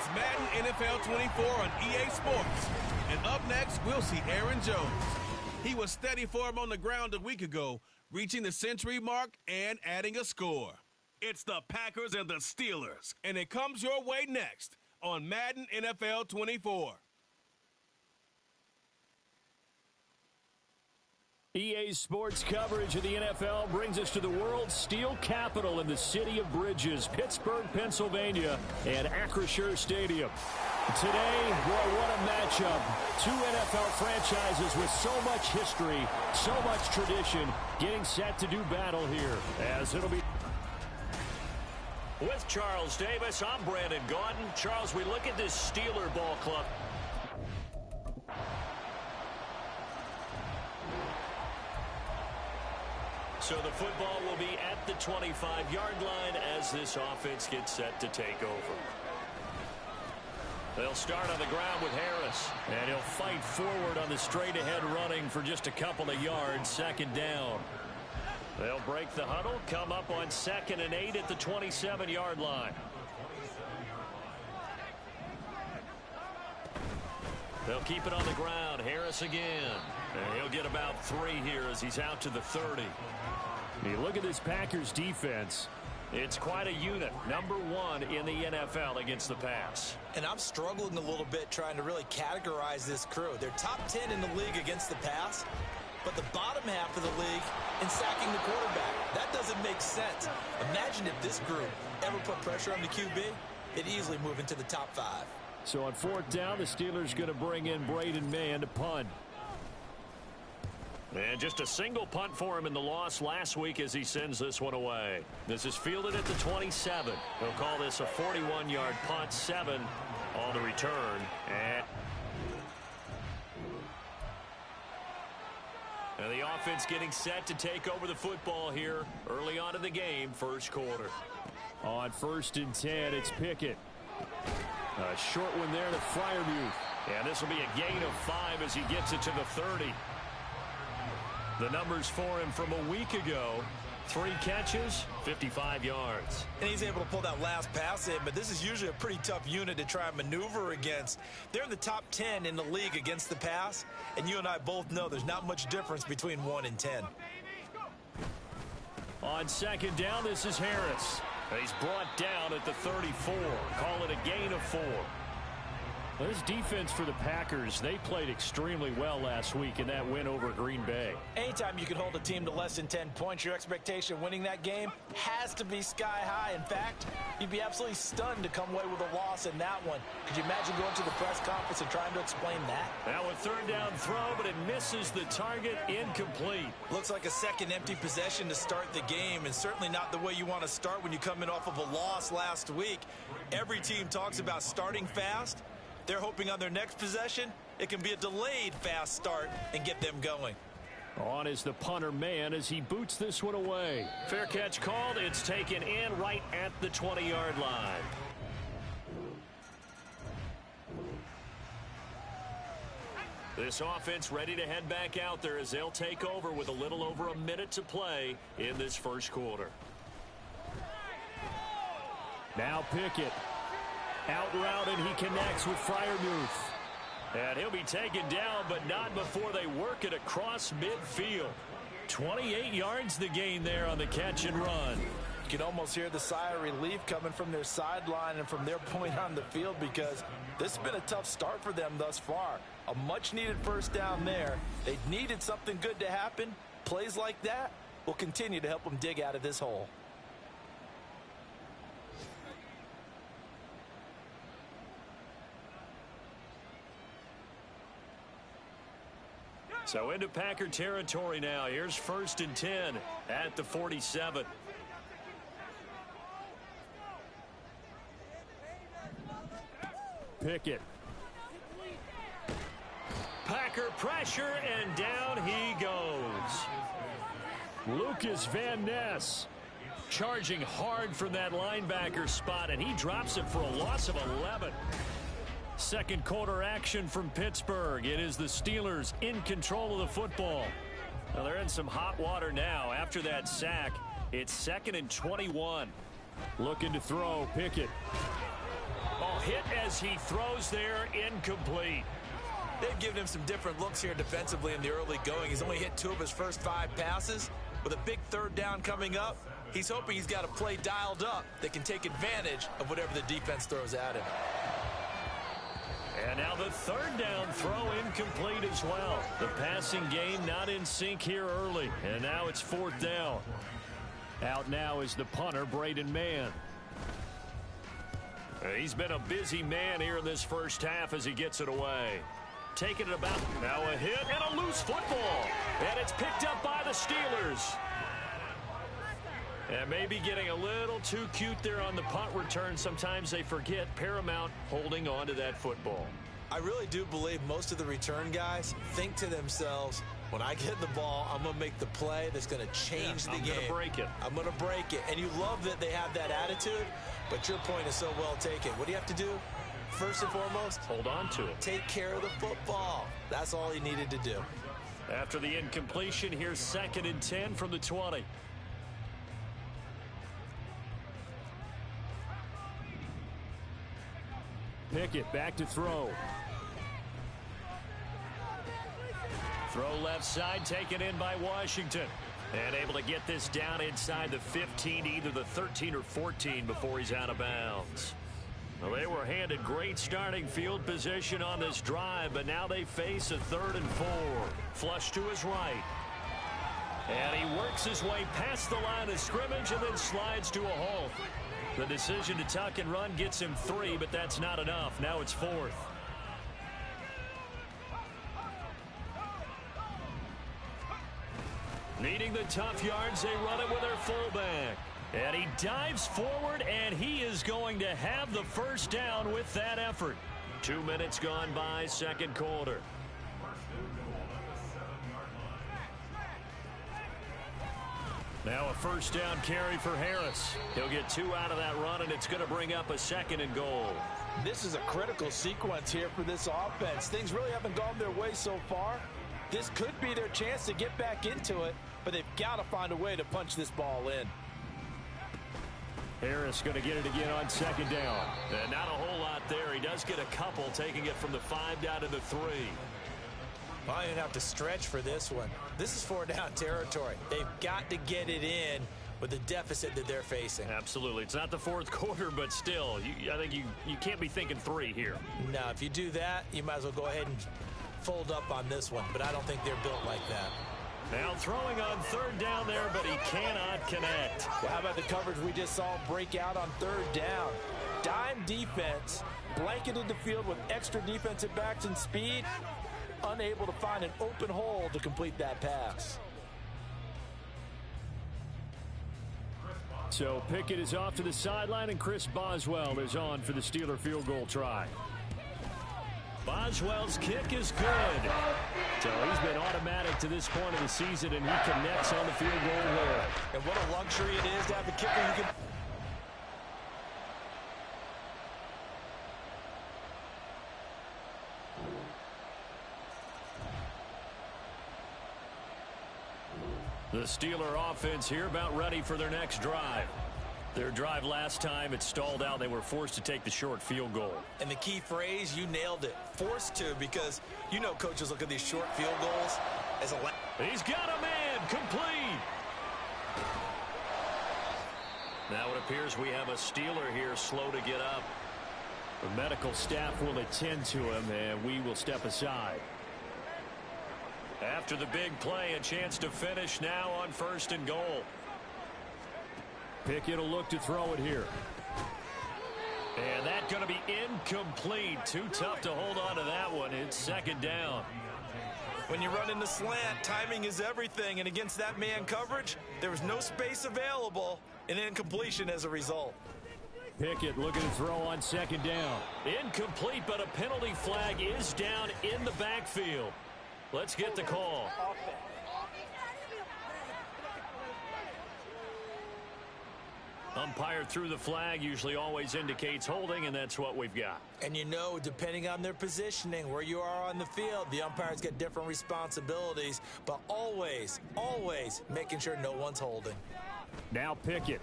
It's Madden NFL 24 on EA Sports. And up next, we'll see Aaron Jones. He was steady for him on the ground a week ago, reaching the century mark and adding a score. It's the Packers and the Steelers, and it comes your way next on Madden NFL 24. EA Sports coverage of the NFL brings us to the world's steel capital in the city of bridges, Pittsburgh, Pennsylvania, and Acrisure Stadium. Today, boy, what a matchup. Two NFL franchises with so much history, so much tradition, getting set to do battle here, as it'll be. With Charles Davis, I'm Brandon Gaudin. Charles, we look at this Steeler ball club. So the football will be at the 25-yard line as this offense gets set to take over. They'll start on the ground with Harris, and he'll fight forward on the straight-ahead running for just a couple of yards, second down. They'll break the huddle, come up on 2nd and 8 at the 27-yard line. They'll keep it on the ground. Harris again. And he'll get about 3 here as he's out to the 30. You look at this Packers defense. It's quite a unit. Number 1 in the NFL against the pass. And I'm struggling a little bit trying to really categorize this crew. They're top 10 in the league against the pass, but the bottom half of the league in sacking the quarterback. That doesn't make sense. Imagine if this group ever put pressure on the QB, they'd easily move into the top 5. So on 4th down, the Steelers going to bring in Braden Mann to punt. And just a single punt for him in the loss last week as he sends this one away. This is fielded at the 27. They'll call this a 41-yard punt, 7 on the return. And the offense getting set to take over the football here early on in the game, first quarter. On 1st and 10, it's Pickett. A short one there to Freiermuth. And this will be a gain of 5 as he gets it to the 30. The numbers for him from a week ago, 3 catches, 55 yards. And he's able to pull that last pass in, but this is usually a pretty tough unit to try and maneuver against. They're in the top 10 in the league against the pass, and you and I both know there's not much difference between 1 and 10. On 2nd down, this is Harris. He's brought down at the 34. Call it a gain of 4. This defense for the Packers, they played extremely well last week in that win over Green Bay. Anytime you can hold a team to less than 10 points, your expectation of winning that game has to be sky high. In fact, you'd be absolutely stunned to come away with a loss in that one. Could you imagine going to the press conference and trying to explain that? Now a 3rd down throw, but it misses the target, incomplete. Looks like a second empty possession to start the game, and certainly not the way you want to start when you come in off of a loss last week. Every team talks about starting fast. They're hoping on their next possession, it can be a delayed fast start and get them going. On is the punter man as he boots this one away. Fair catch called. It's taken in right at the 20-yard line. This offense ready to head back out there as they'll take over with a little over a minute to play in this first quarter. Now Pickett. Out route, and he connects with Freiermuth. And he'll be taken down, but not before they work it across midfield. 28 yards the gain there on the catch and run. You can almost hear the sigh of relief coming from their sideline and from their point on the field because this has been a tough start for them thus far. A much-needed first down there. They needed something good to happen. Plays like that will continue to help them dig out of this hole. So into Packer territory now. Here's 1st and 10 at the 47. Pickett. Packer pressure, and down he goes. Lucas Van Ness charging hard from that linebacker spot, and he drops it for a loss of 11. Second quarter action from Pittsburgh. It is the Steelers in control of the football. Well, they're in some hot water now. After that sack, it's 2nd and 21. Looking to throw, Pickett. Oh, hit as he throws there, incomplete. They've given him some different looks here defensively in the early going. He's only hit 2 of his first 5 passes. With a big 3rd down coming up, he's hoping he's got a play dialed up that can take advantage of whatever the defense throws at him. And now the 3rd down throw incomplete as well. The passing game not in sync here early. And now it's 4th down. Out now is the punter, Braden Mann. He's been a busy man here in this first half as he gets it away. Taking it about, now a hit and a loose football. And it's picked up by the Steelers. And maybe getting a little too cute there on the punt return. Sometimes they forget paramount holding on to that football. I really do believe most of the return guys think to themselves, when I get the ball, I'm going to make the play that's going to change the game. I'm going to break it. I'm going to break it. And you love that they have that attitude, but your point is so well taken. What do you have to do? First and foremost, hold on to it. Take care of the football. That's all he needed to do. After the incompletion, here's 2nd and 10 from the 20. Pickett back to throw. Throw left side, taken in by Washington. And able to get this down inside the 15, either the 13 or 14 before he's out of bounds. Well, they were handed great starting field position on this drive, but now they face a 3rd and 4. Flush to his right. And he works his way past the line of scrimmage and then slides to a halt. The decision to tuck and run gets him 3, but that's not enough. Now it's 4th. Needing the tough yards, they run it with their fullback. And he dives forward, and he is going to have the first down with that effort. 2 minutes gone by, 2nd quarter. Now a 1st down carry for Harris. He'll get 2 out of that run, and it's going to bring up a 2nd and goal. This is a critical sequence here for this offense. Things really haven't gone their way so far. This could be their chance to get back into it, but they've got to find a way to punch this ball in. Harris going to get it again on 2nd down. And not a whole lot there. He does get a couple, taking it from the 5 down to the 3. Well, you have to stretch for this one. This is 4 down territory. They've got to get it in with the deficit that they're facing. Absolutely. It's not the 4th quarter, but still, I think you can't be thinking 3 here. No, if you do that, you might as well go ahead and fold up on this one, but I don't think they're built like that. Now throwing on 3rd down there, but he cannot connect. Well, how about the coverage we just saw break out on 3rd down? Dime defense, blanketed the field with extra defensive backs and speed, unable to find an open hole to complete that pass. So Pickett is off to the sideline, and Chris Boswell is on for the Steeler field goal try. Boswell's kick is good. So he's been automatic to this point of the season, and he connects on the field goal there. And what a luxury it is to have a kicker who can... The Steeler offense here about ready for their next drive. Their drive last time, it stalled out. They were forced to take the short field goal. And the key phrase, you nailed it. Forced to, because you know coaches look at these short field goals as a... He's got a man, complete. Now it appears we have a Steeler here slow to get up. The medical staff will attend to him, and we will step aside. After the big play, a chance to finish now on 1st and goal. Pickett will look to throw it here. And that's going to be incomplete. Too tough to hold on to that one. It's 2nd down. When you run in the slant, timing is everything. And against that man coverage, there was no space available, and incompletion as a result. Pickett looking to throw on 2nd down. Incomplete, but a penalty flag is down in the backfield. Let's get the call. Umpire threw the flag, usually always indicates holding, and that's what we've got. And you know, depending on their positioning, where you are on the field, the umpires get different responsibilities, but always, always making sure no one's holding. Now Pickett.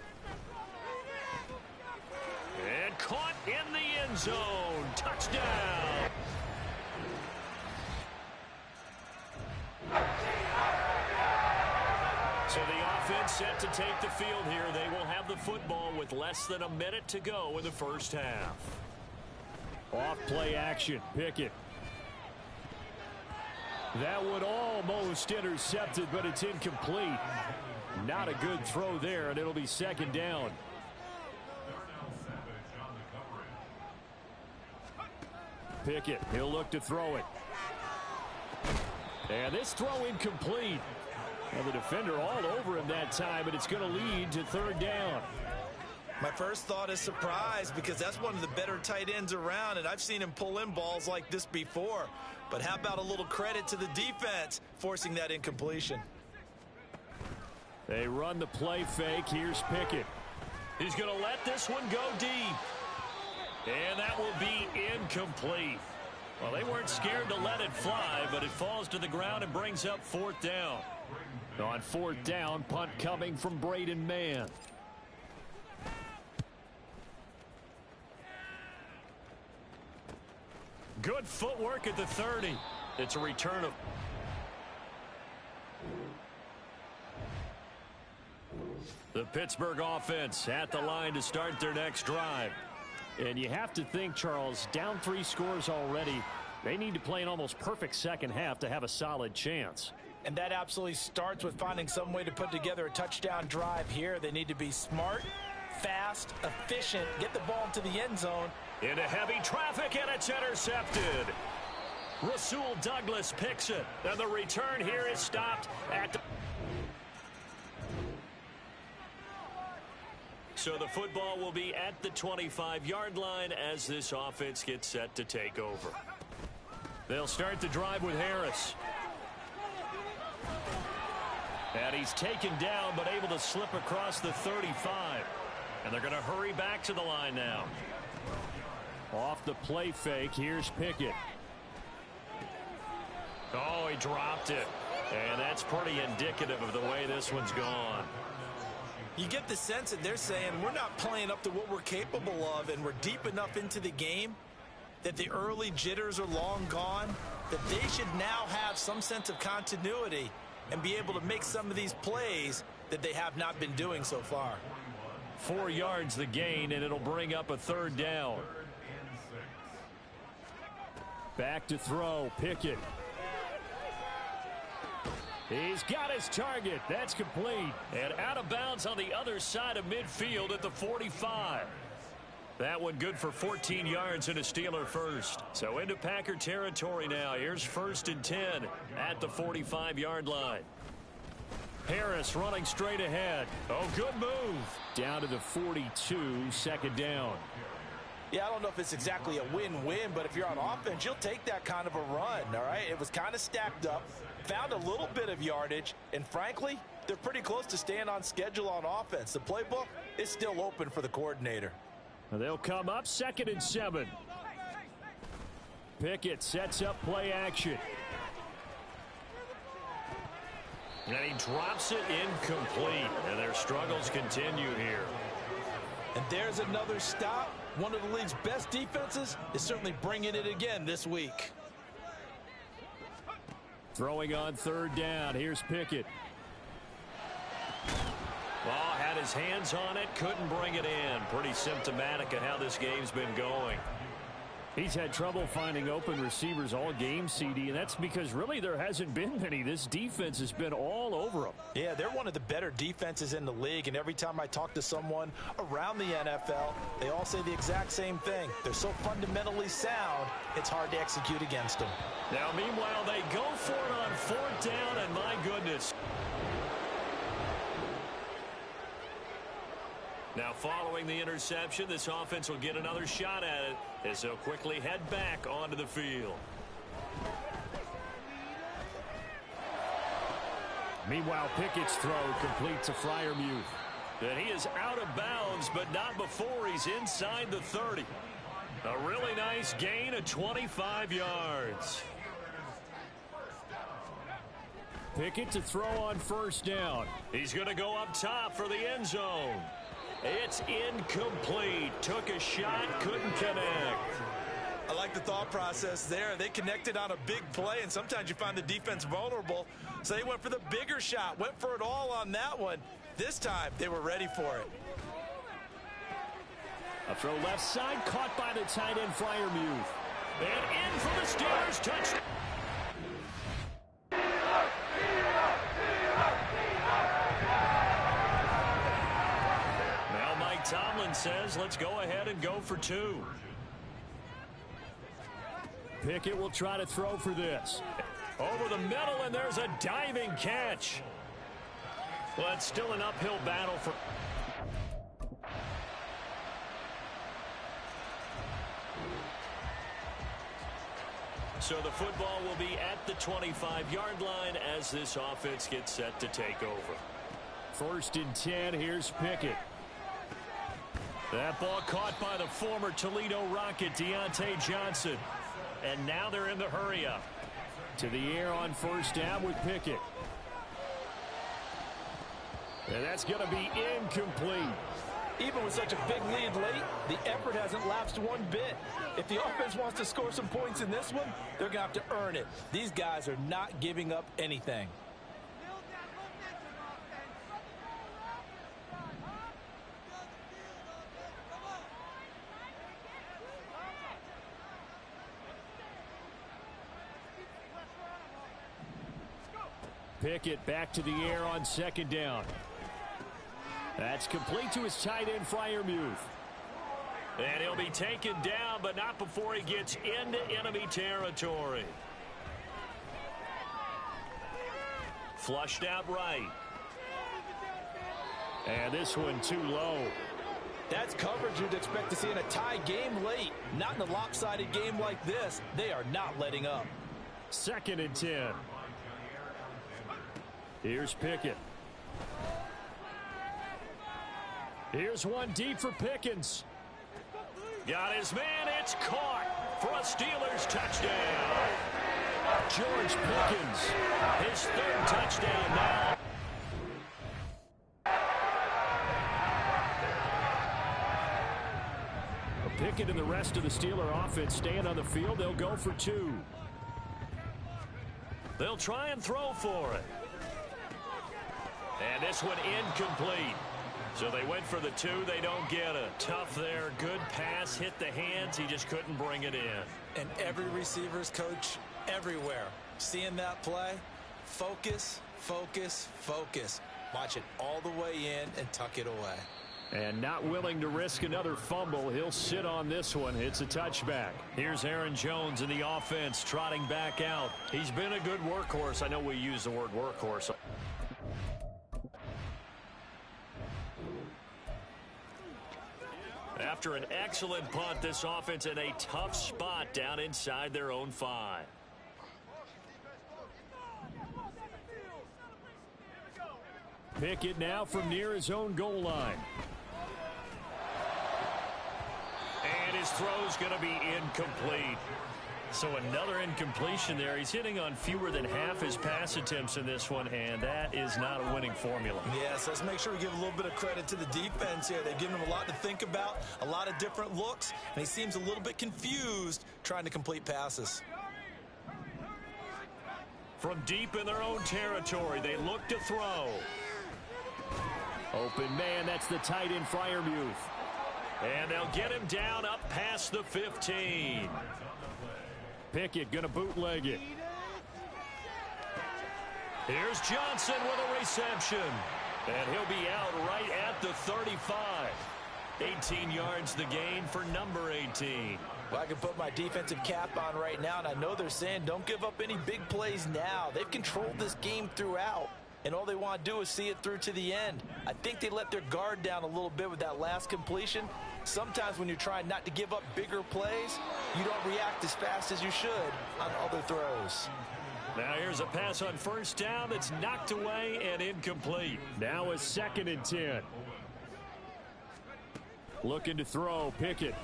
And caught in the end zone. Touchdown. So the offense set to take the field here. They will have the football with less than a minute to go in the first half. Off play action. Pickett. That would almost intercepted, but it's incomplete. Not a good throw there, and it'll be second down. Pickett, he'll look to throw it. And this throw incomplete. And the defender all over him that time, and it's going to lead to third down. My first thought is surprise, because that's one of the better tight ends around, and I've seen him pull in balls like this before. But how about a little credit to the defense forcing that incompletion? They run the play fake. Here's Pickett. He's going to let this one go deep. And that will be incomplete. Well, they weren't scared to let it fly, but it falls to the ground and brings up fourth down. On fourth down, punt coming from Braden Mann. Good footwork at the 30. It's a return of... The Pittsburgh offense at the line to start their next drive. And you have to think, Charles, down 3 scores already. They need to play an almost perfect second half to have a solid chance. And that absolutely starts with finding some way to put together a touchdown drive here. They need to be smart, fast, efficient, get the ball into the end zone. Into heavy traffic, and it's intercepted. Rasul Douglas picks it. And the return here is stopped at the... So the football will be at the 25-yard line as this offense gets set to take over. They'll start the drive with Harris. And he's taken down, but able to slip across the 35. And they're going to hurry back to the line now. Off the play fake, here's Pickett. Oh, he dropped it. And that's pretty indicative of the way this one's gone. You get the sense that they're saying we're not playing up to what we're capable of, and we're deep enough into the game that the early jitters are long gone, that they should now have some sense of continuity and be able to make some of these plays that they have not been doing so far. 4 yards the gain, and it'll bring up a third down. Back to throw, Pickett. He's got his target. That's complete. And out of bounds on the other side of midfield at the 45. That one good for 14 yards and a Steeler first. So into Packer territory now. Here's 1st and 10 at the 45-yard line. Harris running straight ahead. Oh, good move. Down to the 42, second down. Yeah, I don't know if it's exactly a win-win, but if you're on offense, you'll take that kind of a run, all right? It was kind of stacked up, found a little bit of yardage, and frankly, they're pretty close to staying on schedule on offense. The playbook is still open for the coordinator. They'll come up 2nd and 7. Pickett sets up play action. And he drops it incomplete. And their struggles continue here. And there's another stop. One of the league's best defenses is certainly bringing it again this week. Throwing on 3rd down. Here's Pickett. Ball had his hands on it, couldn't bring it in. Pretty symptomatic of how this game's been going. He's had trouble finding open receivers all game, CD, and that's because really there hasn't been many. This defense has been all over them. Yeah, they're one of the better defenses in the league, and every time I talk to someone around the NFL, they all say the exact same thing. They're so fundamentally sound, it's hard to execute against them. Now, meanwhile, they go for it on 4th down, and my goodness. Now, following the interception, this offense will get another shot at it as they'll quickly head back onto the field. Meanwhile, Pickett's throw completes to Freiermuth. And he is out of bounds, but not before he's inside the 30. A really nice gain of 25 yards. Pickett to throw on 1st down. He's going to go up top for the end zone. It's incomplete. Took a shot, couldn't connect. I like the thought process there. They connected on a big play, and sometimes you find the defense vulnerable. So they went for the bigger shot, went for it all on that one. This time, they were ready for it. A throw left side, caught by the tight end Freiermuth. And in for the Steelers touchdown. Now Mike Tomlin says, let's go ahead and go for 2. Pickett will try to throw for this. Over the middle, and there's a diving catch. Well, it's still an uphill battle for... So the football will be at the 25-yard line as this offense gets set to take over. 1st and 10, here's Pickett. That ball caught by the former Toledo Rocket, Deontay Johnson. And now they're in the hurry-up. To the air on 1st down with Pickett. And that's going to be incomplete. Even with such a big lead late, the effort hasn't lapsed one bit. If the offense wants to score some points in this one, they're going to have to earn it. These guys are not giving up anything. Pickett back to the air on 2nd down. That's complete to his tight end, Freiermuth. And he'll be taken down, but not before he gets into enemy territory. Flushed out right. And this one too low. That's coverage you'd expect to see in a tie game late. Not in a lopsided game like this. They are not letting up. 2nd and 10. Here's Pickett. Here's one deep for Pickens. Got his man. It's caught for a Steelers touchdown. George Pickens, his 3rd touchdown now. Pickett and the rest of the Steeler offense staying on the field. They'll go for 2. They'll try and throw for it. And this one incomplete. So they went for the 2. They don't get it. Tough there. Good pass. Hit the hands. He just couldn't bring it in. And every receiver's coach everywhere. Seeing that play, focus, focus, focus. Watch it all the way in and tuck it away. And not willing to risk another fumble. He'll sit on this one. It's a touchback. Here's Aaron Jones in the offense trotting back out. He's been a good workhorse. I know we use the word workhorse. After an excellent punt, this offense in a tough spot down inside their own 5. Pickett now from near his own goal line. And his throw's going to be incomplete. So another incompletion there. He's hitting on fewer than half his pass attempts in this one, and that is not a winning formula. Yes, let's make sure we give a little bit of credit to the defense here. They've given him a lot to think about, a lot of different looks, and he seems a little bit confused trying to complete passes. From deep in their own territory, they look to throw. Open man, that's the tight end Freiermuth. And they'll get him down up past the 15. Pickett going to bootleg it. Here's Johnson with a reception. And he'll be out right at the 35. 18 yards the gain for number 18. Well, I can put my defensive cap on right now, and I know they're saying don't give up any big plays now. They've controlled this game throughout, and all they want to do is see it through to the end. I think they let their guard down a little bit with that last completion. Sometimes when you're trying not to give up bigger plays, you don't react as fast as you should on other throws. Now here's a pass on 1st down that's knocked away and incomplete. Now a 2nd and 10. Looking to throw, Pickett.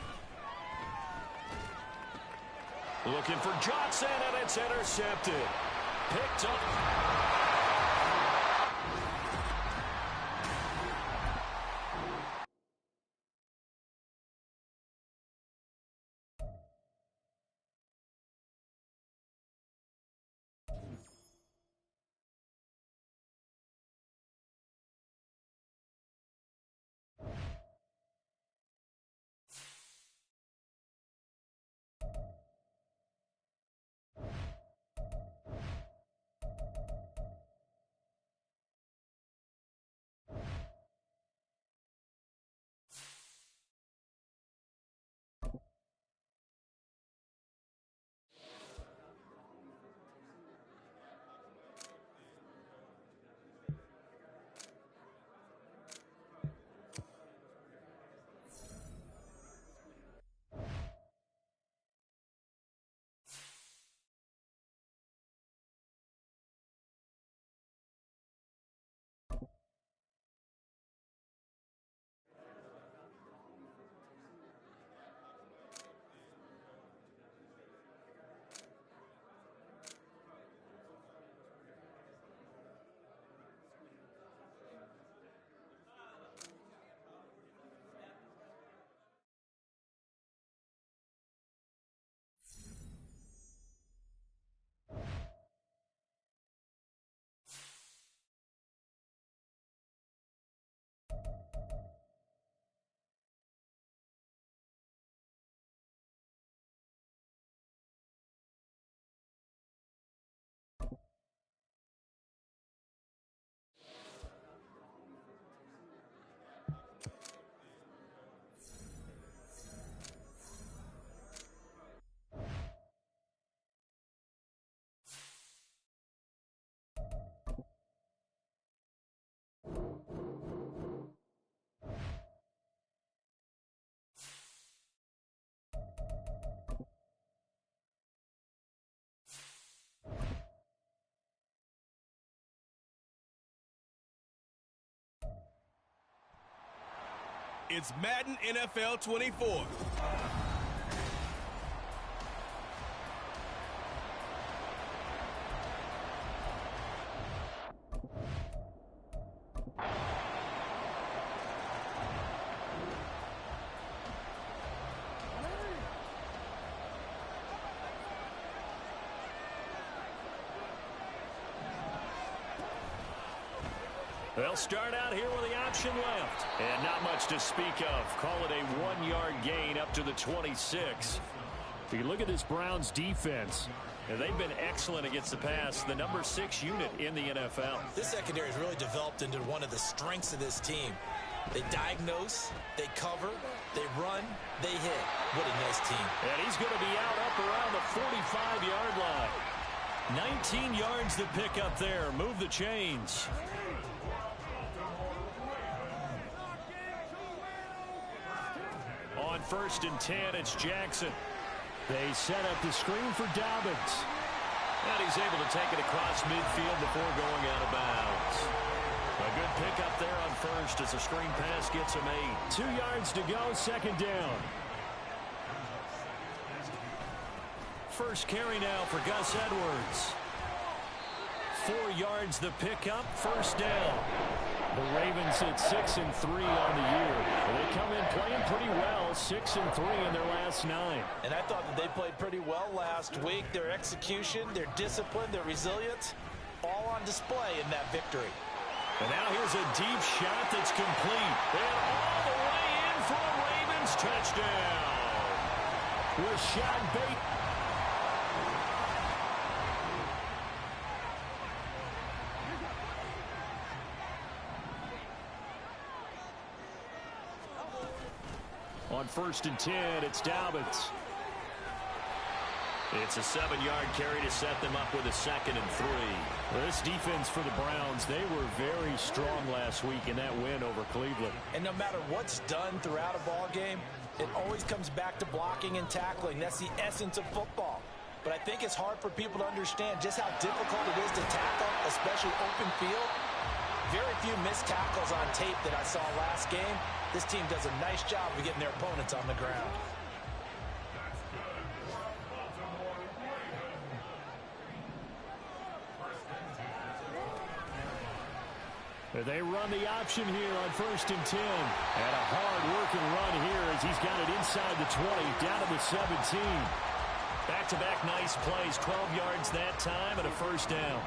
Looking for Johnson, and it's intercepted. Picked up. It's Madden NFL 24. They'll start out here with the option left. And not much to speak of. Call it a 1-yard gain up to the 26. If you look at this Browns defense, they've been excellent against the pass. The number 6 unit in the NFL. This secondary has really developed into one of the strengths of this team. They diagnose, they cover, they run, they hit. What a nice team. And he's going to be out up around the 45-yard line. 19 yards to pick up there. Move the chains. On 1st and 10, it's Jackson. They set up the screen for Dobbins. And he's able to take it across midfield before going out of bounds. A good pickup there on 1st as a screen pass gets him 8. 2 yards to go, 2nd down. First carry now for Gus Edwards. 4 yards the pickup, 1st down. The Ravens at 6-3 on the year. They come in playing pretty well, 6-3 in their last 9. And I thought that they played pretty well last week. Their execution, their discipline, their resilience, all on display in that victory. And now here's a deep shot that's complete. And all the way in for a Ravens touchdown. Rashad Bateman. On 1st and 10, it's Dobbins. It's a 7-yard carry to set them up with a 2nd and 3. Well, this defense for the Browns, they were very strong last week in that win over Cleveland. And no matter what's done throughout a ball game, it always comes back to blocking and tackling. That's the essence of football. But I think it's hard for people to understand just how difficult it is to tackle, especially open field. Very few missed tackles on tape that I saw last game. This team does a nice job of getting their opponents on the ground. They run the option here on 1st and 10. And a hard-working run here as he's got it inside the 20, down to the 17. Back-to-back nice plays, 12 yards that time and a 1st down.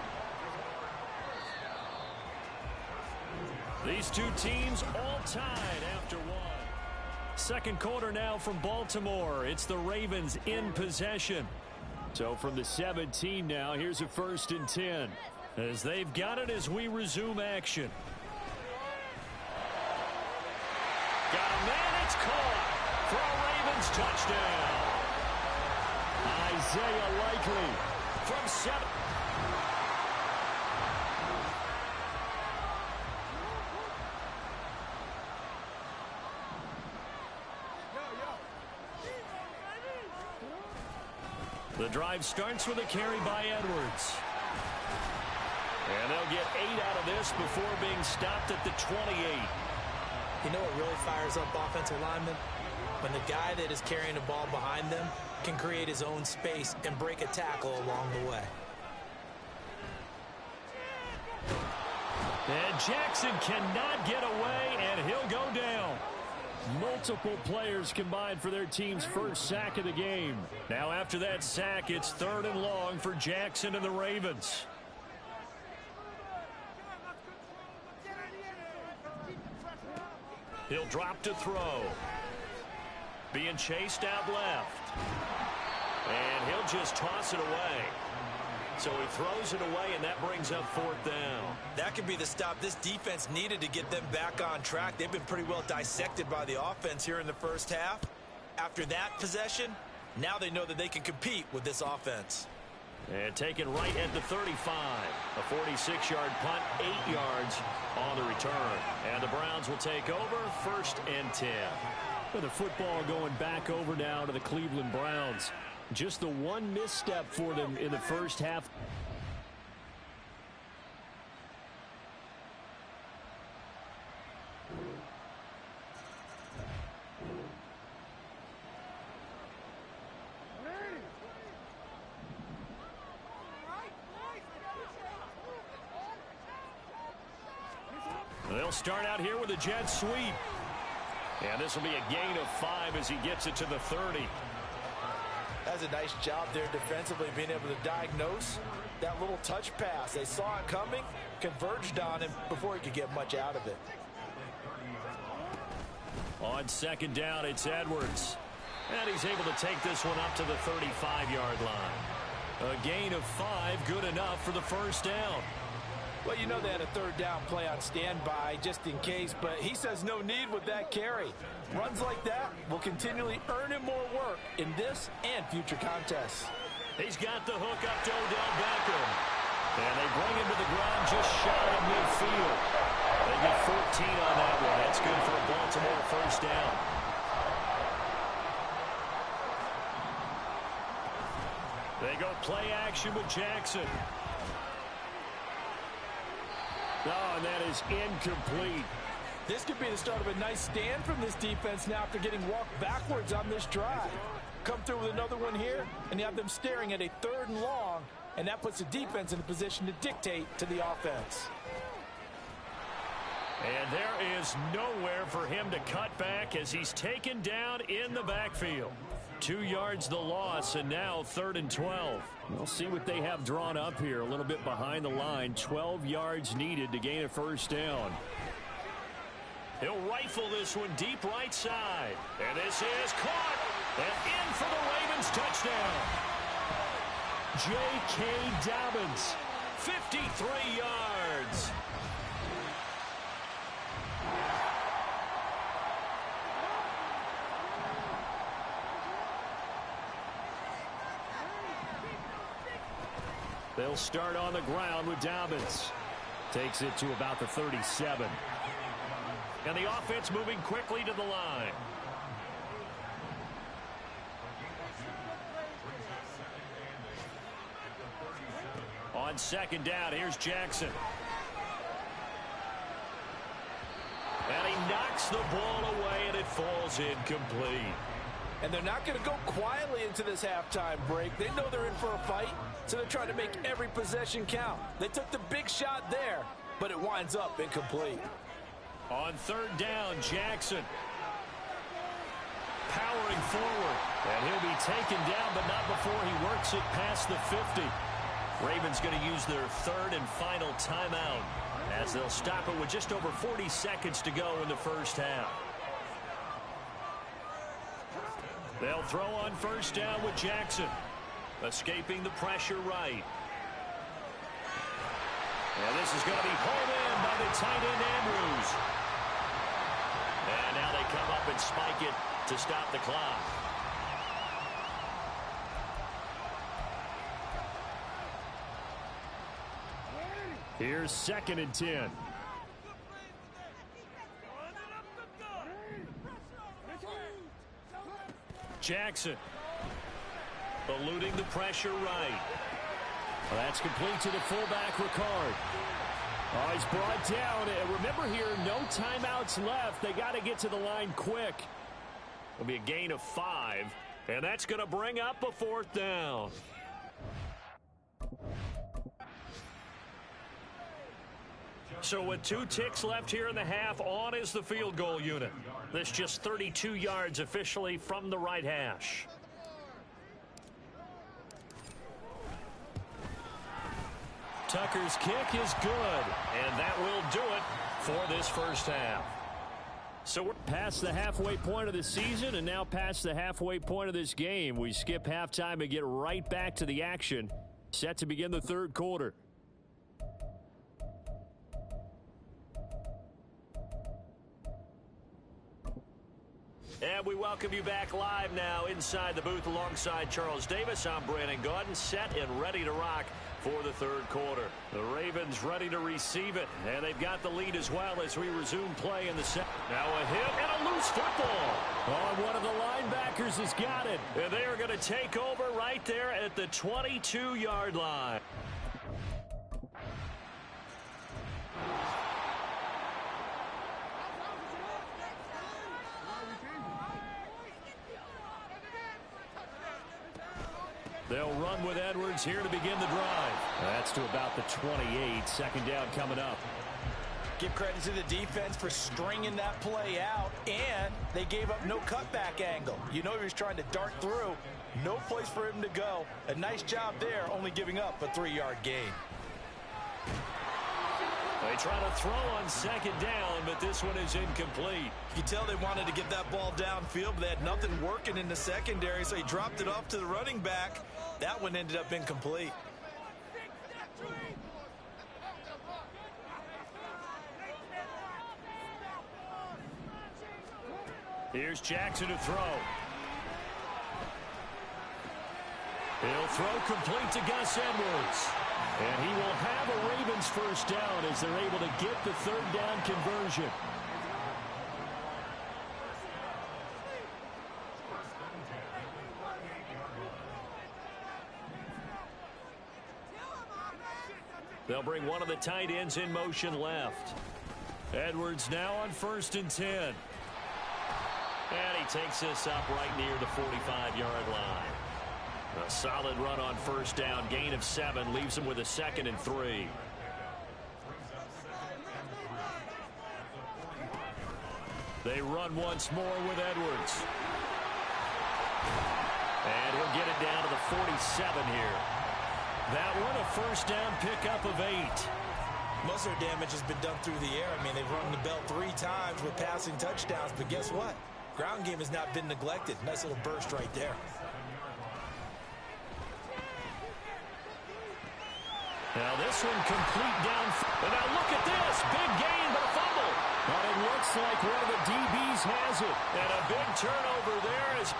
These two teams all tied after 1. 2nd quarter now from Baltimore. It's the Ravens in possession. So from the 17 now, here's a 1st and 10. As they've got it as we resume action. Got a man, it's caught for a Ravens touchdown. Isaiah Likely from 7. The drive starts with a carry by Edwards. And they'll get 8 out of this before being stopped at the 28. You know what really fires up offensive linemen? When the guy that is carrying the ball behind them can create his own space and break a tackle along the way. And Jackson cannot get away, and he'll go down. Multiple players combined for their team's first sack of the game. Now after that sack, it's 3rd and long for Jackson and the Ravens. He'll drop to throw. Being chased out left. And he'll just toss it away. So he throws it away, and that brings up 4th down. That could be the stop this defense needed to get them back on track. They've been pretty well dissected by the offense here in the first half. After that possession, now they know that they can compete with this offense. And taken right at the 35. A 46-yard punt, 8 yards on the return. And the Browns will take over, 1st and 10. With the football going back over now to the Cleveland Browns. Just the one misstep for them in the first half. They'll start out here with a jet sweep. And this will be a gain of 5 as he gets it to the 30. That's a nice job there defensively, being able to diagnose that little touch pass. They saw it coming, converged on him before he could get much out of it. On second down, it's Edwards. And he's able to take this one up to the 35-yard line. A gain of 5, good enough for the first down. Well, you know they had a third down play on standby just in case, but he says no need with that carry. Runs like that will continually earn him more work in this and future contests. He's got the hook up to Odell Beckham. And they bring him to the ground just shy of midfield. They get 14 on that one. That's good for a Baltimore first down. They go play action with Jackson. Oh, and that is incomplete. This could be the start of a nice stand from this defense now after getting walked backwards on this drive. Come through with another one here, and you have them staring at a 3rd and long, and that puts the defense in a position to dictate to the offense. And there is nowhere for him to cut back as he's taken down in the backfield. 2 yards the loss, and now 3rd and 12. We'll see what they have drawn up here. A little bit behind the line. 12 yards needed to gain a first down. He'll rifle this one deep right side. And this is caught. And in for the Ravens touchdown. J.K. Dobbins, 53 yards. They'll start on the ground with Dobbins. Takes it to about the 37. And the offense moving quickly to the line. On second down, here's Jackson. And he knocks the ball away, and it falls incomplete. And they're not going to go quietly into this halftime break. They know they're in for a fight, so they're trying to make every possession count. They took the big shot there, but it winds up incomplete. On third down, Jackson powering forward. And he'll be taken down, but not before he works it past the 50. Ravens going to use their 3rd and final timeout as they'll stop it with just over 40 seconds to go in the first half. They'll throw on first down with Jackson. Escaping the pressure right. And this is going to be pulled in by the tight end Andrews. And now they come up and spike it to stop the clock. Here's 2nd and 10. Jackson eluding the pressure right. Well, that's complete to the fullback, Ricard. Oh, he's brought down. And remember here, no timeouts left. They got to get to the line quick. It'll be a gain of 5, and that's going to bring up a 4th down. So with 2 ticks left here in the half, on is the field goal unit. This just 32 yards officially from the right hash. Tucker's kick is good, and that will do it for this first half. So we're past the halfway point of the season and now past the halfway point of this game. We skip halftime and get right back to the action. Set to begin the 3rd quarter. And we welcome you back live now inside the booth alongside Charles Davis. I'm Brandon Gaudin, set and ready to rock for the 3rd quarter. The Ravens ready to receive it, and they've got the lead as well as we resume play in the second. Now a hit and a loose football. Oh, one of the linebackers has got it. And they are going to take over right there at the 22-yard line. They'll run with Edwards here to begin the drive. That's to about the 28. 2nd down coming up. Give credit to the defense for stringing that play out, and they gave up no cutback angle. You know he was trying to dart through. No place for him to go. A nice job there, only giving up a 3-yard gain. They try to throw on second down, but this one is incomplete. You can tell they wanted to get that ball downfield, but they had nothing working in the secondary, so he dropped it off to the running back. That one ended up incomplete. Here's Jackson to throw. He'll throw complete to Gus Edwards. And he will have a Ravens first down as they're able to get the third down conversion. They'll bring one of the tight ends in motion left. Edwards now on 1st and 10. And he takes this up right near the 45-yard line. A solid run on first down. Gain of 7 leaves him with a 2nd and 3. They run once more with Edwards. And he'll get it down to the 47 here. That one a first down pickup of 8. Most of their damage has been done through the air. I mean, they've rung the bell 3 times with passing touchdowns, but guess what? Ground game has not been neglected. Nice little burst right there. Now this one complete down. And now look at this. Big gain, but a fumble. But it looks like one of the DBs has it. And a big turnover there is...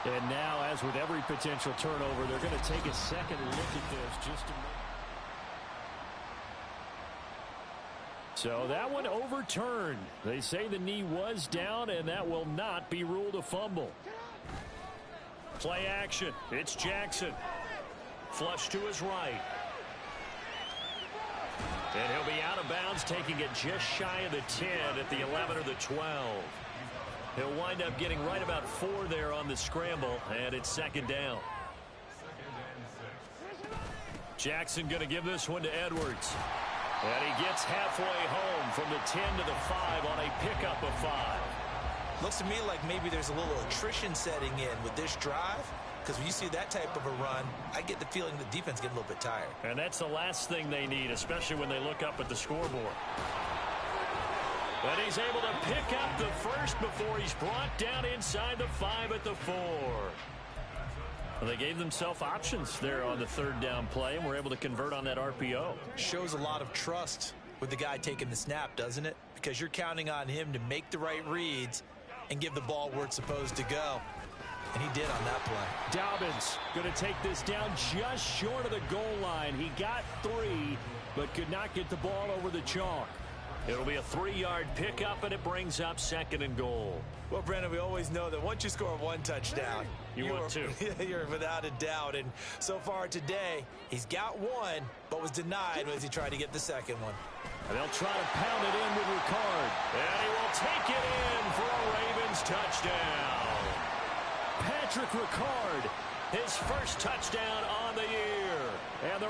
And now, as with every potential turnover, they're going to take a second look at this just to... So that one overturned. They say the knee was down, and that will not be ruled a fumble. Play action. It's Jackson. Flush to his right. And he'll be out of bounds, taking it just shy of the 10 at the 11 or the 12. He'll wind up getting right about 4 there on the scramble, and it's 2nd down. Jackson going to give this one to Edwards. And he gets halfway home from the 10 to the 5 on a pickup of 5. Looks to me like maybe there's a little attrition setting in with this drive, because when you see that type of a run, I get the feeling the defense gets a little bit tired. And that's the last thing they need, especially when they look up at the scoreboard. But he's able to pick up the first before he's brought down inside the 5 at the 4. Well, they gave themselves options there on the 3rd down play and were able to convert on that RPO. Shows a lot of trust with the guy taking the snap, doesn't it? Because you're counting on him to make the right reads and give the ball where it's supposed to go. And he did on that play. Dobbins going to take this down just short of the goal line. He got 3, but could not get the ball over the chalk. It'll be a 3-yard pickup, and it brings up 2nd and goal. Well, Brandon, we always know that once you score 1 touchdown, you want 2. You're without a doubt. And so far today, he's got 1, but was denied as he tried to get the 2nd one. And they'll try to pound it in with Ricard. And he will take it in for a Ravens touchdown. Patrick Ricard, his first touchdown on the year. And the...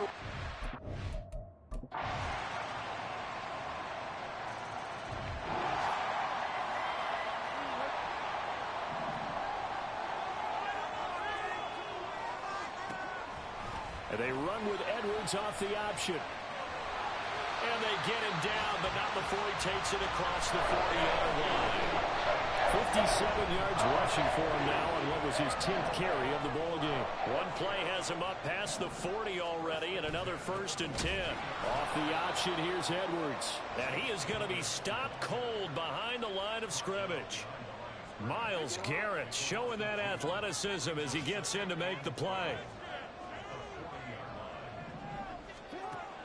And they run with Edwards off the option. And they get him down, but not before he takes it across the 40-yard line. 57 yards rushing for him now on what was his 10th carry of the ball game. One play has him up past the 40 already, and another 1st and 10. Off the option, here's Edwards. And he is going to be stopped cold behind the line of scrimmage. Myles Garrett showing that athleticism as he gets in to make the play.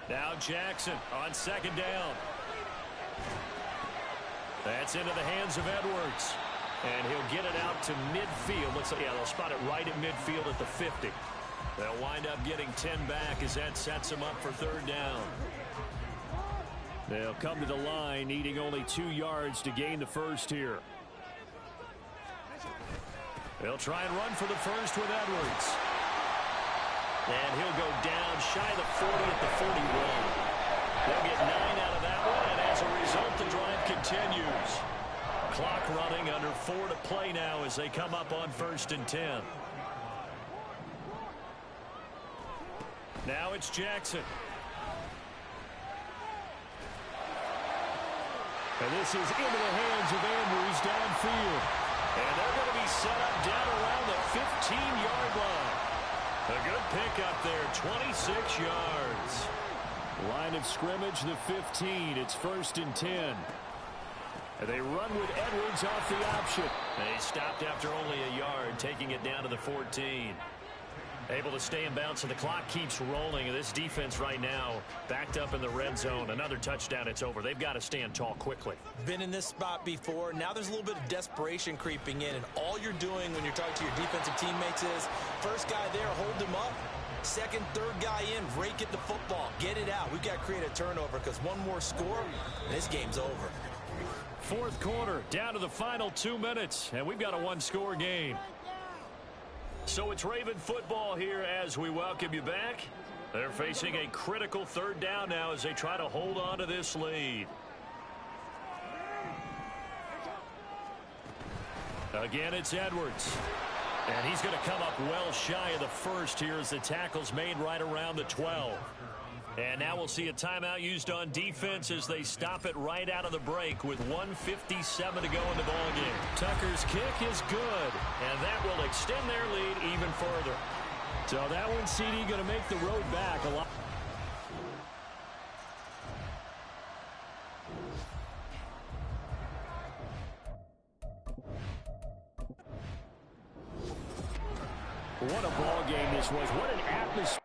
Now Jackson on 2nd down. That's into the hands of Edwards. And he'll get it out to midfield. Looks like, yeah, they'll spot it right at midfield at the 50. They'll wind up getting 10 back as that sets them up for 3rd down. They'll come to the line, needing only 2 yards to gain the first here. They'll try and run for the first with Edwards. And he'll go down shy of the 40 at the 41. They'll get 9 out of that one, and as a result, the drive continues. Clock running, under 4 to play now as they come up on 1st and 10. Now it's Jackson. And this is into the hands of Andrews downfield. And they're going to be set up down around the 15-yard line. A good pickup there, 26 yards. Line of scrimmage, the 15. It's 1st and 10. And they run with Edwards off the option. They stopped after only a yard, taking it down to the 14. Able to stay in bounds, so the clock keeps rolling. And this defense right now backed up in the red zone. Another touchdown, it's over. They've got to stand tall quickly. Been in this spot before. Now there's a little bit of desperation creeping in. And all you're doing when you're talking to your defensive teammates is, first guy there, hold him up. Second, third guy in, rake at the football. Get it out. We've got to create a turnover because one more score, and this game's over. 4th quarter, down to the final 2 minutes. And we've got a one-score game. So it's Raven football here as we welcome you back. They're facing a critical 3rd down now as they try to hold on to this lead. Again, it's Edwards. And he's going to come up well shy of the 1st here as the tackle's made right around the 12. And now we'll see a timeout used on defense as they stop it right out of the break with 1:57 to go in the ballgame. Tucker's kick is good, and that will extend their lead even further. So that one, CD, going to make the road back a lot. What a ball game this was. What an atmosphere.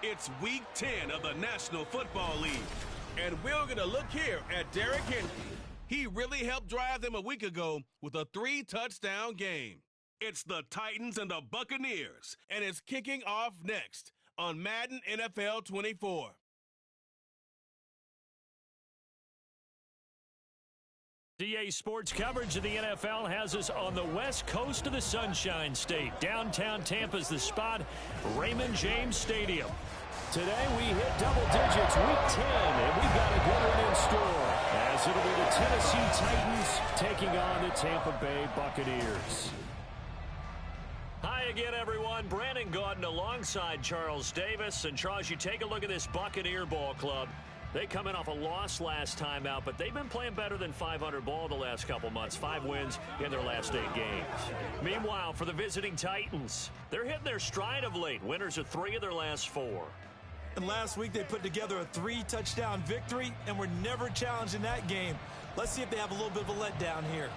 It's Week 10 of the National Football League, and we're going to look here at Derrick Henry. He really helped drive them a week ago with a 3-touchdown game. It's the Titans and the Buccaneers, and it's kicking off next on Madden NFL 24. DA Sports coverage of the NFL has us on the west coast of the Sunshine State. Downtown Tampa's the spot, Raymond James Stadium. Today we hit double digits, Week 10, and we've got a good one in store, as it'll be the Tennessee Titans taking on the Tampa Bay Buccaneers. Hi again, everyone. Brandon Gaudin alongside Charles Davis. And Charles, you take a look at this Buccaneer ball club. They come in off a loss last time out, but they've been playing better than 500 ball the last couple months. 5 wins in their last 8 games. Meanwhile, for the visiting Titans, they're hitting their stride of late. Winners of 3 of their last 4. And last week they put together a 3-touchdown victory and were never challenged in that game. Let's see if they have a little bit of a letdown here.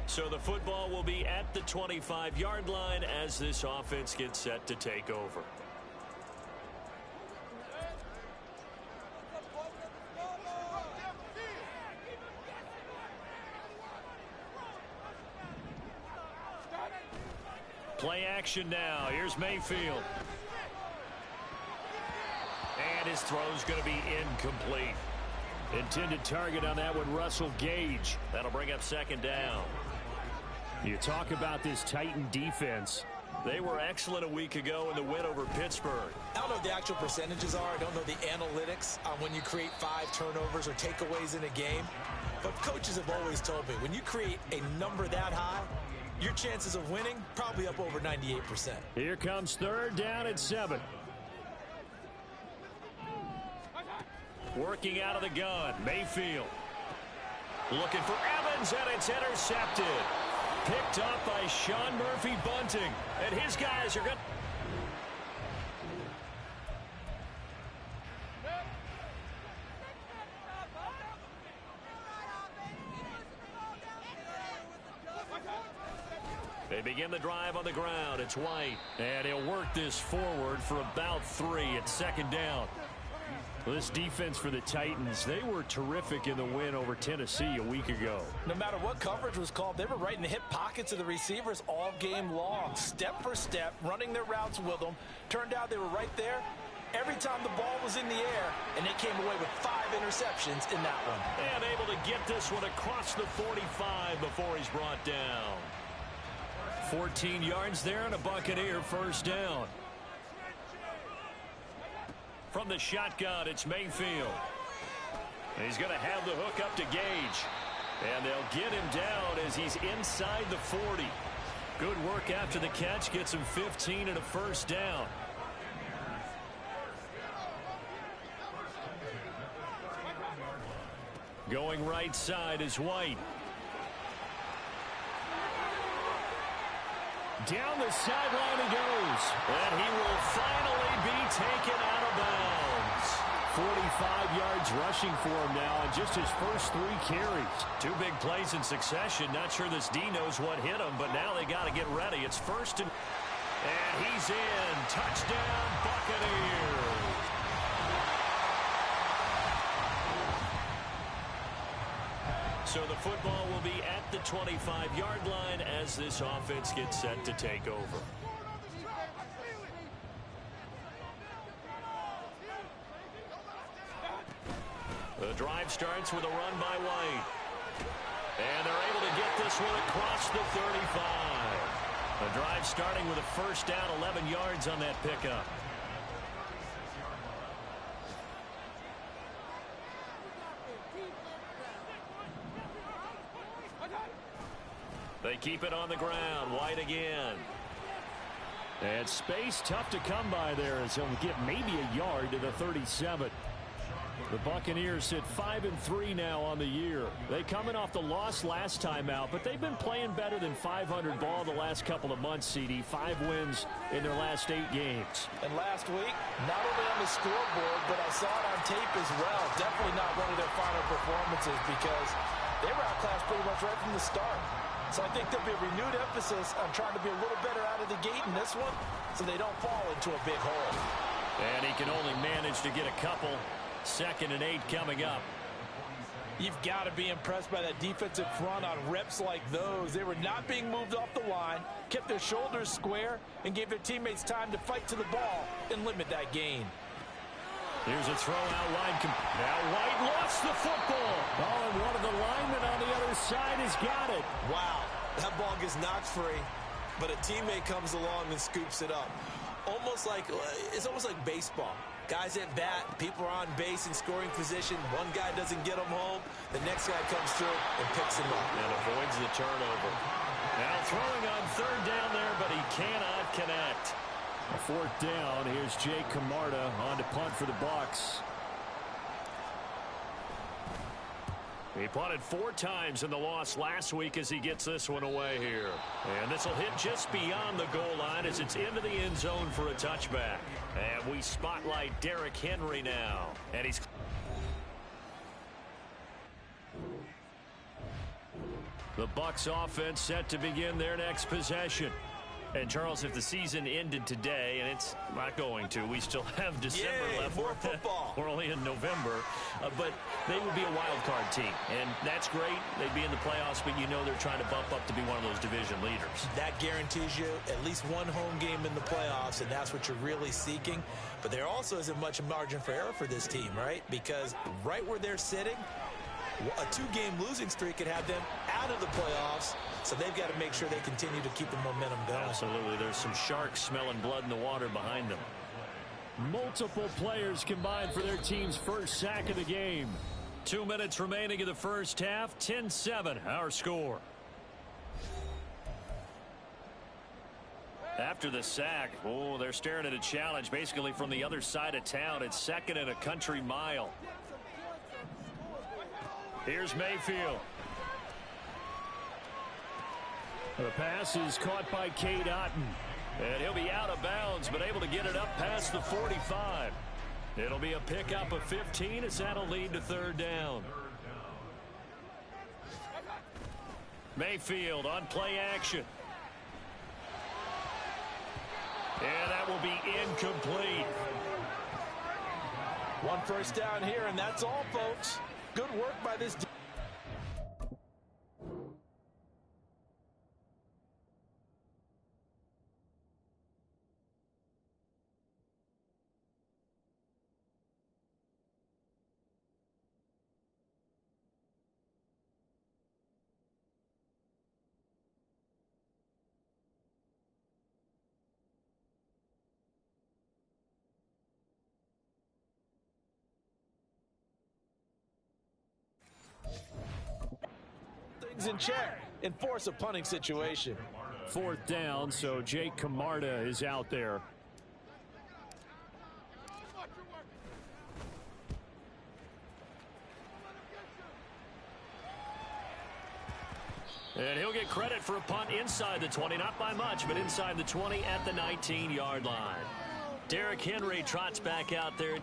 So the football will be at the 25-yard line as this offense gets set to take over. Play action now. Here's Mayfield. And his throw's going to be incomplete. Intended target on that one, Russell Gage. That'll bring up second down. You talk about this Titan defense. They were excellent a week ago in the win over Pittsburgh. I don't know what the actual percentages are. I don't know the analytics on when you create 5 turnovers or takeaways in a game. But coaches have always told me, when you create a number that high, your chances of winning probably up over 98%. Here comes third down at 7. Working out of the gun, Mayfield. Looking for Evans, and it's intercepted. Picked up by Sean Murphy Bunting. And his guys are going to... They begin the drive on the ground. It's White. And he'll work this forward for about 3 at second down. Well, this defense for the Titans, they were terrific in the win over Tennessee a week ago. No matter what coverage was called, they were right in the hip pockets of the receivers all game long. Step for step, running their routes with them. Turned out they were right there every time the ball was in the air, and they came away with 5 interceptions in that one. And able to get this one across the 45 before he's brought down. 14 yards there and a Buccaneer first down. From the shotgun, it's Mayfield. He's going to have the hook up to Gage. And they'll get him down as he's inside the 40. Good work after the catch. Gets him 15 and a first down. Going right side is White. Down the sideline he goes. And he will finally be taken out of bounds. 45 yards rushing for him now in just his first 3 carries. 2 big plays in succession. Not sure this D knows what hit him, but now they got to get ready. It's first and he's in. Touchdown, Buccaneers. So the football will be at the 25-yard line as this offense gets set to take over. The drive starts with a run by White. And they're able to get this one across the 35. The drive starting with a first down, 11 yards on that pickup. They keep it on the ground. White again. And space tough to come by there as he'll get maybe a yard to the 37. The Buccaneers sit 5-3 now on the year. They coming off the loss last time out, but they've been playing better than 500 ball the last couple of months, CD. 5 wins in their last 8 games. And last week, not only on the scoreboard, but I saw it on tape as well. Definitely not one of their final performances because they were outclassed pretty much right from the start. So I think there'll be a renewed emphasis on trying to be a little better out of the gate in this one so they don't fall into a big hole. And he can only manage to get a couple. 2nd and 8 coming up. You've got to be impressed by that defensive front on reps like those. They were not being moved off the line, kept their shoulders square, and gave their teammates time to fight to the ball and limit that gain. Here's a throw out wide. Now White lost the football. Oh, and one of the linemen on the other side has got it. Wow, that ball gets knocked free, but a teammate comes along and scoops it up. It's almost like baseball. Guys at bat, people are on base in scoring position. One guy doesn't get them home. The next guy comes through and picks him up. And avoids the turnover. Now throwing on 3rd down there, but he cannot connect. A 4th down. Here's Jake Camarda on to punt for the Bucs. He punted 4 times in the loss last week as he gets this one away here. And this will hit just beyond the goal line as it's into the end zone for a touchback. And we spotlight Derrick Henry now. And he's... The Bucs offense set to begin their next possession. And, Charles, if the season ended today, and it's not going to, we still have December left. More football. We're only in November. But they would be a wild card team. And that's great. They'd be in the playoffs, but you know they're trying to bump up to be one of those division leaders. That guarantees you at least one home game in the playoffs, and that's what you're really seeking. But there also isn't much margin for error for this team, right? Because right where they're sitting, a 2-game losing streak could have them out of the playoffs, so they've got to make sure they continue to keep the momentum going. Absolutely. There's some sharks smelling blood in the water behind them. Multiple players combined for their team's first sack of the game. 2 minutes remaining in the first half. 10-7, our score. After the sack, they're staring at a challenge basically from the other side of town. It's 2nd and a country mile. Here's Mayfield. The pass is caught by Cade Otton. And he'll be out of bounds, but able to get it up past the 45. It'll be a pickup of 15 as that'll lead to 3rd down. Mayfield on play action. And that will be incomplete. 1 first down here, and that's all, folks. Good work by this defense. things in check and force a punting situation. Fourth down, so Jake Camarda is out there. And he'll get credit for a punt inside the 20, not by much, but inside the 20 at the 19-yard line. Derrick Henry trots back out there.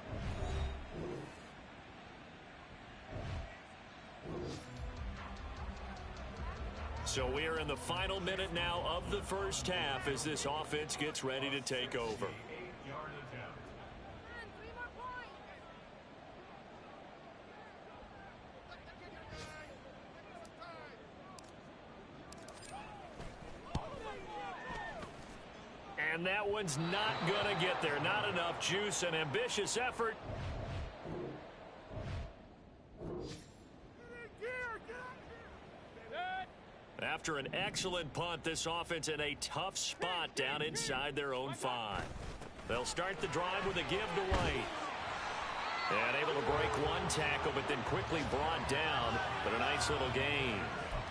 So we are in the final minute now of the first half as this offense gets ready to take over. And that one's not going to get there. Not enough juice. An ambitious effort. After an excellent punt, this offense in a tough spot down inside their own 5. They'll start the drive with a give to White. And able to break one tackle, but then quickly brought down. But a nice little gain.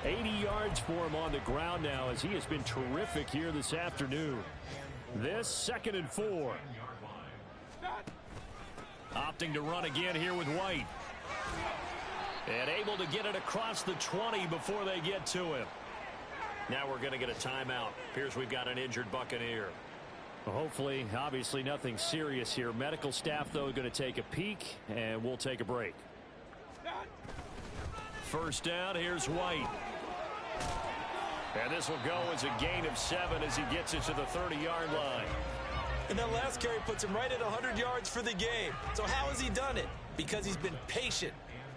80 yards for him on the ground now as he has been terrific here this afternoon. This 2nd and 4. Opting to run again here with White. And able to get it across the 20 before they get to him. Now we're going to get a timeout. Appears we've got an injured Buccaneer. Well, hopefully, obviously nothing serious here. Medical staff, though, going to take a peek, and we'll take a break. First down, here's White. And this will go as a gain of 7 as he gets it to the 30-yard line. And that last carry puts him right at 100 yards for the game. So how has he done it? Because he's been patient,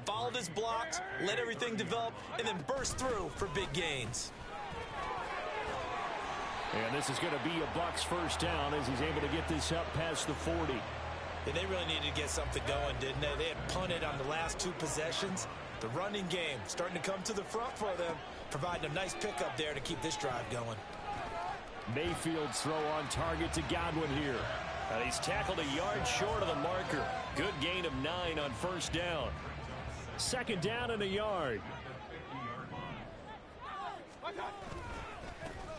followed his blocks, let everything develop, and then burst through for big gains. And this is going to be a Bucs first down as he's able to get this up past the 40. And they really needed to get something going, didn't they? They had punted on the last 2 possessions. The running game starting to come to the front for them, providing a nice pickup there to keep this drive going. Mayfield's throw on target to Godwin here. And he's tackled a yard short of the marker. Good gain of 9 on first down. 2nd down and a yard.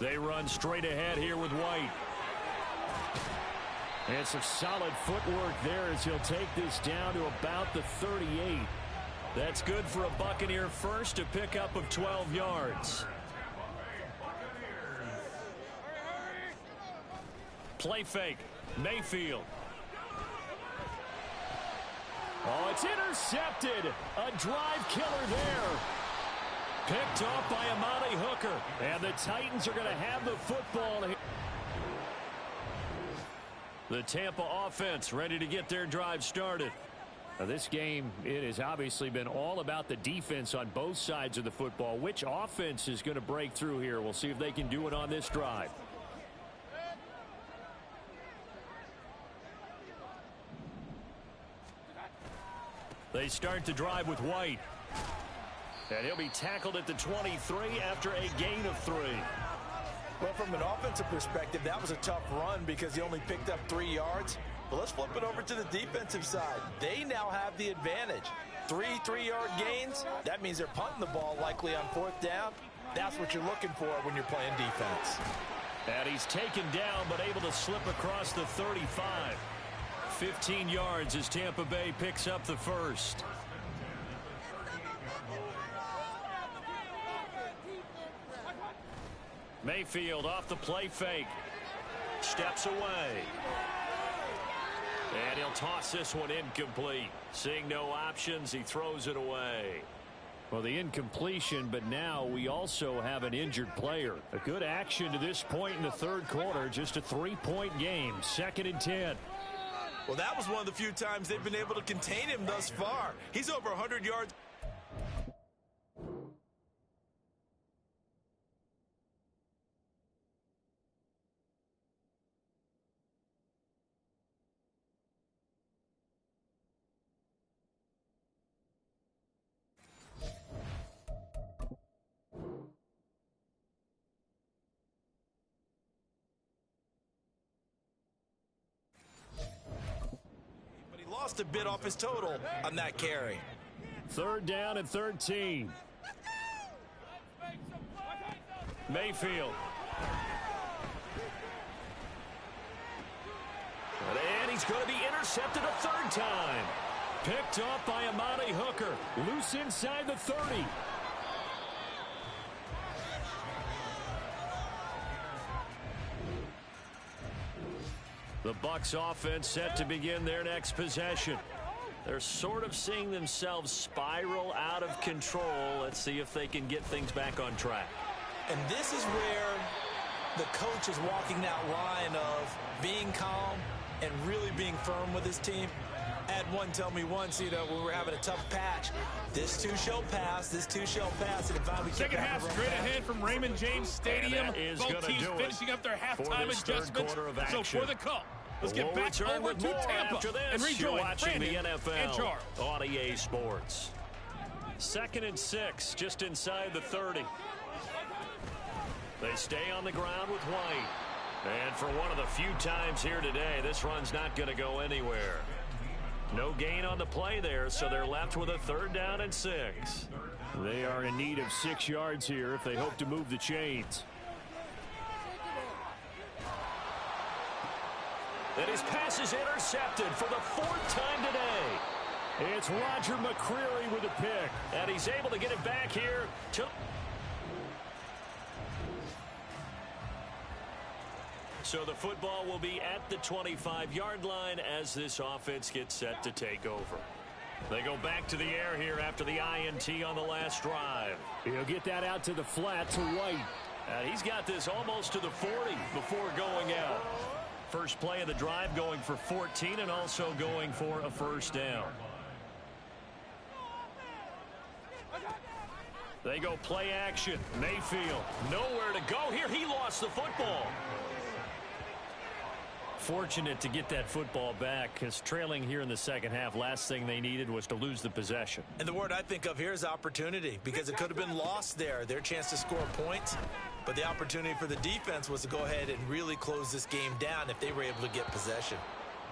They run straight ahead here with White. And some solid footwork there as he'll take this down to about the 38. That's good for a Buccaneer first, a pickup of 12 yards. Play fake. Mayfield. Oh, it's intercepted. A drive killer there. Picked off by Amani Hooker. And the Titans are going to have the football. The Tampa offense ready to get their drive started. Now this game, it has obviously been all about the defense on both sides of the football. Which offense is going to break through here? We'll see if they can do it on this drive. They start the drive with White. And he'll be tackled at the 23 after a gain of 3. Well, from an offensive perspective, that was a tough run because he only picked up 3 yards. But let's flip it over to the defensive side. They now have the advantage. 3 3-yard gains. That means they're punting the ball likely on 4th down. That's what you're looking for when you're playing defense. And he's taken down but able to slip across the 35. 15 yards as Tampa Bay picks up the first. Mayfield off the play fake. Steps away. And he'll toss this one incomplete. Seeing no options, he throws it away. Well, the incompletion, but now we also have an injured player. A good action to this point in the 3rd quarter. Just a 3-point game. 2nd and 10. Well, that was one of the few times they've been able to contain him thus far. He's over 100 yards. Lost a bit off his total on that carry. 3rd down and 13. Mayfield. And he's going to be intercepted a third time. Picked off by Amani Hooker. Loose inside the 30. The Bucs offense set to begin their next possession. They're sort of seeing themselves spiral out of control. Let's see if they can get things back on track. And this is where the coach is walking that line of being calm and really being firm with his team. I had one tell me once, when we were having a tough patch, this too shall pass, this too shall pass. And finally second half straight ahead from Raymond James Stadium. Both teams finishing up their halftime adjustments. So for the call, let's get back over to Tampa and rejoin Brandon the NFL and Charles on EA Sports. 2nd and 6, just inside the 30. They stay on the ground with White. And for one of the few times here today, this run's not going to go anywhere. No gain on the play there, so they're left with a 3rd down and 6. They are in need of 6 yards here if they hope to move the chains. And his pass is intercepted for the 4th time today. It's Roger McCreary with a pick. And he's able to get it back here to... So the football will be at the 25-yard line as this offense gets set to take over. They go back to the air here after the INT on the last drive. He'll get that out to the flat to White. He's got this almost to the 40 before going out. First play of the drive going for 14 and also going for a 1st down. They go play action. Mayfield nowhere to go here. He lost the football. Fortunate to get that football back because trailing here in the second half, last thing they needed was to lose the possession. And the word I think of here is opportunity, because it could have been lost there. Their chance to score points, but the opportunity for the defense was to go ahead and really close this game down if they were able to get possession.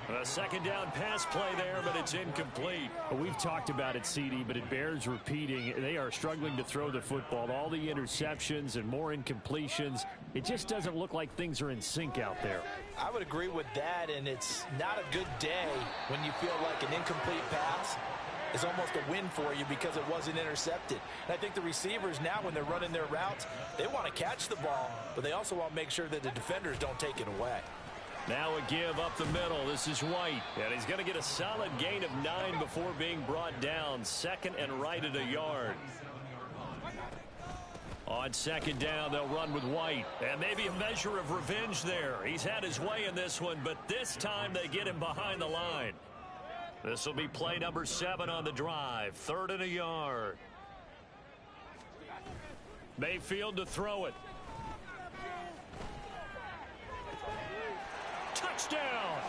A 2nd down pass play there, but it's incomplete. Well, we've talked about it, CD, but it bears repeating. They are struggling to throw the football. All the interceptions and more incompletions. It just doesn't look like things are in sync out there. I would agree with that, and it's not a good day when you feel like an incomplete pass is almost a win for you because it wasn't intercepted. And I think the receivers now, when they're running their routes, they want to catch the ball, but they also want to make sure that the defenders don't take it away. Now a give up the middle. This is White. And he's going to get a solid gain of 9 before being brought down. 2nd and right at a yard. On 2nd down, they'll run with White. And maybe a measure of revenge there. He's had his way in this one, but this time they get him behind the line. This will be play number 7 on the drive. 3rd and a yard. Mayfield to throw it. Touchdown!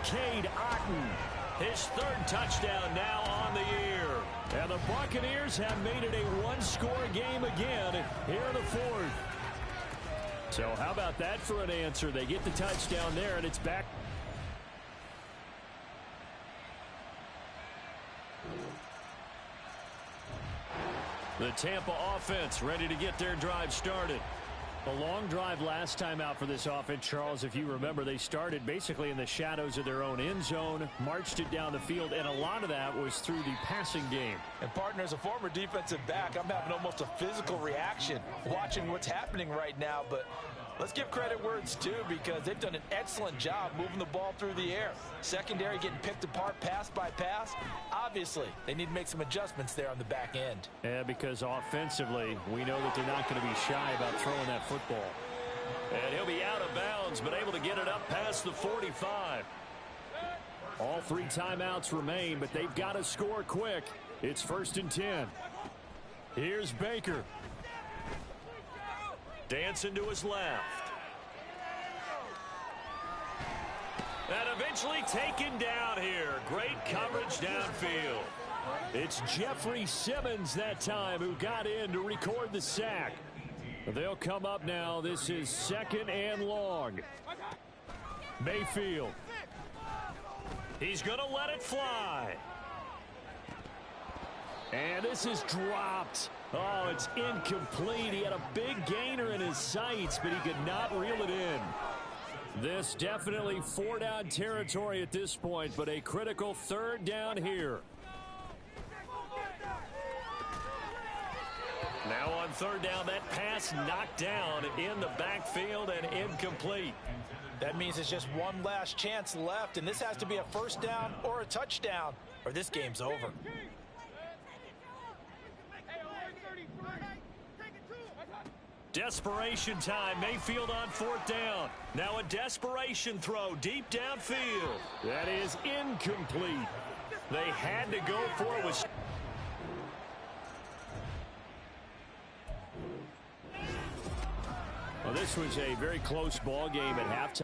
Cade Otton, his 3rd touchdown now on the year. And the Buccaneers have made it a one-score game again here in the 4th. So how about that for an answer? They get the touchdown there, and it's back. The Tampa offense ready to get their drive started. A long drive last time out for this offense, Charles. If you remember, they started basically in the shadows of their own end zone, marched it down the field, and a lot of that was through the passing game. And partner, as a former defensive back, I'm having almost a physical reaction watching what's happening right now. But let's give credit where it's due, because they've done an excellent job moving the ball through the air. Secondary getting picked apart pass by pass. Obviously, they need to make some adjustments there on the back end. Yeah, because offensively, we know that they're not going to be shy about throwing that football. And he'll be out of bounds, but able to get it up past the 45. All 3 timeouts remain, but they've got to score quick. It's 1st and 10. Here's Baker. Dancing to his left. And eventually taken down here. Great coverage downfield. It's Jeffrey Simmons that time who got in to record the sack. They'll come up now. This is 2nd and long. Mayfield. He's going to let it fly. And this is dropped. Oh, it's incomplete. He had a big gainer in his sights, but he could not reel it in. This definitely 4-down territory at this point, but a critical 3rd down here. Now on 3rd down, that pass knocked down in the backfield and incomplete. That means it's just one last chance left, and this has to be a 1st down or a touchdown, or this game's over. Desperation time. Mayfield on 4th down. Now a desperation throw deep downfield. That is incomplete. They had to go for it with... Well, this was a very close ball game at halftime.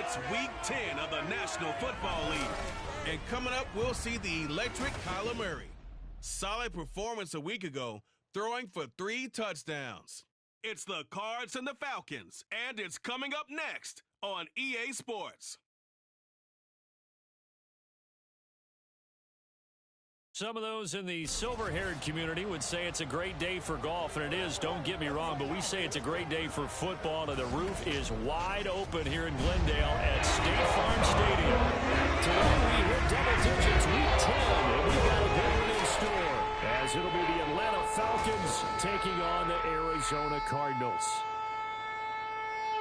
It's Week 10 of the National Football League. And coming up, we'll see the electric Kyler Murray. Solid performance a week ago, throwing for 3 touchdowns. It's the Cards and the Falcons, and it's coming up next on EA Sports. Some of those in the silver-haired community would say it's a great day for golf, and it is, don't get me wrong, but we say it's a great day for football, and the roof is wide open here in Glendale at State Farm Stadium. Today we hit double digits, Week 10, and we got a good one in store, as it'll be the Atlanta Falcons taking on the Arizona Cardinals.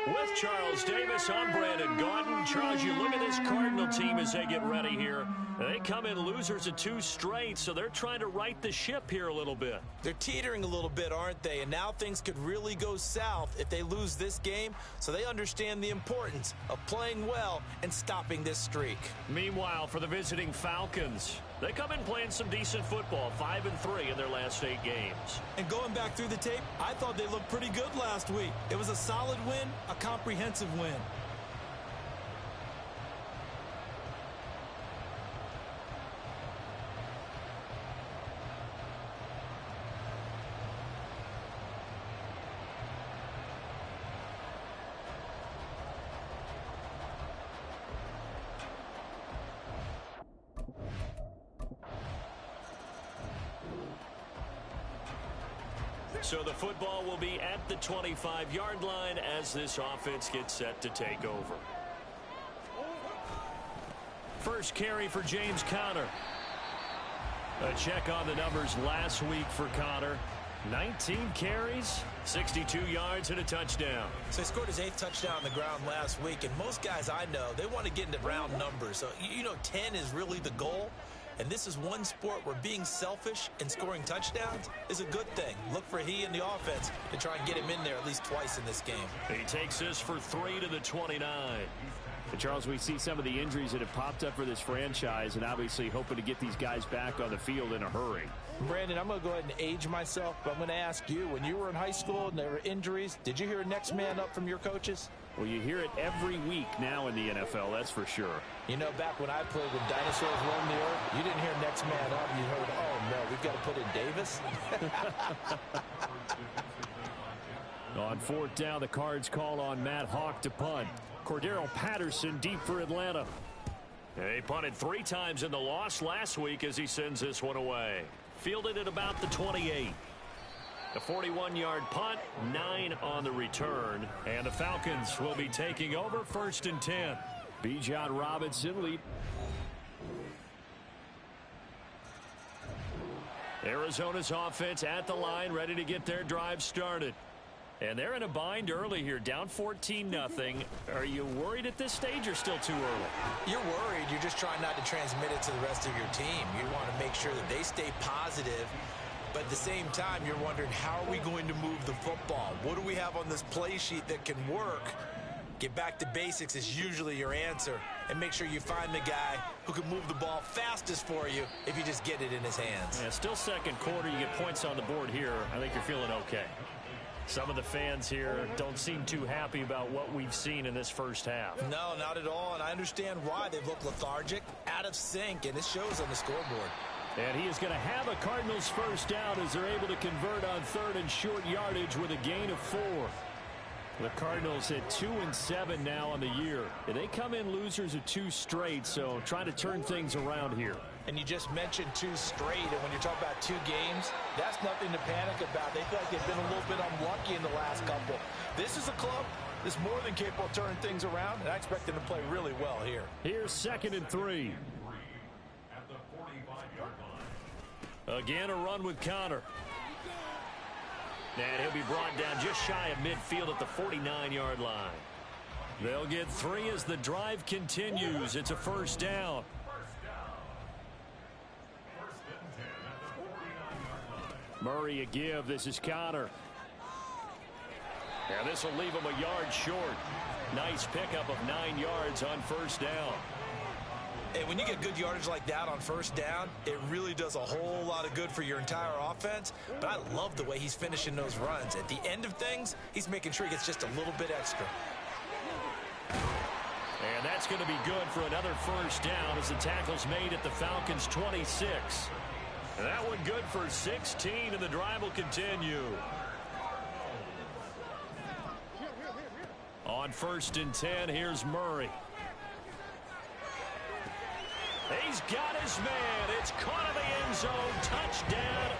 With Charles Davis, I'm Brandon Gaudin. Charles, you look at this Cardinal team as they get ready here. They come in losers of 2 straight, so they're trying to right the ship here a little bit. They're teetering a little bit, aren't they? And now things could really go south if they lose this game, so they understand the importance of playing well and stopping this streak. Meanwhile, for the visiting Falcons, they come in playing some decent football, 5-3 in their last 8 games. And going back through the tape, I thought they looked pretty good last week. It was a solid win, a comprehensive win. So the football will be at the 25-yard line as this offense gets set to take over. First carry for James Conner. A check on the numbers last week for Conner. 19 carries, 62 yards, and a touchdown. So he scored his 8th touchdown on the ground last week, and most guys I know, they want to get into round numbers. So, 10 is really the goal. And this is one sport where being selfish and scoring touchdowns is a good thing. Look for he and the offense to try and get him in there at least twice in this game. He takes this for 3 to the 29. And Charles, we see some of the injuries that have popped up for this franchise, and obviously hoping to get these guys back on the field in a hurry. Brandon, I'm going to go ahead and age myself, but I'm going to ask you, when you were in high school and there were injuries, did you hear next man up from your coaches? Well, you hear it every week now in the NFL, that's for sure. Back when I played when dinosaurs roamed the earth, you didn't hear next man up. You heard, oh, no, we've got to put in Davis. On 4th down, the Cards call on Matt Hawk to punt. Cordero Patterson deep for Atlanta. He punted 3 times in the loss last week as he sends this one away. Fielded at about the 28. The 41-yard punt, 9 on the return. And the Falcons will be taking over 1st and 10. Bijan Robinson lead. Arizona's offense at the line, ready to get their drive started. And they're in a bind early here, down 14-0. Are you worried at this stage or still too early? You're worried. You're just trying not to transmit it to the rest of your team. You want to make sure that they stay positive. But at the same time, you're wondering, how are we going to move the football? What do we have on this play sheet that can work? Get back to basics is usually your answer. And make sure you find the guy who can move the ball fastest for you if you just get it in his hands. Yeah, still second quarter. You get points on the board here. I think you're feeling okay. Some of the fans here don't seem too happy about what we've seen in this first half. No, not at all. And I understand why. They've looked lethargic, out of sync, and it shows on the scoreboard. And he is going to have a Cardinals first down as they're able to convert on 3rd and short yardage with a gain of 4. The Cardinals at 2-7 now on the year. And they come in losers of 2 straight, so trying to turn things around here. And you just mentioned 2 straight, and when you're talking about 2 games, that's nothing to panic about. They feel like they've been a little bit unlucky in the last couple. This is a club that's more than capable of turning things around, and I expect them to play really well here. Here's 2nd and 3. Again, a run with Conner. And he'll be brought down just shy of midfield at the 49-yard line. They'll get 3 as the drive continues. It's a first down. Murray a give. This is Conner. And this will leave him a yard short. Nice pickup of 9 yards on first down. And when you get good yardage like that on first down, it really does a whole lot of good for your entire offense. But I love the way he's finishing those runs. At the end of things, he's making sure he gets just a little bit extra. And that's going to be good for another first down as the tackle's made at the Falcons' 26. And that one good for 16, and the drive will continue. On 1st and 10, here's Murray. He's got his man. It's caught in the end zone. Touchdown.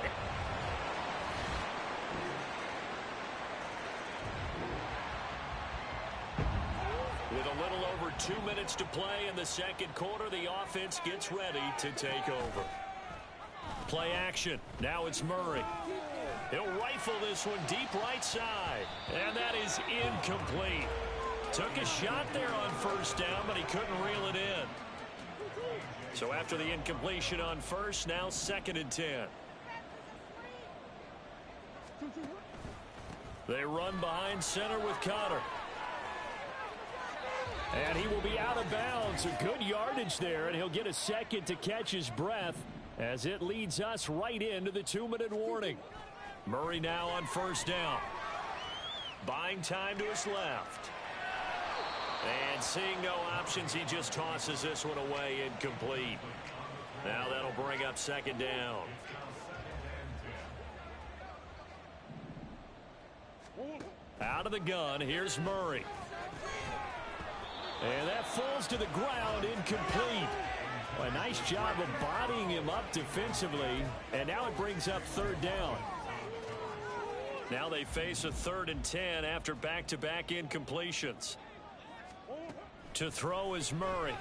With a little over 2 minutes to play in the second quarter, the offense gets ready to take over. Play action. Now it's Murray. He'll rifle this one deep right side. And that is incomplete. Took a shot there on first down, but he couldn't reel it in. So after the incompletion on first, now 2nd and 10. They run behind center with Connor. And he will be out of bounds. A good yardage there, and he'll get a second to catch his breath as it leads us right into the 2-minute warning. Murray now on first down. Buying time to his left. And seeing no options, he just tosses this one away, incomplete. Now that'll bring up 2nd down. Out of the gun, here's Murray. And that falls to the ground, incomplete. Well, a nice job of bodying him up defensively. And now it brings up 3rd down. Now they face a 3rd and 10 after back-to-back incompletions. To throw is Murray.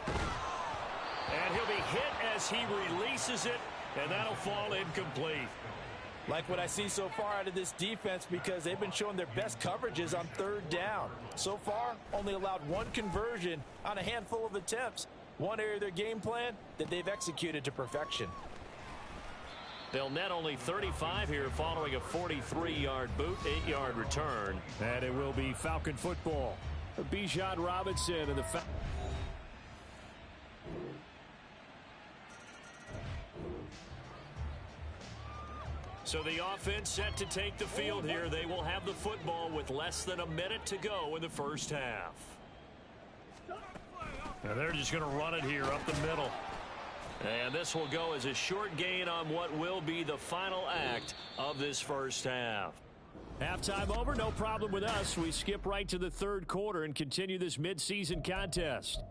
And he'll be hit as he releases it, and that'll fall incomplete. Like what I see so far out of this defense, because they've been showing their best coverages on 3rd down. So far, only allowed 1 conversion on a handful of attempts. One area of their game plan that they've executed to perfection. They'll net only 35 here following a 43-yard boot, 8-yard return. And it will be Falcon football. Bijan Robinson and the So the offense set to take the field here. They will have the football with less than a minute to go in the first half. Now they're just going to run it here up the middle. And this will go as a short gain on what will be the final act of this first half. Halftime over, no problem with us. We skip right to the 3rd quarter and continue this midseason contest.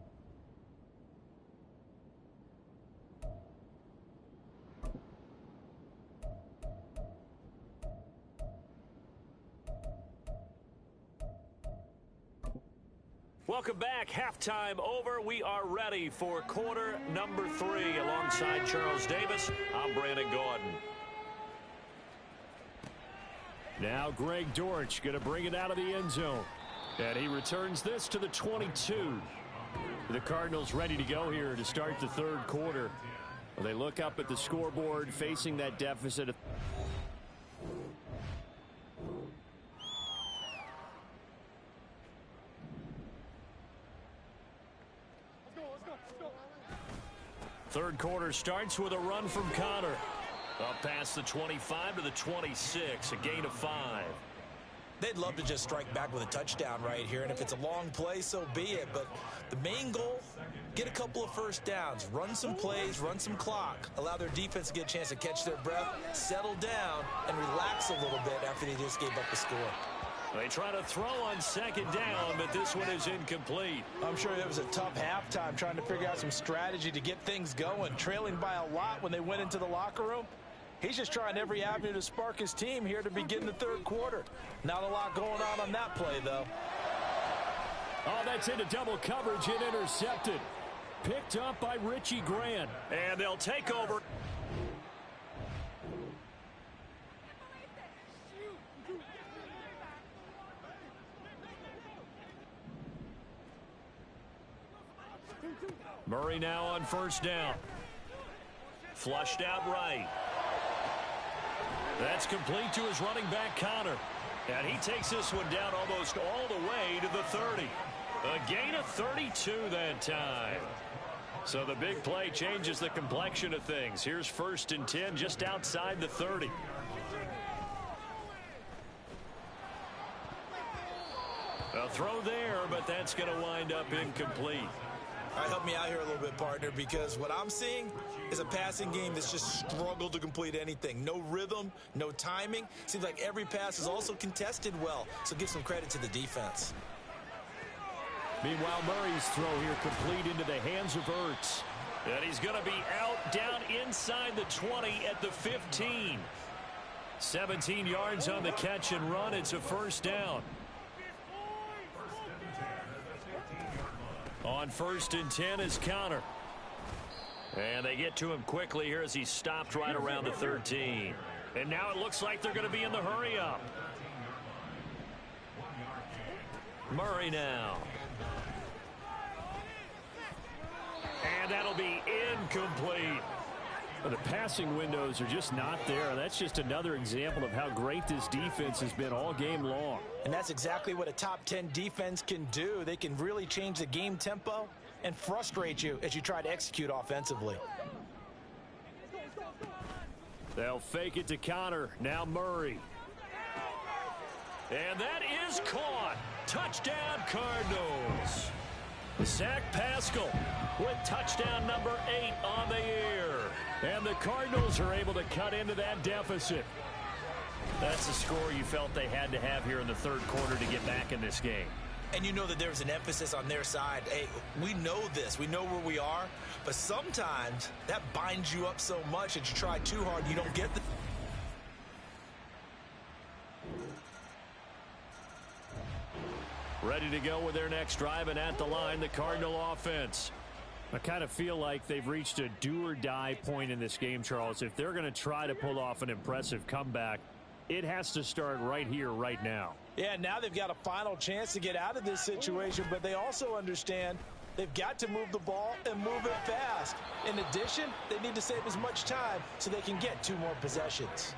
Welcome back. Halftime over. We are ready for quarter number 3. Alongside Charles Davis, I'm Brandon Gordon. Now Greg Dortch going to bring it out of the end zone. And he returns this to the 22. The Cardinals ready to go here to start the 3rd quarter. They look up at the scoreboard facing that deficit. Third quarter starts with a run from Connor. Up past the 25 to the 26, a gain of 5. They'd love to just strike back with a touchdown right here, and if it's a long play, so be it. But the main goal, get a couple of first downs, run some plays, run some clock, allow their defense to get a chance to catch their breath, settle down, and relax a little bit after they just gave up the score. They try to throw on 2nd down, but this one is incomplete. I'm sure it was a tough halftime trying to figure out some strategy to get things going, trailing by a lot when they went into the locker room. He's just trying every avenue to spark his team here to begin the 3rd quarter. Not a lot going on that play, though. Oh, that's into double coverage and intercepted. Picked up by Richie Grant. And they'll take over. Murray now on first down. Flushed out right. That's complete to his running back, Connor. And he takes this one down almost all the way to the 30. A gain of 32 that time. So the big play changes the complexion of things. Here's 1st and 10 just outside the 30. A throw there, but that's going to wind up incomplete. All right, help me out here a little bit, partner, because what I'm seeing is a passing game that's just struggled to complete anything. No rhythm, no timing. Seems like every pass is also contested well, so give some credit to the defense. Meanwhile, Murray's throw here complete into the hands of Ertz. And he's going to be out down inside the 20 at the 15. 17 yards on the catch and run. It's a first down. On 1st and 10 is Connor. And they get to him quickly here as he stopped right around the 13. And now it looks like they're going to be in the hurry up. Murray now. And that'll be incomplete. The passing windows are just not there. That's just another example of how great this defense has been all game long. And that's exactly what a top 10 defense can do. They can really change the game tempo and frustrate you as you try to execute offensively. They'll fake it to Connor. Now Murray. And that is caught. Touchdown, Cardinals. Zach Pascal with touchdown number 8 on the year. And the Cardinals are able to cut into that deficit. That's the score you felt they had to have here in the third quarter to get back in this game. And you know that there's an emphasis on their side. Hey, we know this. We know where we are. But sometimes that binds you up so much that you try too hard and you don't get the... Ready to go with their next drive, and at the line, the Cardinal offense. I kind of feel like they've reached a do-or-die point in this game, Charles. If they're going to try to pull off an impressive comeback, it has to start right here, right now. Yeah, now they've got a final chance to get out of this situation, but they also understand they've got to move the ball and move it fast. In addition, they need to save as much time so they can get 2 more possessions.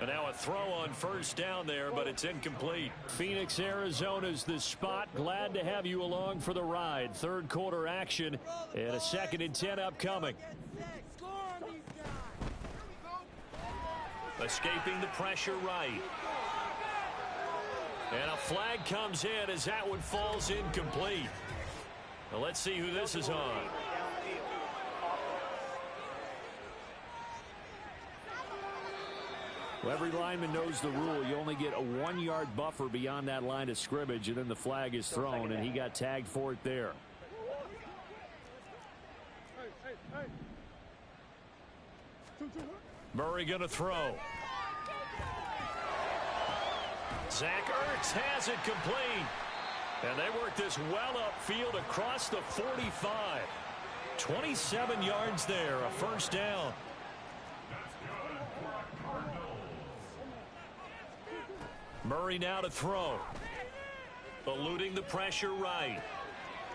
And now a throw on first down there, but it's incomplete. Phoenix, Arizona's the spot. Glad to have you along for the ride. Third quarter action and a 2nd and 10 upcoming. Escaping the pressure right. And a flag comes in as that one falls incomplete. Now let's see who this is on. Well, every lineman knows the rule. You only get a 1-yard buffer beyond that line of scrimmage, and then the flag is thrown, and he got tagged for it there. Murray going to throw. Zach Ertz has it complete. And they work this well upfield across the 45. 27 yards there, a first down. Murray now to throw. Eluding the pressure right.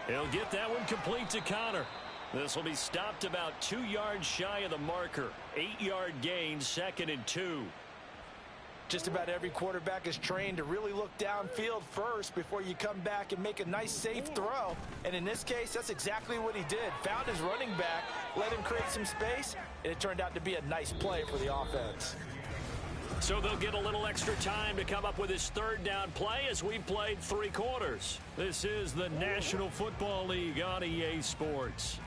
He'll get that one complete to Connor. This will be stopped about 2 yards shy of the marker. 8-yard gain, 2nd and 2. Just about every quarterback is trained to really look downfield first before you come back and make a nice, safe throw. And in this case, that's exactly what he did. Found his running back, let him create some space, and it turned out to be a nice play for the offense. So they'll get a little extra time to come up with his third down play as we've played 3 quarters. This is the National Football League on EA Sports.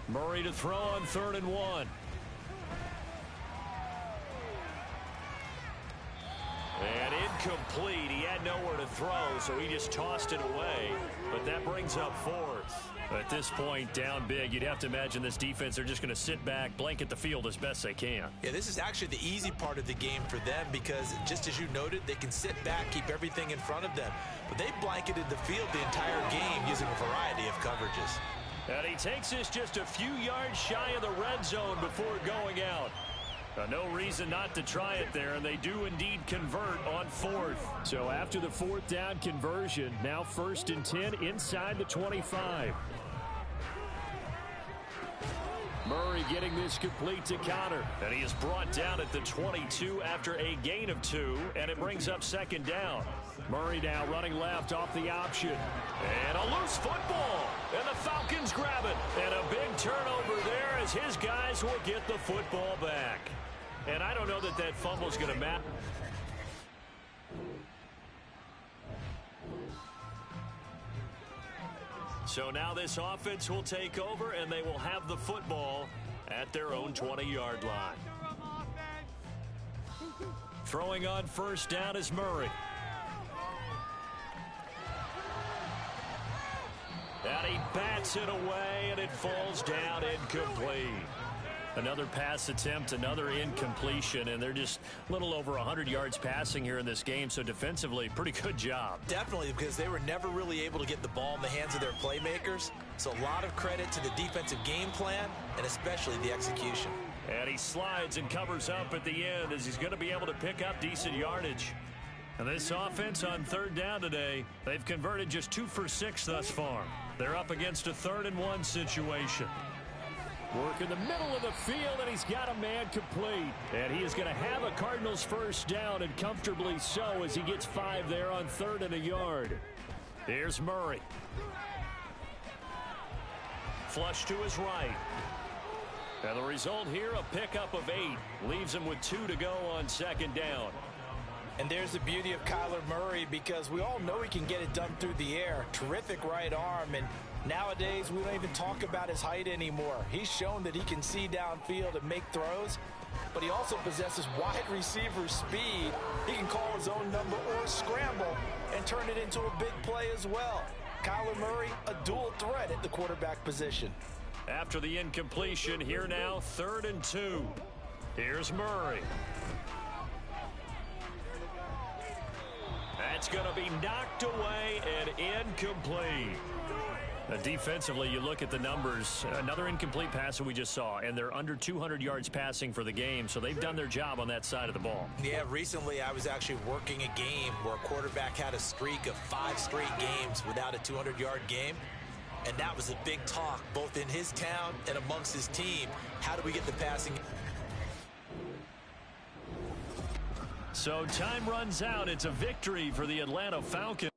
Murray to throw on 3rd and 1. And incomplete. He had nowhere to throw, so he just tossed it away. But that brings up 4th. At this point, down big, you'd have to imagine this defense, they're just going to sit back, blanket the field as best they can. Yeah, this is actually the easy part of the game for them because, just as you noted, they can sit back, keep everything in front of them. But they blanketed the field the entire game using a variety of coverages. And he takes this just a few yards shy of the red zone before going out. No reason not to try it there, and they do indeed convert on 4th. So after the 4th down conversion, now 1st and 10 inside the 25. Murray getting this complete to Connor. And he is brought down at the 22 after a gain of 2, and it brings up 2nd down. Murray now running left off the option. And a loose football. And the Falcons grab it. And a big turnover there as his guys will get the football back. And I don't know that that fumble is going to matter. So now this offense will take over, and they will have the football at their own 20-yard line. Throwing on first down is Murray. And he bats it away, and it falls down incomplete. Another pass attempt, another incompletion, and they're just a little over 100 yards passing here in this game, so defensively, pretty good job. Definitely, because they were never really able to get the ball in the hands of their playmakers, so a lot of credit to the defensive game plan, and especially the execution. And he slides and covers up at the end as he's going to be able to pick up decent yardage. And this offense on third down today, they've converted just 2 for 6 thus far. They're up against a 3rd and 1 situation. Work in the middle of the field, and he's got a man complete. And he is going to have a Cardinals first down, and comfortably so, as he gets 5 there on 3rd and a yard. Here's Murray. Flush to his right. And the result here, a pickup of 8. Leaves him with 2 to go on 2nd down. And there's the beauty of Kyler Murray, because we all know he can get it done through the air. Terrific right arm, and nowadays we don't even talk about his height anymore. He's shown that he can see downfield and make throws, but he also possesses wide receiver speed. He can call his own number or scramble and turn it into a big play as well. Kyler Murray, a dual threat at the quarterback position. After the incompletion, here now, 3rd and 2. Here's Murray. That's going to be knocked away and incomplete. Defensively, you look at the numbers. Another incomplete pass that we just saw, and they're under 200 yards passing for the game, so they've done their job on that side of the ball. Yeah, recently I was actually working a game where a quarterback had a streak of 5 straight games without a 200-yard game, and that was a big talk both in his town and amongst his team. How do we get the passing? So time runs out. It's a victory for the Atlanta Falcons.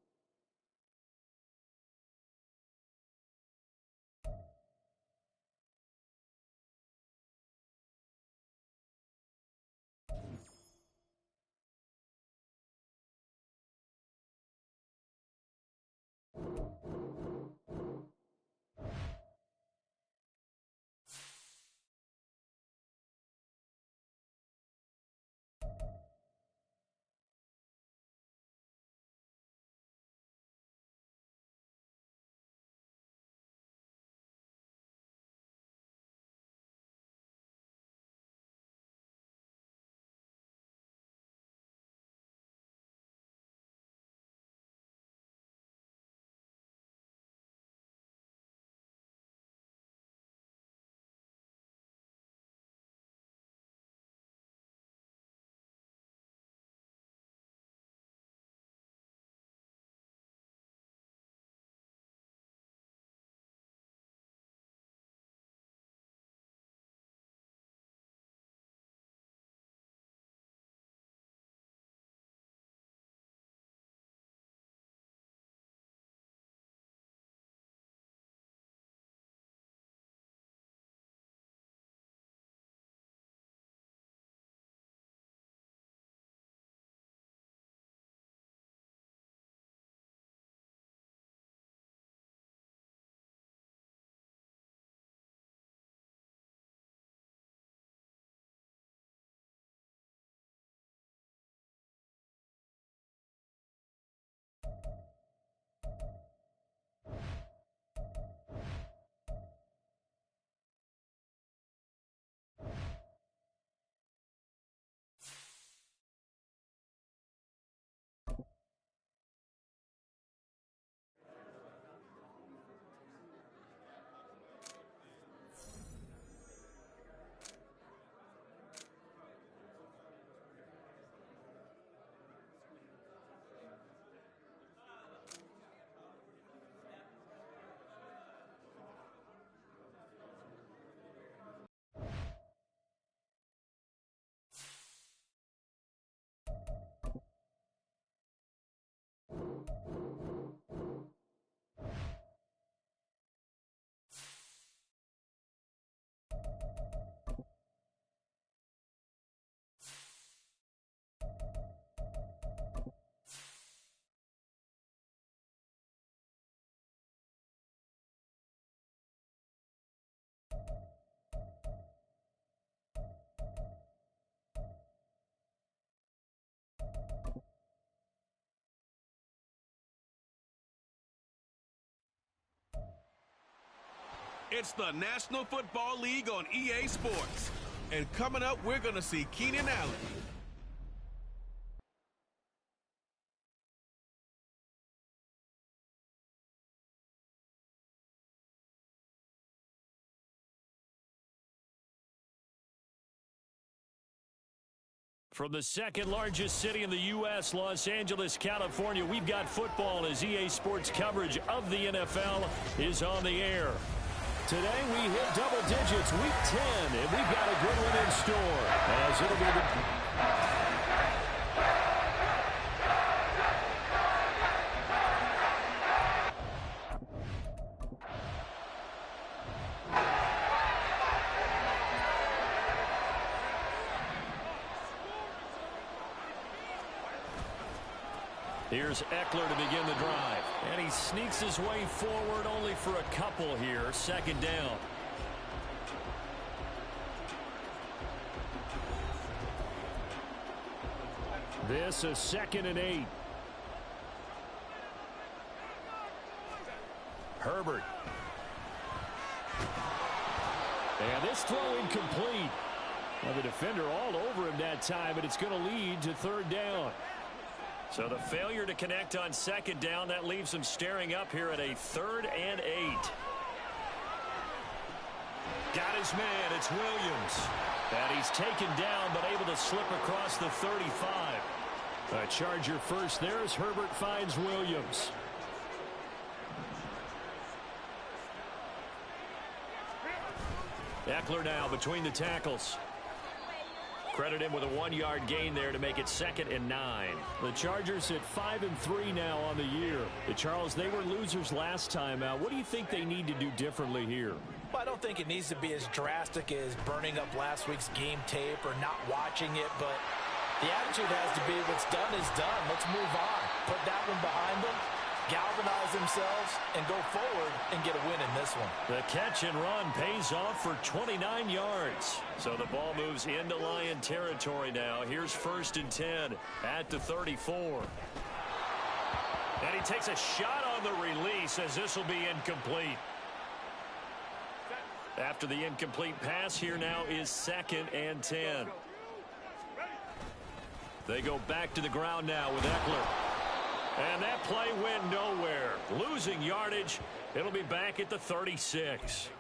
It's the National Football League on EA Sports. And coming up, we're going to see Keenan Allen. From the second largest city in the U.S., Los Angeles, California, we've got football as EA Sports coverage of the NFL is on the air. Today we hit double digits, week 10, and we've got a good one in store. As it'll be the... Here's Eckler to begin the drive. And he sneaks his way forward only for a couple here. Second down. This is 2nd and 8. Herbert. And this throw incomplete. Well, the defender all over him that time, and it's going to lead to 3rd down. So the failure to connect on 2nd down, that leaves them staring up here at a 3rd and 8. Got his man, it's Williams. And he's taken down, but able to slip across the 35. A Charger first there as Herbert finds Williams. Eckler now between the tackles. Credit him with a 1-yard gain there to make it 2nd and 9. The Chargers at 5-3 now on the year. Charles, they were losers last time out. What do you think they need to do differently here? Well, I don't think it needs to be as drastic as burning up last week's game tape or not watching it, but the attitude has to be what's done is done. Let's move on. Put that one behind them, galvanize themselves, and go forward and get a win in this one. The catch and run pays off for 29 yards. So the ball moves into Lion territory now. Here's 1st and 10 at the 34. And he takes a shot on the release as this will be incomplete. After the incomplete pass, here now is 2nd and 10. They go back to the ground now with Eckler. And that play went nowhere. Losing yardage. It'll be back at the 36.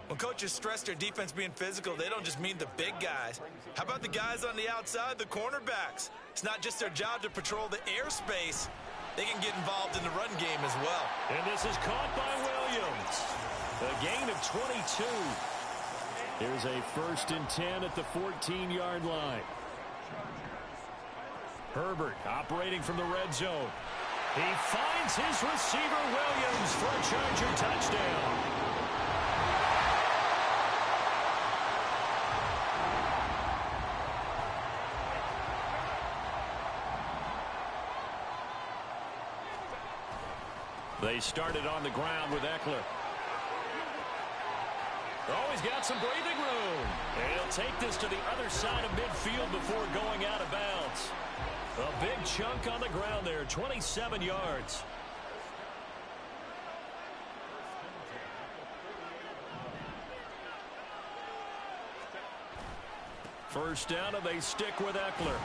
When coaches stress their defense being physical, they don't just mean the big guys. How about the guys on the outside, the cornerbacks? It's not just their job to patrol the airspace. They can get involved in the run game as well. And this is caught by Williams. A gain of 22. Here's a 1st and 10 at the 14-yard line. Herbert operating from the red zone. He finds his receiver, Williams, for a Charger touchdown. They started on the ground with Eckler. Oh, he's got some breathing room. And he'll take this to the other side of midfield before going out of bounds. A big chunk on the ground there, 27 yards. First down, and they stick with Eckler.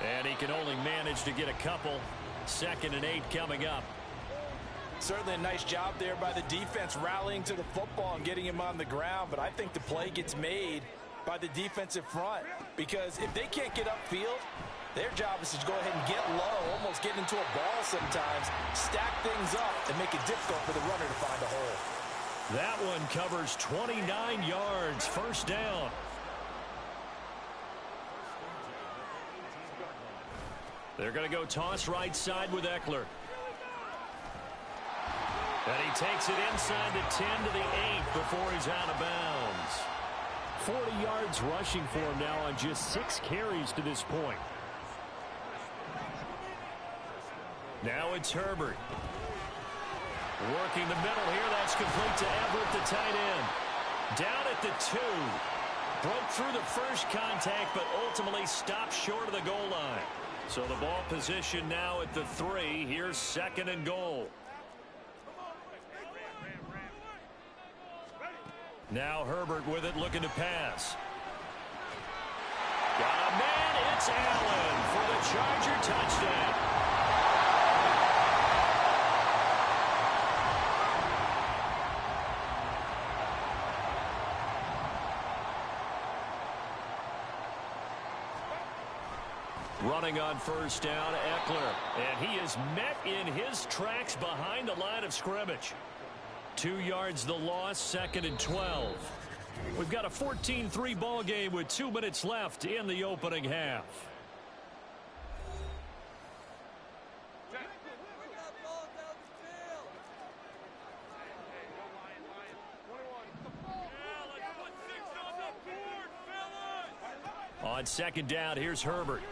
And he can only manage to get a couple. 2nd and 8 coming up. Certainly a nice job there by the defense rallying to the football and getting him on the ground, but I think the play gets made by the defensive front because if they can't get upfield, their job is to go ahead and get low, almost get into a ball sometimes, stack things up, and make it difficult for the runner to find a hole. That one covers 29 yards. First down. They're going to go toss right side with Eckler. And he takes it inside the 10 to the 8 before he's out of bounds. 40 yards rushing for him now on just 6 carries to this point. Now it's Herbert. Working the middle here. That's complete to Everett, the tight end. Down at the 2. Broke through the first contact, but ultimately stopped short of the goal line. So the ball position now at the 3. Here's 2nd and goal. Now Herbert with it, looking to pass. Got a man, it's Allen for the Charger touchdown. Running on first down, Eckler. And he is met in his tracks behind the line of scrimmage. 2 yards the loss, 2nd and 12. We've got a 14-3 ball game with 2 minutes left in the opening half. On 2nd down, here's Herbert.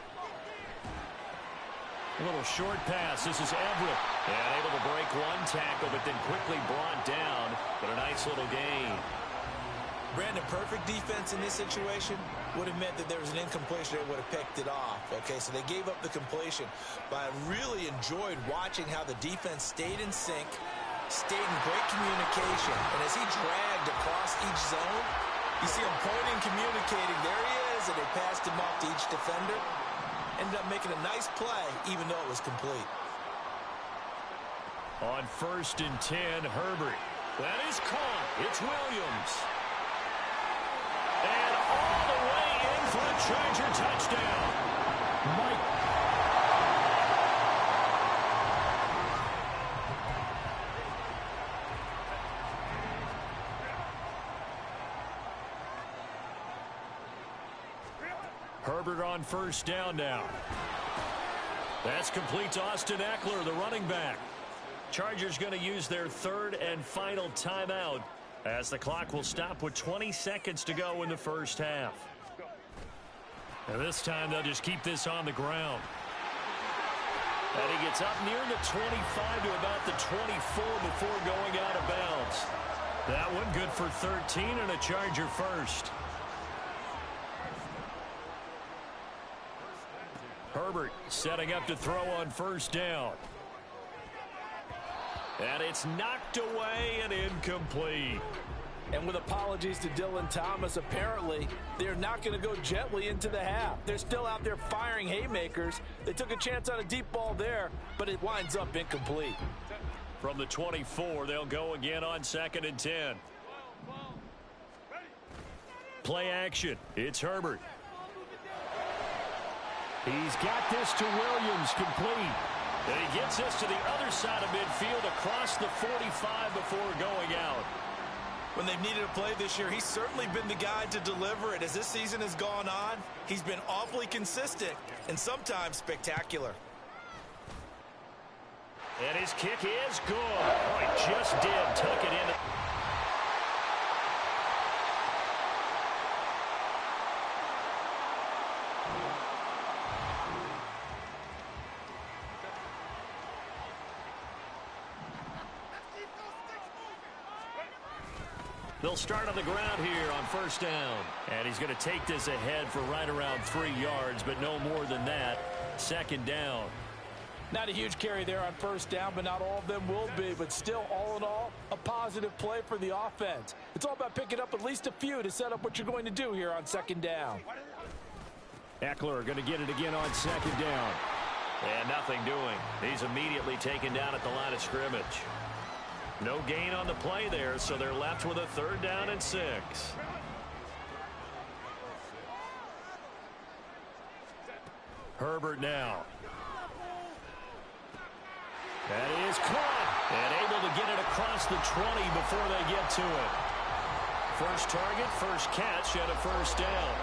A little short pass. This is Everett. And able to break 1 tackle, but then quickly brought down. But a nice little gain. Brandon, perfect defense in this situation would have meant that there was an incompletion. They would have picked it off. Okay, so they gave up the completion. But I really enjoyed watching how the defense stayed in sync, stayed in great communication. And as he dragged across each zone, you see him pointing, communicating. There he is, and they passed him off to each defender. Ended up making a nice play, even though it was complete. On 1st and 10, Herbert. That is caught. It's Williams. And all the way in for a Charger touchdown. Mike. Herbert on first down now. That's complete to Austin Eckler, the running back. Chargers going to use their 3rd and final timeout as the clock will stop with 20 seconds to go in the first half. And this time they'll just keep this on the ground. And he gets up near the 25 to about the 24 before going out of bounds. That one good for 13 and a Charger first. Herbert setting up to throw on first down. And it's knocked away and incomplete. And with apologies to Dylan Thomas, apparently they're not going to go gently into the half. They're still out there firing haymakers. They took a chance on a deep ball there, but it winds up incomplete. From the 24, they'll go again on 2nd and 10. Play action. It's Herbert. He's got this to Williams, complete. And he gets this to the other side of midfield across the 45 before going out. When they've needed a play this year, he's certainly been the guy to deliver it. As this season has gone on, he's been awfully consistent and sometimes spectacular. And his kick is good. Oh, he just did tuck it in. They'll start on the ground here on first down. And he's going to take this ahead for right around 3 yards, but no more than that. 2nd down. Not a huge carry there on first down, but not all of them will be. But still, all in all, a positive play for the offense. It's all about picking up at least a few to set up what you're going to do here on 2nd down. Eckler going to get it again on 2nd down. And nothing doing. He's immediately taken down at the line of scrimmage. No gain on the play there, so they're left with a 3rd down and 6. Herbert now. That is caught. And able to get it across the 20 before they get to it. First target, first catch, and a first down.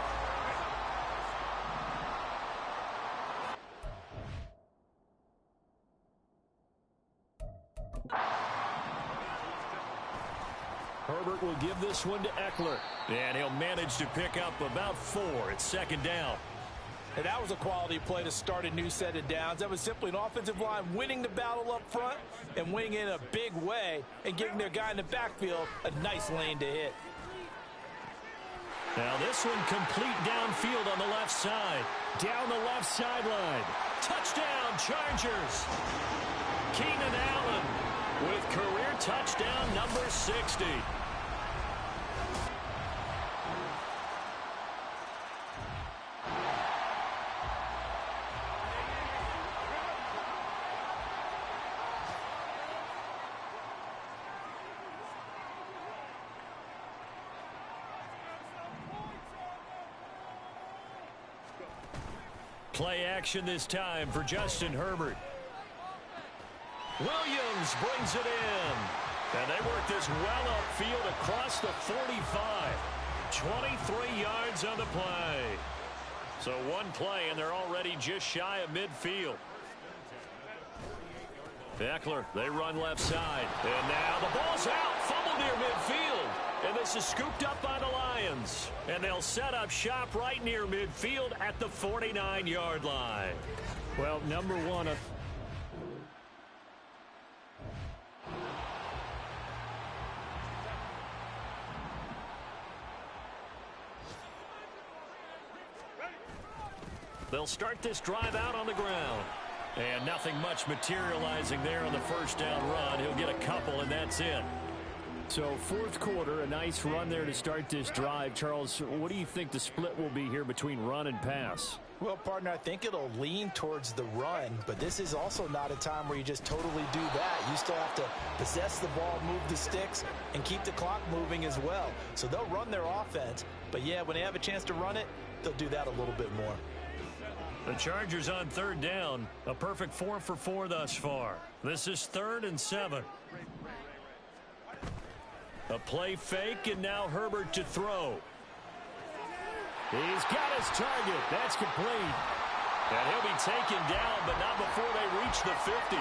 Herbert will give this one to Eckler. And he'll manage to pick up about 4. It's 2nd down. And that was a quality play to start a new set of downs. That was simply an offensive line winning the battle up front and winning in a big way and giving their guy in the backfield a nice lane to hit. Now this one complete downfield on the left side. Down the left sideline. Touchdown, Chargers. Keenan Allen with career touchdown number 60. Play action this time for Justin Herbert. Williams brings it in. And they work this well upfield across the 45. 23 yards on the play. So one play, and they're already just shy of midfield. Eckler, they run left side. And now the ball's out. Fumble near midfield. And this is scooped up by the Lions. And they'll set up shop right near midfield at the 49-yard line. Well, number one, they'll start this drive out on the ground. And nothing much materializing there on the first down run. He'll get a couple, and that's it. So fourth quarter, a nice run there to start this drive. Charles, what do you think the split will be here between run and pass? Well, partner, I think it'll lean towards the run, but this is also not a time where you just totally do that. You still have to possess the ball, move the sticks, and keep the clock moving as well. So they'll run their offense, but yeah, when they have a chance to run it, they'll do that a little bit more. The Chargers on third down, a perfect 4 for 4 thus far. This is 3rd and 7. A play fake, and now Herbert to throw. He's got his target. That's complete. And he'll be taken down, but not before they reach the 50.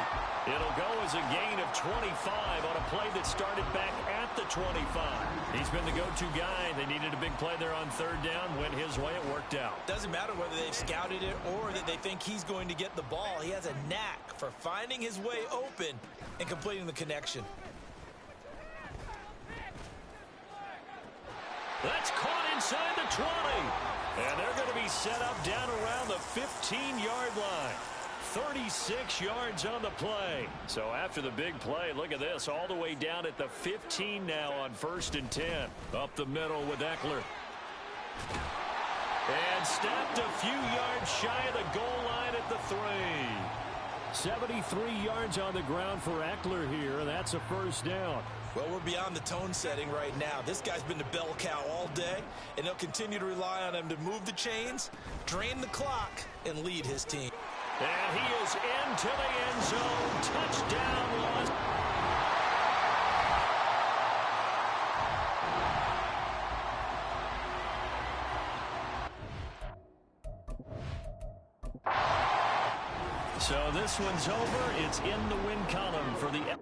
It'll go as a gain of 25 on a play that started back at the 25. He's been the go-to guy. They needed a big play there on third down. Went his way. It worked out. Doesn't matter whether they've scouted it or that they think he's going to get the ball. He has a knack for finding his way open and completing the connection. That's caught inside the 20. And they're going to be set up down around the 15-yard line. 36 yards on the play. So after the big play, look at this, all the way down at the 15 now on 1st and 10. Up the middle with Eckler. And snapped a few yards shy of the goal line at the 3. 73 yards on the ground for Eckler here, and that's a first down. Well, we're beyond the tone setting right now. This guy's been the bell cow all day, and they'll continue to rely on him to move the chains, drain the clock, and lead his team. And he is into the end zone. Touchdown, lost. So this one's over. It's in the win column for the...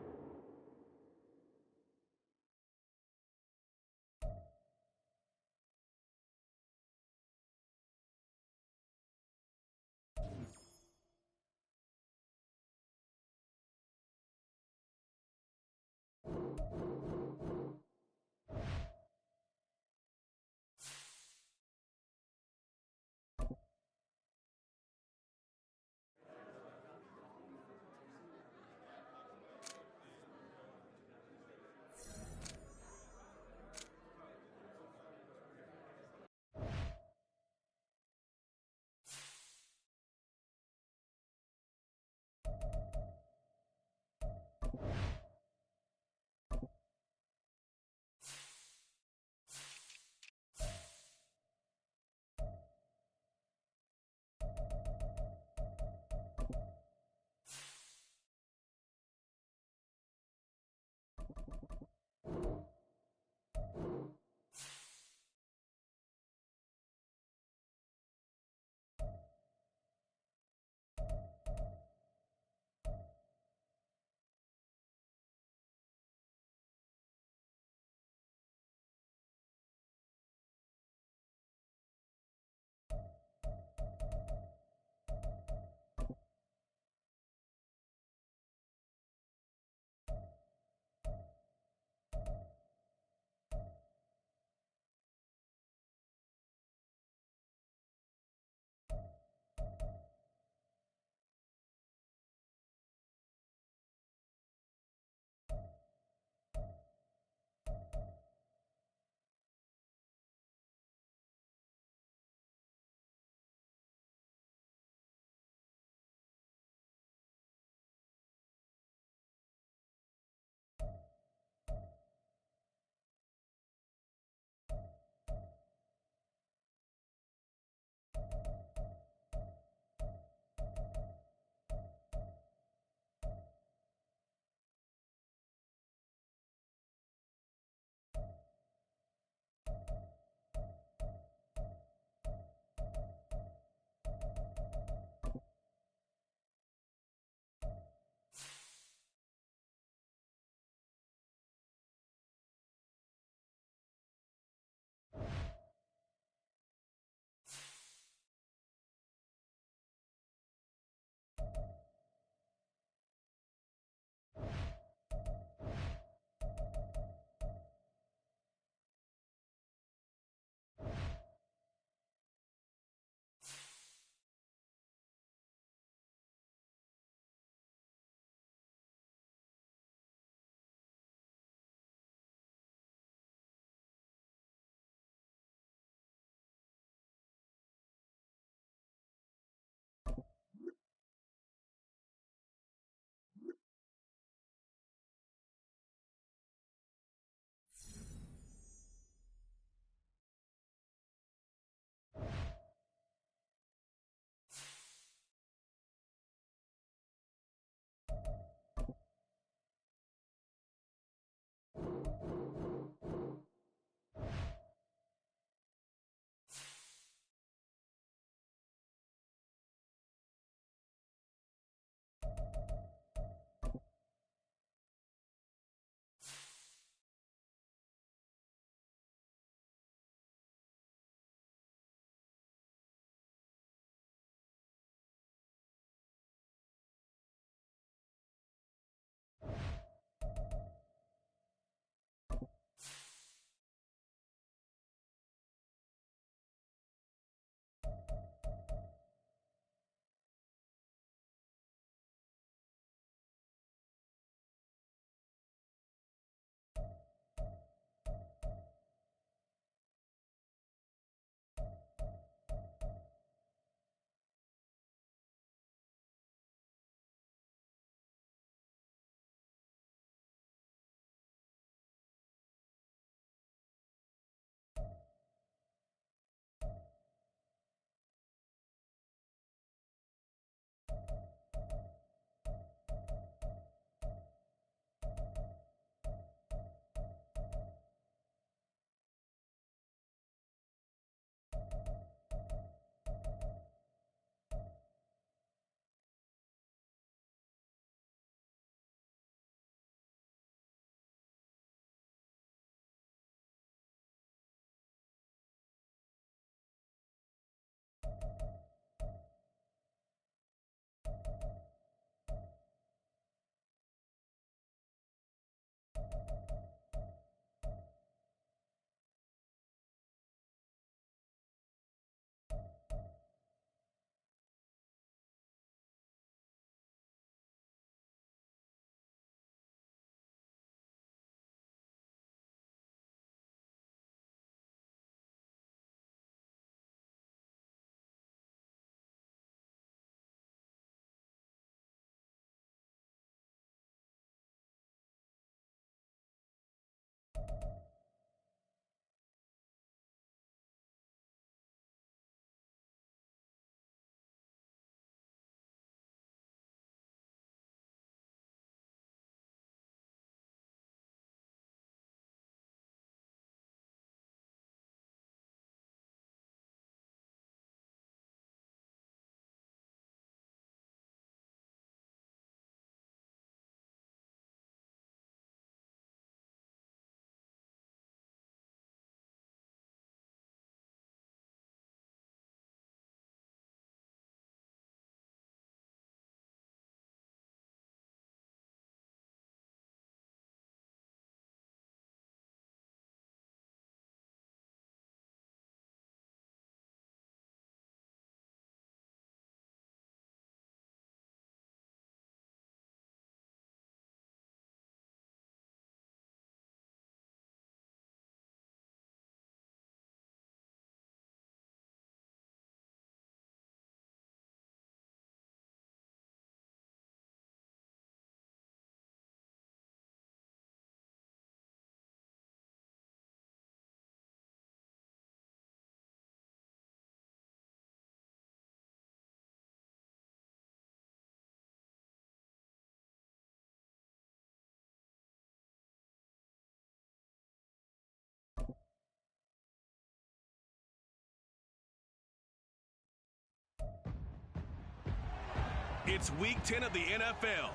It's Week 10 of the NFL,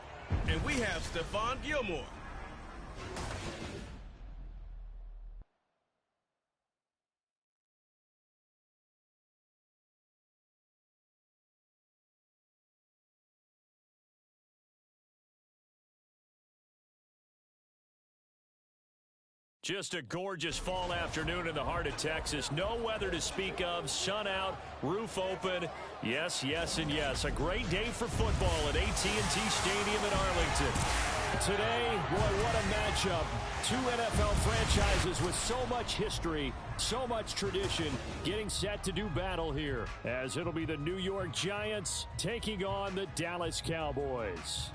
and we have Stephon Gilmore. Just a gorgeous fall afternoon in the heart of Texas. No weather to speak of. Sun out, roof open. Yes, yes, and yes. A great day for football at AT&T Stadium in Arlington. Today, boy, what a matchup. Two NFL franchises with so much history, so much tradition, getting set to do battle here, as it'll be the New York Giants taking on the Dallas Cowboys.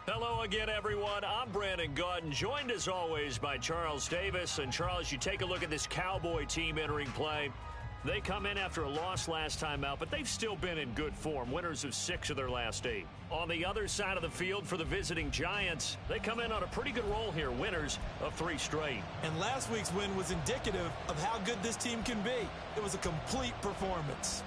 Hello again, everyone. I'm Brandon Gautin, joined as always by Charles Davis. And Charles, you take a look at this Cowboy team entering play. They come in after a loss last time out, but they've still been in good form, winners of 6 of their last 8. On the other side of the field for the visiting Giants, they come in on a pretty good roll here, winners of 3 straight. And last week's win was indicative of how good this team can be. It was a complete performance.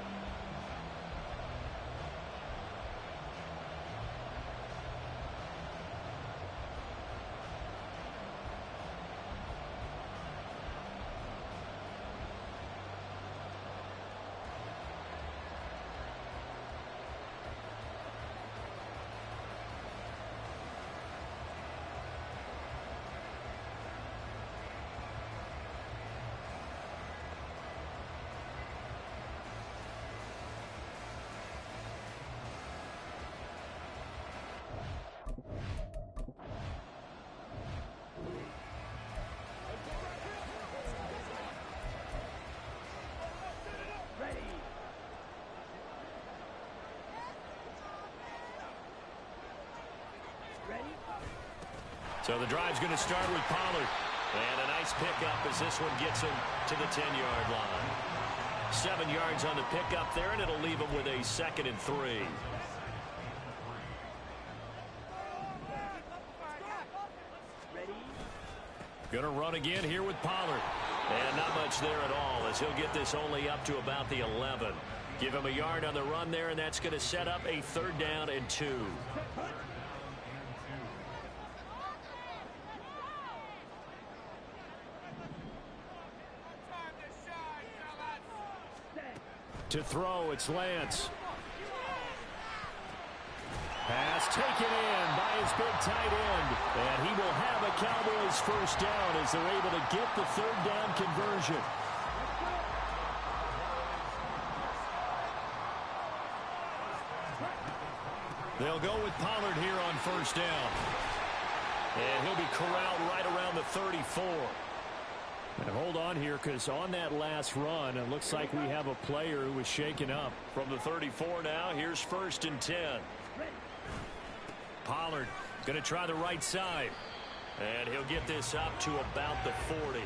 So the drive's going to start with Pollard. And a nice pickup as this one gets him to the 10-yard line. 7 yards on the pickup there, and it'll leave him with a 2nd and 3. Going to run again here with Pollard. And not much there at all, as he'll get this only up to about the 11. Give him a yard on the run there, and that's going to set up a 3rd down and 2. To throw, it's Lance. Pass taken in by his big tight end. And he will have a Cowboys 1st down as they're able to get the 3rd down conversion. They'll go with Pollard here on 1st down. And he'll be corralled right around the 34. And hold on here, because on that last run, it looks like we have a player who was shaken up. From the 34 now, here's 1st and 10. Pollard going to try the right side. And he'll get this up to about the 40.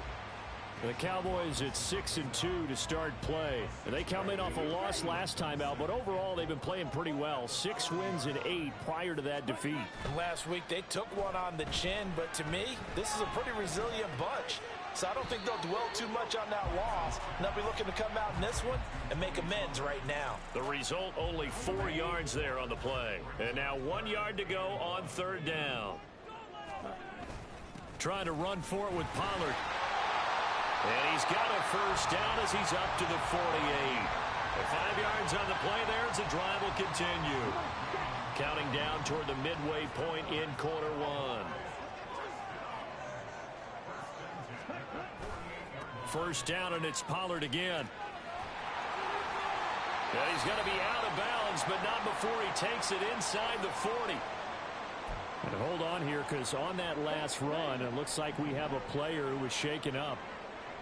The Cowboys at 6-2 to start play. They come in off a loss last time out, but overall they've been playing pretty well. 6 wins and 8 prior to that defeat. Last week they took one on the chin, but to me, this is a pretty resilient bunch. So I don't think they'll dwell too much on that loss. And they'll be looking to come out in this one and make amends right now. The result, only 4 yards there on the play. And now 1 yard to go on 3rd down. Trying to run for it with Pollard. And he's got a 1st down as he's up to the 48. 5 yards on the play there as the drive will continue. Counting down toward the midway point in quarter 1. 1st down, and it's Pollard again. And he's going to be out of bounds, but not before he takes it inside the 40. And hold on here, because on that last run, it looks like we have a player who was shaken up.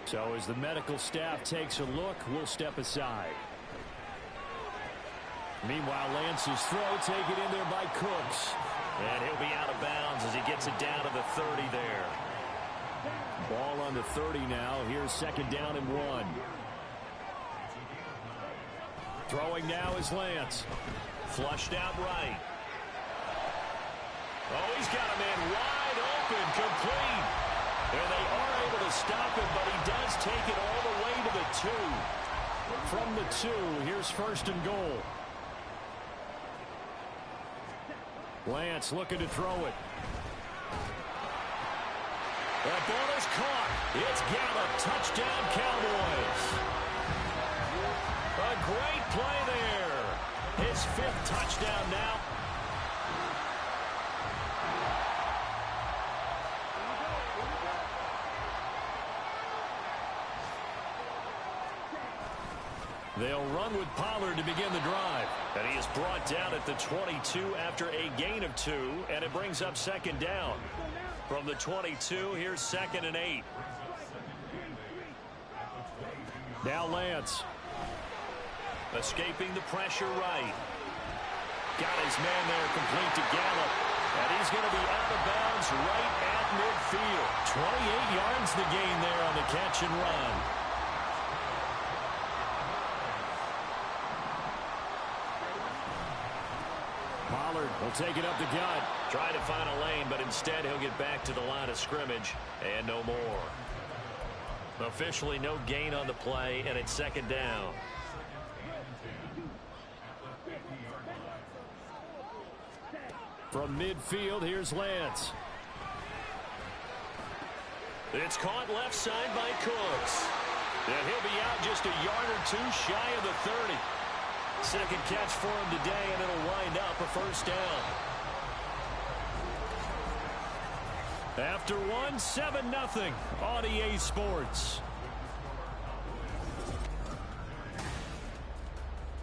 So as the medical staff takes a look, we'll step aside. Meanwhile, Lance's throw taken in there by Cooks. And he'll be out of bounds as he gets it down to the 30 there. Ball on the 30 now. Here's 2nd down and 1. Throwing now is Lance. Flushed out right. Oh, he's got a man wide open, complete. And they are able to stop him, but he does take it all the way to the 2. From the 2, here's 1st and goal. Lance looking to throw it. The ball is caught. It's Gallup. Touchdown, Cowboys. A great play there. His 5th touchdown now. They'll run with Pollard to begin the drive. And he is brought down at the 22 after a gain of 2, and it brings up 2nd down. From the 22, here's 2nd and 8. Now Lance. Escaping the pressure right. Got his man there, complete to Gallup. And he's going to be out of bounds right at midfield. 28 yards the gain there on the catch and run. Pollard will take it up the gut. Try to find a lane, but instead he'll get back to the line of scrimmage and no more. Officially no gain on the play, and it's 2nd down. From midfield, here's Lance. It's caught left side by Cooks. And he'll be out just a yard or 2 shy of the 30. Second catch for him today, and it'll wind up a 1st down. After 1, 7-0 on EA Sports.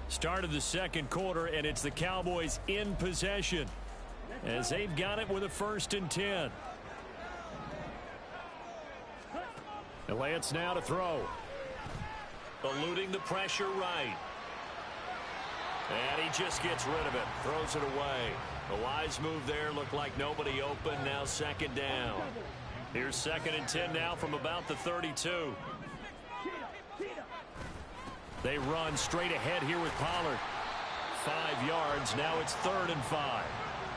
Start of the 2nd quarter, and it's the Cowboys in possession as they've got it with a 1st and 10. And Lance now to throw. Eluding the pressure right. And he just gets rid of it. Throws it away. A wise move there. Looked like nobody open. Now 2nd down. Here's 2nd and 10 now from about the 32. They run straight ahead here with Pollard. 5 yards. Now it's 3rd and 5.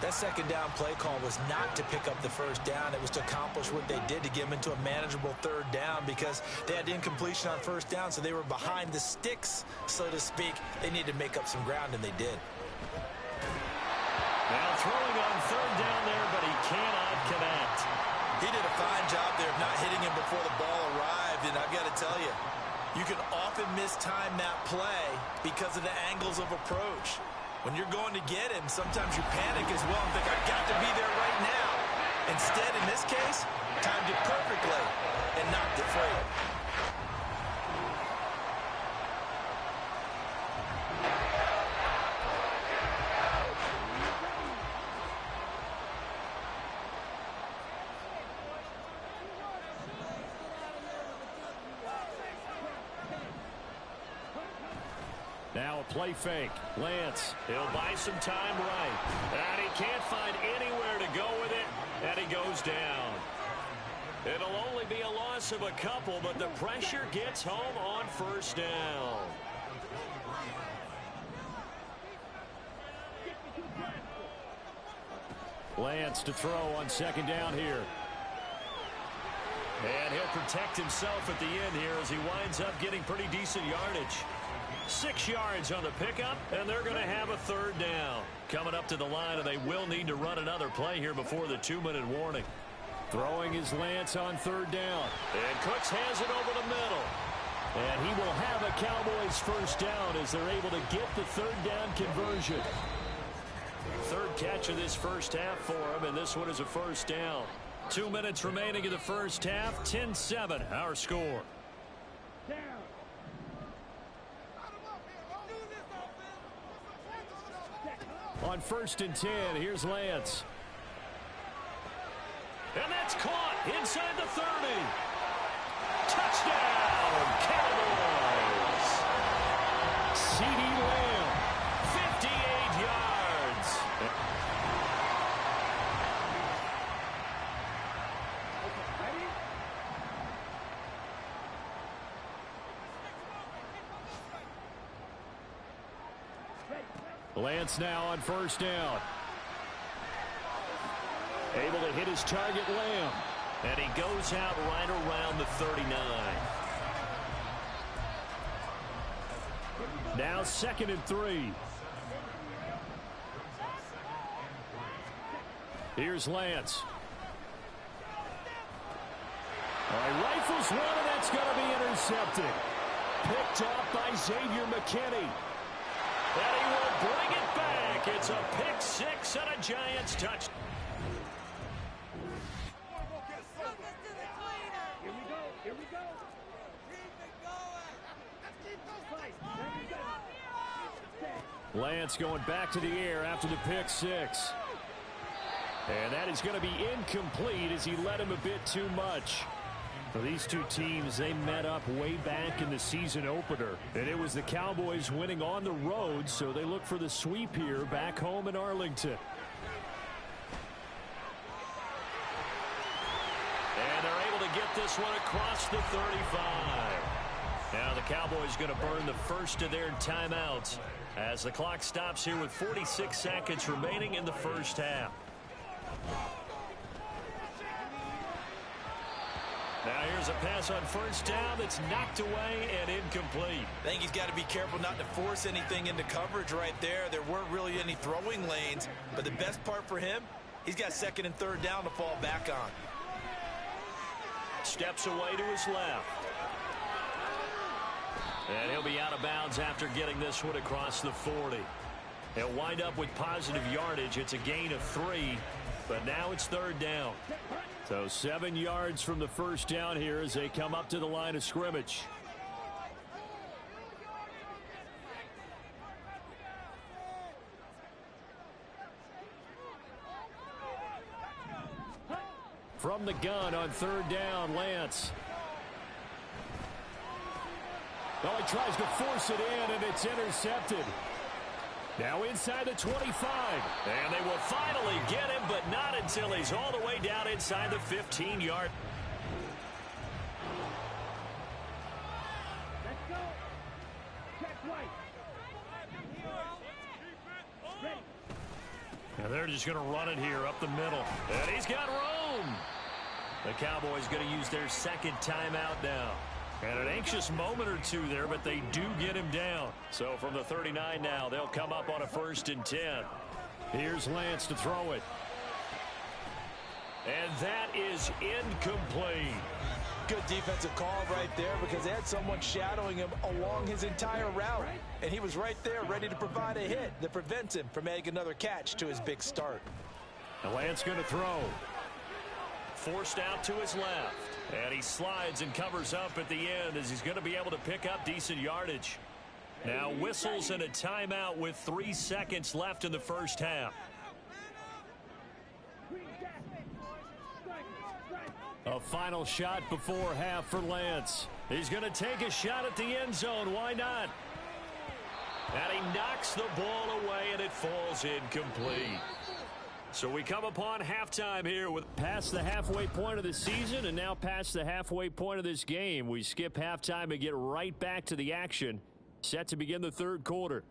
That 2nd down play call was not to pick up the 1st down. It was to accomplish what they did to get them into a manageable 3rd down because they had incompletion on 1st down, so they were behind the sticks, so to speak. They needed to make up some ground, and they did. Now throwing on 3rd down there, but he cannot connect. He did a fine job there of not hitting him before the ball arrived, and I've got to tell you, you can often mistime that play because of the angles of approach. When you're going to get him, sometimes you panic as well and think, I've got to be there right now. Instead, in this case, timed it perfectly and knocked it free. Now a play fake. Lance. He'll buy some time right. And he can't find anywhere to go with it. And he goes down. It'll only be a loss of a couple, but the pressure gets home on 1st down. Lance to throw on 2nd down here. And he'll protect himself at the end here as he winds up getting pretty decent yardage. 6 yards on the pickup, and they're going to have a 3rd down. Coming up to the line, and they will need to run another play here before the 2-minute warning. Throwing his Lance on 3rd down. And Cooks has it over the middle. And he will have a Cowboys 1st down as they're able to get the 3rd down conversion. 3rd catch of this 1st half for him, and this one is a 1st down. 2 minutes remaining in the 1st half. 10-7, our score. On 1st and 10, here's Lance. And that's caught inside the 30. Touchdown, Cowboys. CeeDee Lamb, 58 yards. Lance now on 1st down. Able to hit his target, Lamb. And he goes out right around the 39. Now 2nd and 3. Here's Lance. All right, rifles one, and that's going to be intercepted. Picked off by Xavier McKinney. And he will bring it back. It's a pick six and a Giants touchdown. Here we go. Lance going back to the air after the pick six. And that is going to be incomplete as he led him a bit too much. For these two teams, they met up way back in the season opener. And it was the Cowboys winning on the road, so they look for the sweep here back home in Arlington. And they're able to get this one across the 35. Now the Cowboys going to burn the first of their timeouts as the clock stops here with 46 seconds remaining in the first half. Now here's a pass on first down that's knocked away and incomplete. I think he's got to be careful not to force anything into coverage right there. There weren't really any throwing lanes, but the best part for him, he's got second and third down to fall back on. Steps away to his left. And he'll be out of bounds after getting this one across the 40. He'll wind up with positive yardage. It's a gain of 3, but now it's third down. So 7 yards from the first down here as they come up to the line of scrimmage. From the gun on third down, Lance. Well, he tries to force it in, and it's intercepted. Now inside the 25. And they will finally get him, but not until he's all the way down inside the 15-yard. Let's go. Check right. Ready. Now they're just going to run it here up the middle. And he's got room. The Cowboys going to use their second timeout now. And an anxious moment or two there, but they do get him down. So from the 39 now, they'll come up on a 1st and 10. Here's Lance to throw it. And that is incomplete. Good defensive call right there because they had someone shadowing him along his entire route. And he was right there ready to provide a hit that prevents him from making another catch to his big start. Now Lance going to throw. Forced out to his left. And he slides and covers up at the end as he's going to be able to pick up decent yardage. Now whistles and a timeout with 3 seconds left in the first half. A final shot before half for Lance. He's going to take a shot at the end zone. Why not? And he knocks the ball away and it falls incomplete. So we come upon halftime here with past the halfway point of the season and now past the halfway point of this game. We skip halftime and get right back to the action. Set to begin the third quarter.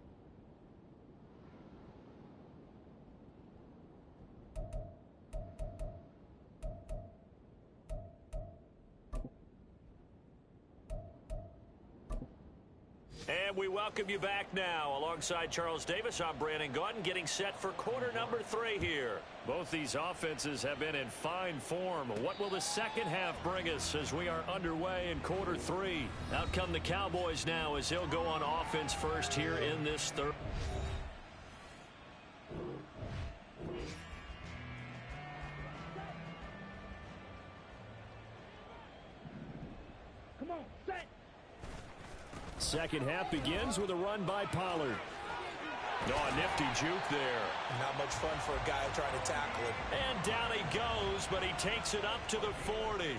And we welcome you back now. Alongside Charles Davis, I'm Brandon Gaudin, getting set for quarter number 3 here. Both these offenses have been in fine form. What will the second half bring us as we are underway in quarter 3? Out come the Cowboys now as they'll go on offense first here in this third. Come on, set. Second half begins with a run by Pollard. Oh, a nifty juke there. Not much fun for a guy trying to tackle it. And down he goes, but he takes it up to the 40.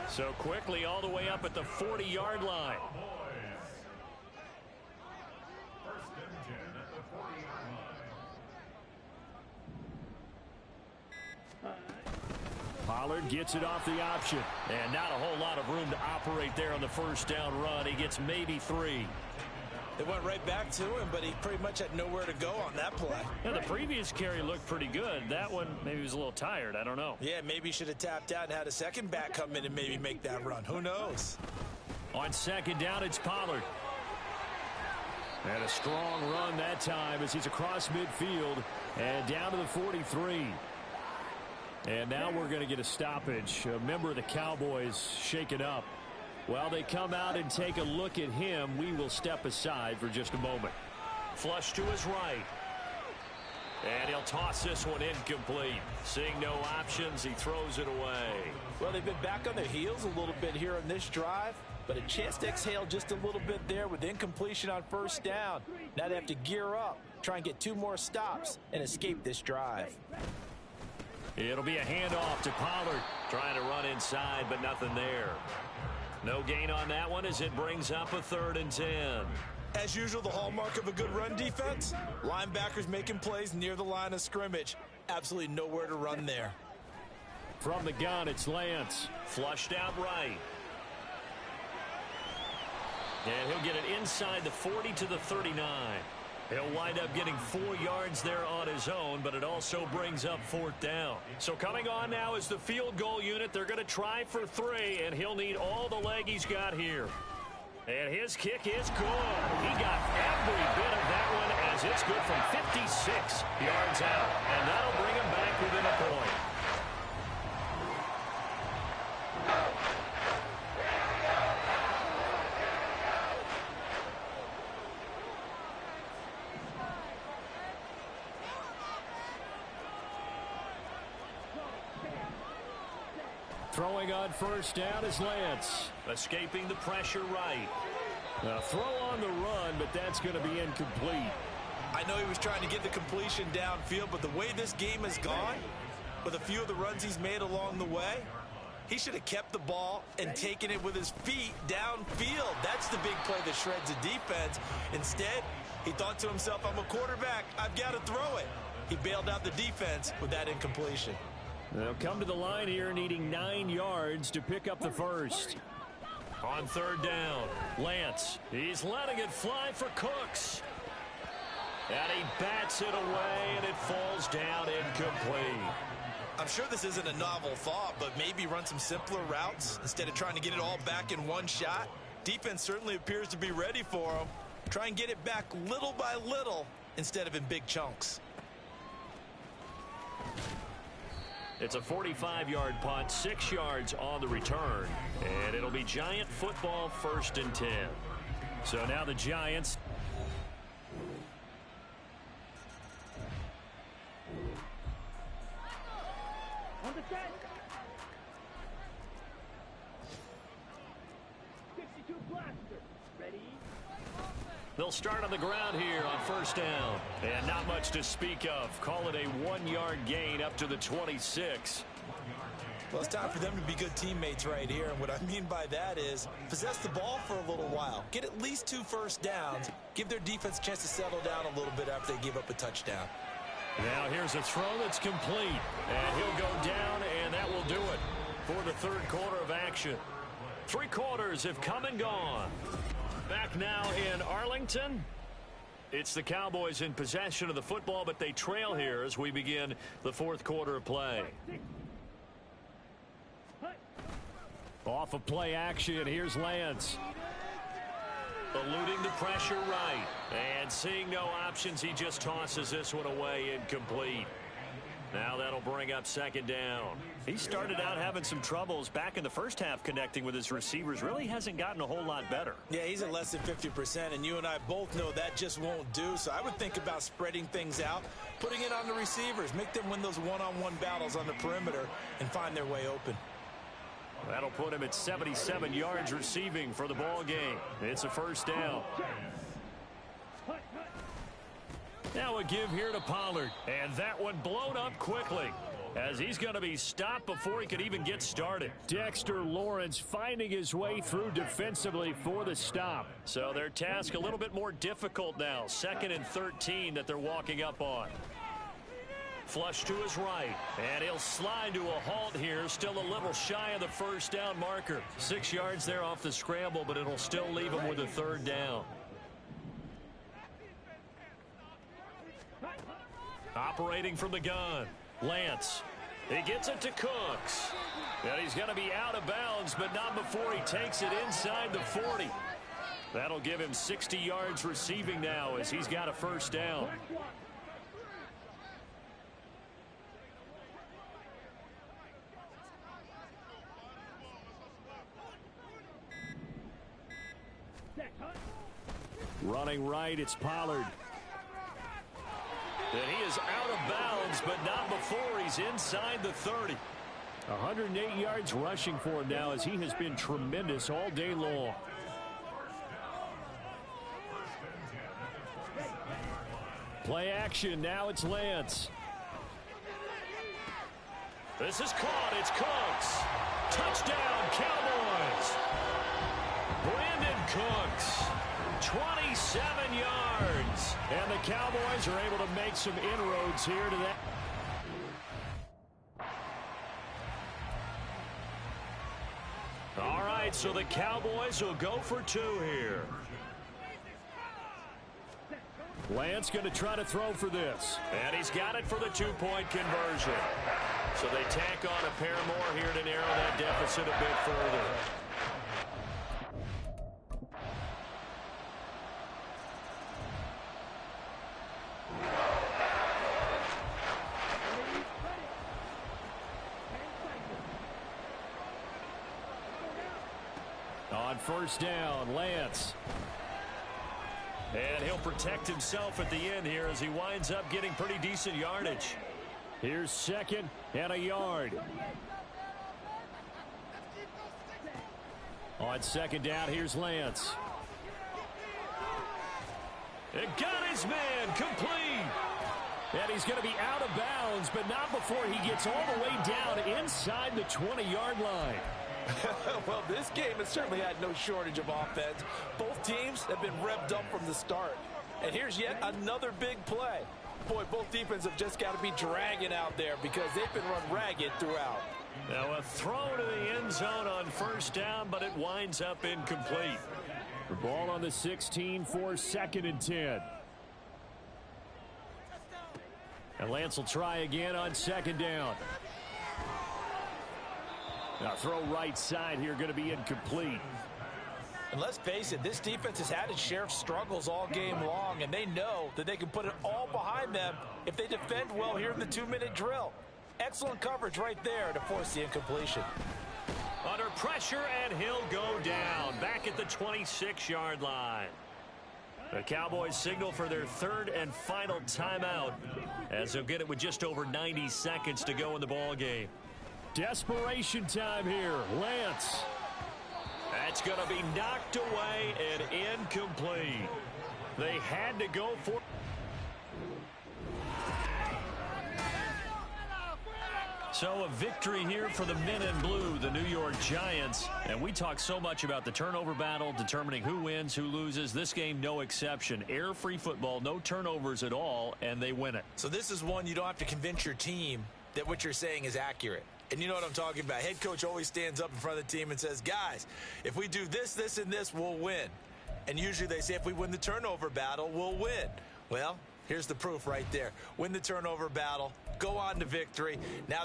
So quickly all the way up at the 40-yard line. Pollard gets it off the option. And not a whole lot of room to operate there on the first down run. He gets maybe 3. They went right back to him, but he pretty much had nowhere to go on that play. Yeah, the previous carry looked pretty good. That one, maybe he was a little tired. I don't know. Yeah, maybe he should have tapped out and had a second back come in and maybe make that run. Who knows? On second down, it's Pollard. And a strong run that time as he's across midfield and down to the 43. And now we're going to get a stoppage. A member of the Cowboys shaken up. While they come out and take a look at him, we will step aside for just a moment. Flush to his right. And he'll toss this one incomplete. Seeing no options, he throws it away. Well, they've been back on their heels a little bit here on this drive, but a chance to exhale just a little bit there with incompletion on first down. Now they have to gear up, try and get 2 more stops, and escape this drive. It'll be a handoff to Pollard. Trying to run inside, but nothing there. No gain on that one as it brings up a 3rd and 10. As usual, the hallmark of a good run defense, linebackers making plays near the line of scrimmage. Absolutely nowhere to run there. From the gun, it's Lance. Flushed out right. And he'll get it inside the 40 to the 39. He'll wind up getting 4 yards there on his own, but it also brings up 4th down. So coming on now is the field goal unit. They're going to try for 3, and he'll need all the leg he's got here. And his kick is good. He got every bit of that one as it's good from 56 yards out. And that'll bring him back within a point. Throwing on first down is Lance. Escaping the pressure right. A throw on the run, but that's going to be incomplete. I know he was trying to get the completion downfield, but the way this game has gone, with a few of the runs he's made along the way, he should have kept the ball and taken it with his feet downfield. That's the big play that shreds the defense. Instead, he thought to himself, I'm a quarterback, I've got to throw it. He bailed out the defense with that incompletion. They'll come to the line here needing 9 yards to pick up the first. On 3rd down, Lance. He's letting it fly for Cooks. And he bats it away, and it falls down incomplete. I'm sure this isn't a novel thought, but maybe run some simpler routes instead of trying to get it all back in one shot. Defense certainly appears to be ready for him. Try and get it back little by little instead of in big chunks. It's a 45-yard punt, 6 yards on the return, and it'll be Giant football 1st and 10. So now the Giants. On the set. 62 blaster. Ready? They'll start on the ground here on 1st down. And not much to speak of. Call it a 1-yard gain up to the 26. Well, it's time for them to be good teammates right here. And what I mean by that is possess the ball for a little while. Get at least 2 first downs. Give their defense a chance to settle down a little bit after they give up a touchdown. Now here's a throw that's complete. And he'll go down, and that will do it for the 3rd quarter of action. 3 quarters have come and gone. Back now in Arlington. It's the Cowboys in possession of the football, but they trail here as we begin the 4th quarter of play. Off of play action, here's Lance. Eluding the pressure right. And seeing no options, he just tosses this one away incomplete. Now that'll bring up 2nd down. He started out having some troubles back in the first half connecting with his receivers. Really hasn't gotten a whole lot better. Yeah, he's at less than 50%, and you and I both know that just won't do. So I would think about spreading things out, putting it on the receivers, make them win those one-on-one battles on the perimeter and find their way open. That'll put him at 77 yards receiving for the ball game. It's a 1st down. Now a give here to Pollard. And that one blown up quickly as he's going to be stopped before he could even get started. Dexter Lawrence finding his way through defensively for the stop. So their task a little bit more difficult now. 2nd and 13 that they're walking up on. Flush to his right. And he'll slide to a halt here. Still a little shy of the 1st down marker. 6 yards there off the scramble, but it'll still leave him with a 3rd down. Operating from the gun, Lance. He gets it to Cooks. And he's going to be out of bounds, but not before he takes it inside the 40. That'll give him 60 yards receiving now as he's got a 1st down. Running right, it's Pollard. And he is out of bounds, but not before he's inside the 30. 108 yards rushing for him now as he has been tremendous all day long. Play action, now it's Lance. This is caught, it's Cooks. Touchdown, Cowboys. Brandon Cooks, 27 yards. And the Cowboys are able to make some inroads here to that. All right, so the Cowboys will go for 2 here. Lance going to try to throw for this. And he's got it for the 2-point conversion. So they tack on a pair more here to narrow that deficit a bit further. On first down, Lance. And he'll protect himself at the end here as he winds up getting pretty decent yardage. Here's second and a yard. On second down, here's Lance. It got his man complete. And he's going to be out of bounds, but not before he gets all the way down inside the 20-yard line. Well, this game has certainly had no shortage of offense. Both teams have been revved up from the start. And here's yet another big play. Boy, both defenses have just got to be dragging out there because they've been run ragged throughout. Now a throw to the end zone on first down, but it winds up incomplete. The ball on the 16 for second and 10. And Lance will try again on second down. Now throw right side here, going to be incomplete. And let's face it, this defense has had its share of struggles all game long, and they know that they can put it all behind them if they defend well here in the 2-minute drill. Excellent coverage right there to force the incompletion. Under pressure, and he'll go down back at the 26-yard line. The Cowboys signal for their third and final timeout as they'll get it with just over 90 seconds to go in the ball game. Desperation time here. Lance. That's going to be knocked away and incomplete. They had to go for... So a victory here for the men in blue, the New York Giants. And we talk so much about the turnover battle, determining who wins, who loses. This game, no exception. Error-free football, no turnovers at all, and they win it. So this is one you don't have to convince your team that what you're saying is accurate. And you know what I'm talking about. Head coach always stands up in front of the team and says, guys, if we do this, this, and this, we'll win. And usually they say if we win the turnover battle, we'll win. Well, here's the proof right there. Win the turnover battle, go on to victory. Now...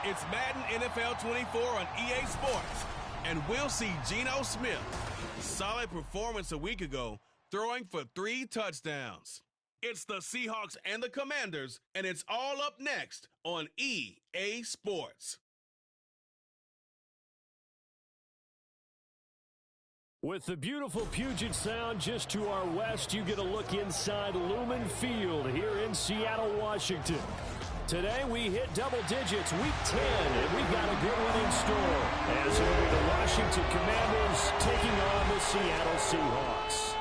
It's Madden NFL 24 on EA Sports, and we'll see Geno Smith. Solid performance a week ago, throwing for 3 touchdowns. It's the Seahawks and the Commanders, and it's all up next on EA Sports. With the beautiful Puget Sound just to our west, you get a look inside Lumen Field here in Seattle, Washington. Today we hit double digits, week 10, and we've got a good one in store, as it'll be the Washington Commanders taking on the Seattle Seahawks.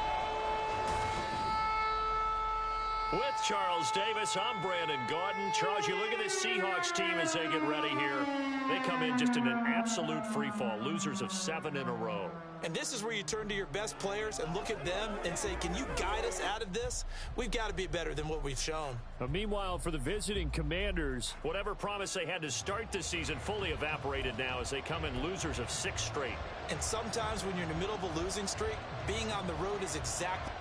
With Charles Davis, I'm Brandon Gaudin. Charles, you look at this Seahawks team as they get ready here. They come in just in an absolute free fall, losers of 7 in a row. And this is where you turn to your best players and look at them and say, can you guide us out of this? We've got to be better than what we've shown. But meanwhile, for the visiting Commanders, whatever promise they had to start the season fully evaporated now as they come in losers of 6 straight. And sometimes when you're in the middle of a losing streak, being on the road is exactly...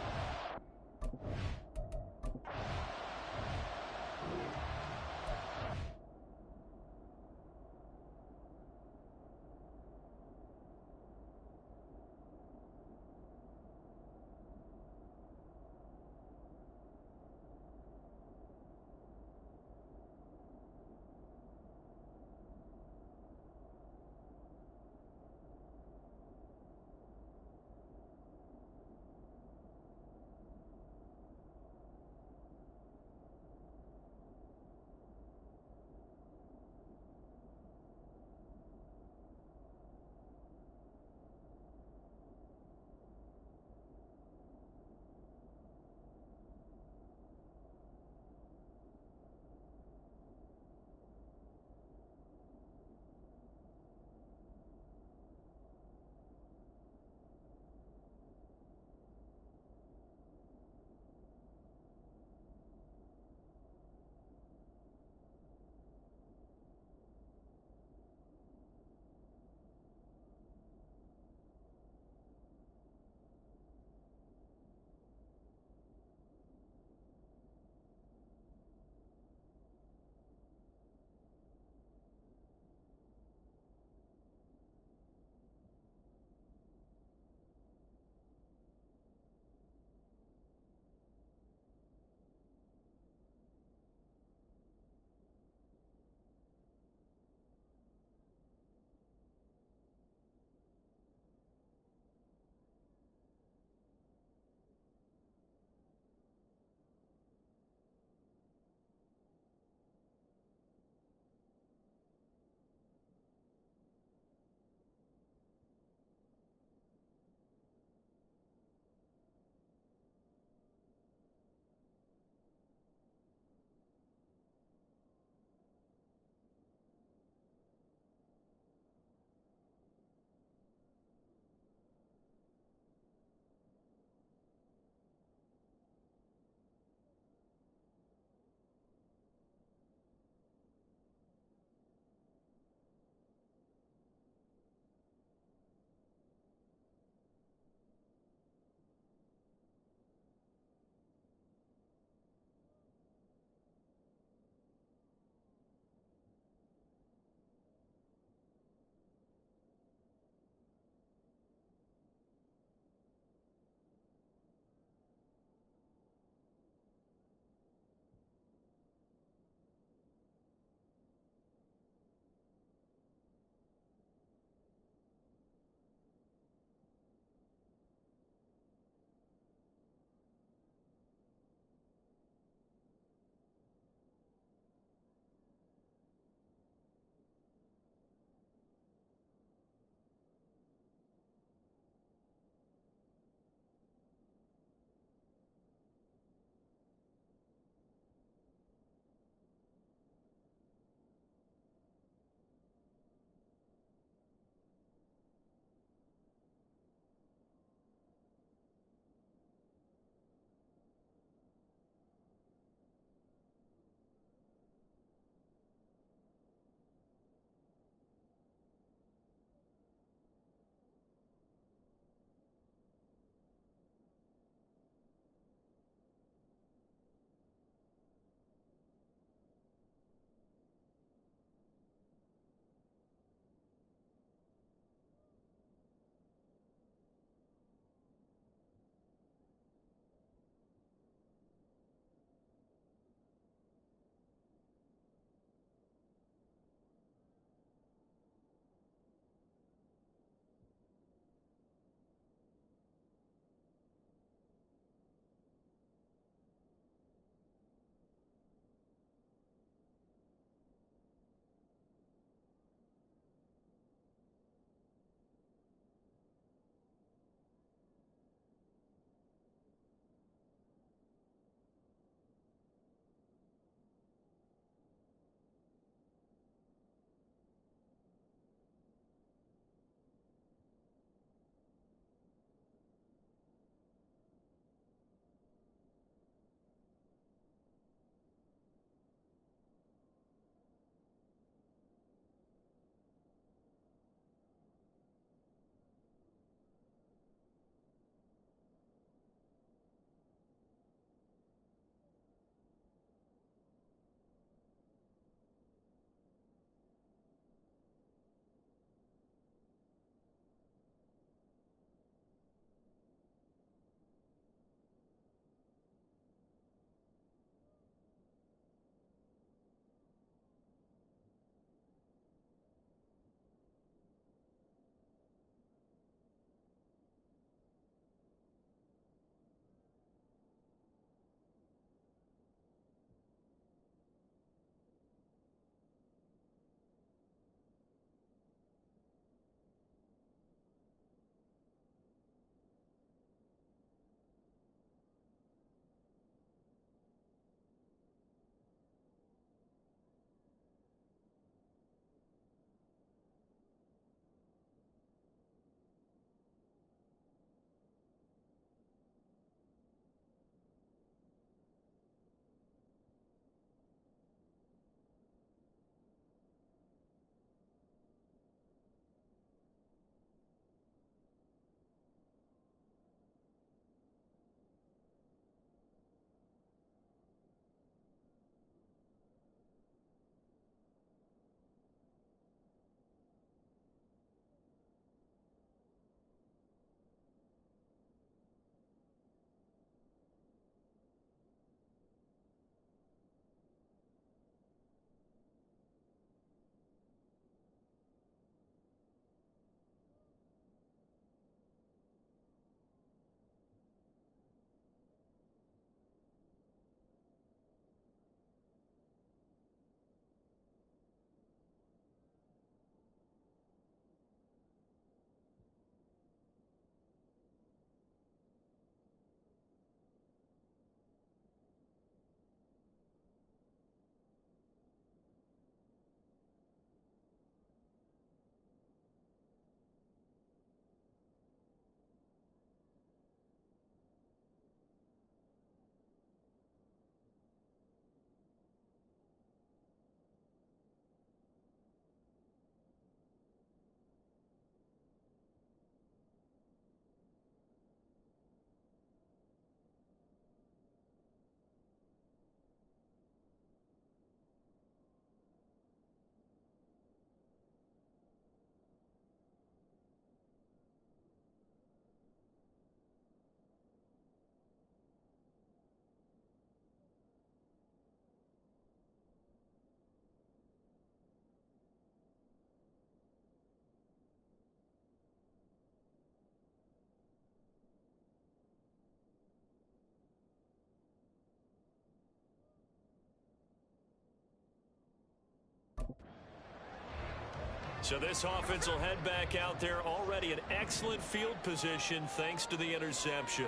So this offense will head back out there, already in excellent field position thanks to the interception.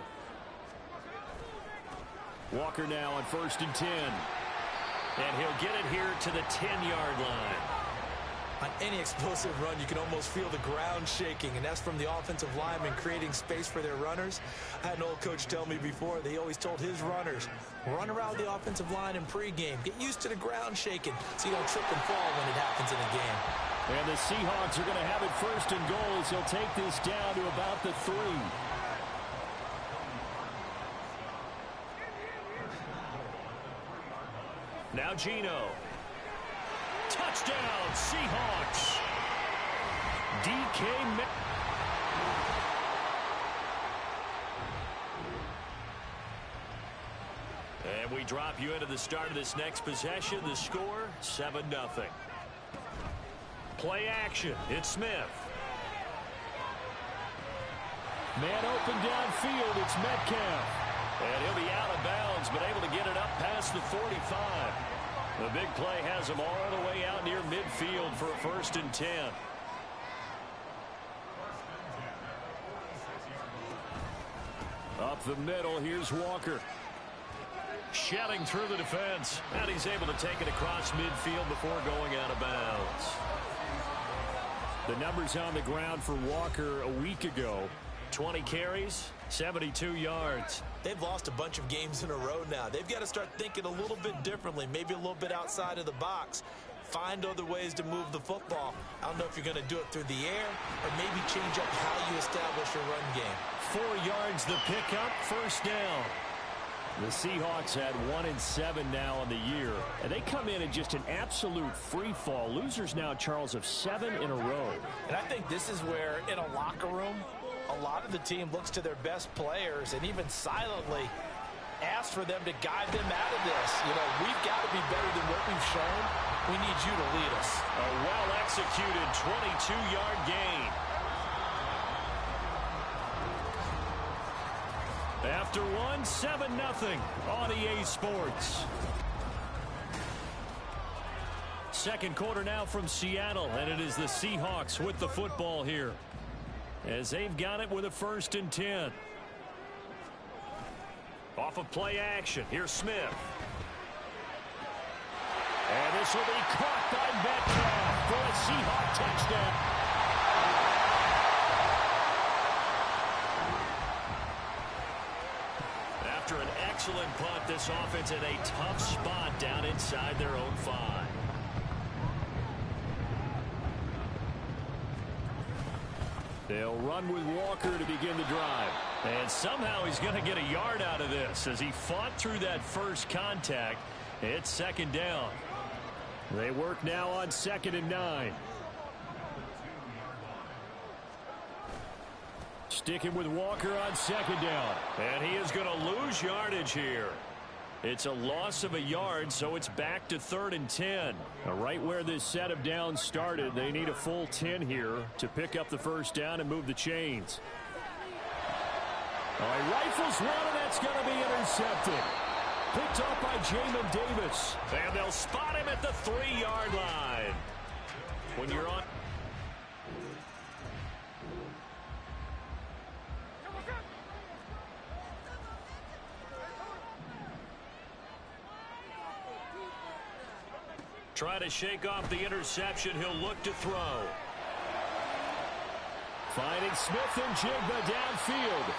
Walker now on 1st and 10. And he'll get it here to the 10-yard line. On any explosive run, you can almost feel the ground shaking, and that's from the offensive linemen creating space for their runners. I had an old coach tell me before, they always told his runners, run around the offensive line in pregame. Get used to the ground shaking so you don't trip and fall when it happens in a game. And the Seahawks are going to have it 1st and goal as he'll take this down to about the 3. Now Gino. Touchdown, Seahawks. DK And we drop you into the start of this next possession. The score, 7-0. Play action. It's Smith. Man open downfield. It's Metcalf. And he'll be out of bounds, but able to get it up past the 45. The big play has him all the way out near midfield for a 1st and 10. Up the middle, here's Walker. Shedding through the defense. And he's able to take it across midfield before going out of bounds. The numbers on the ground for Walker a week ago. 20 carries, 72 yards. They've lost a bunch of games in a row now. They've got to start thinking a little bit differently, maybe a little bit outside of the box. Find other ways to move the football. I don't know if you're going to do it through the air or maybe change up how you establish your run game. 4 yards the pickup, 1st down. The Seahawks had 1-7 now on the year, and they come in just an absolute free fall. Losers now, Charles, of 7 in a row. And I think this is where, in a locker room, a lot of the team looks to their best players and even silently asks for them to guide them out of this. You know, we've got to be better than what we've shown. We need you to lead us. A well-executed 22-yard gain. After 7-0 on EA Sports. Second quarter now from Seattle, and it is the Seahawks with the football here, as they've got it with a 1st and 10. Off of play action, here's Smith. And this will be caught by Metcalf for a Seahawk touchdown. After an excellent punt, this offense in a tough spot down inside their own 5. They'll run with Walker to begin the drive. And somehow he's going to get a yard out of this as he fought through that first contact. It's 2nd down. They work now on 2nd and 9. Sticking with Walker on 2nd down. And he is going to lose yardage here. It's a loss of a yard, so it's back to 3rd and 10. Right where this set of downs started, they need a full 10 here to pick up the 1st down and move the chains. All right, rifles one, and that's going to be intercepted. Picked up by Jamin Davis. And they'll spot him at the 3-yard line. When you're on... Try to shake off the interception. He'll look to throw. Finding Smith and Jigba downfield.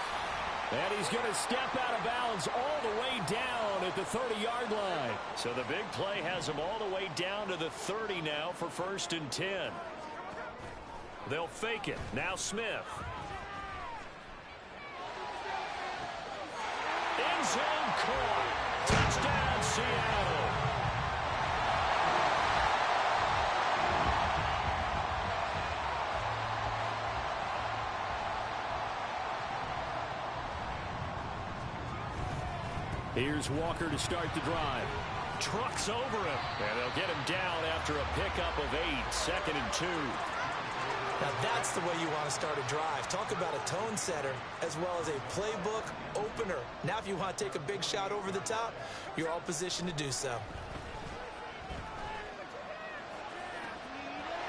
And he's going to step out of bounds all the way down at the 30-yard line. So the big play has him all the way down to the 30 now for 1st and 10. They'll fake it. Now Smith. End zone caught. Touchdown, Seattle. Here's Walker to start the drive. Trucks over him. And they'll get him down after a pickup of 8. 2nd and 2. Now that's the way you want to start a drive. Talk about a tone setter as well as a playbook opener. Now if you want to take a big shot over the top, you're all positioned to do so.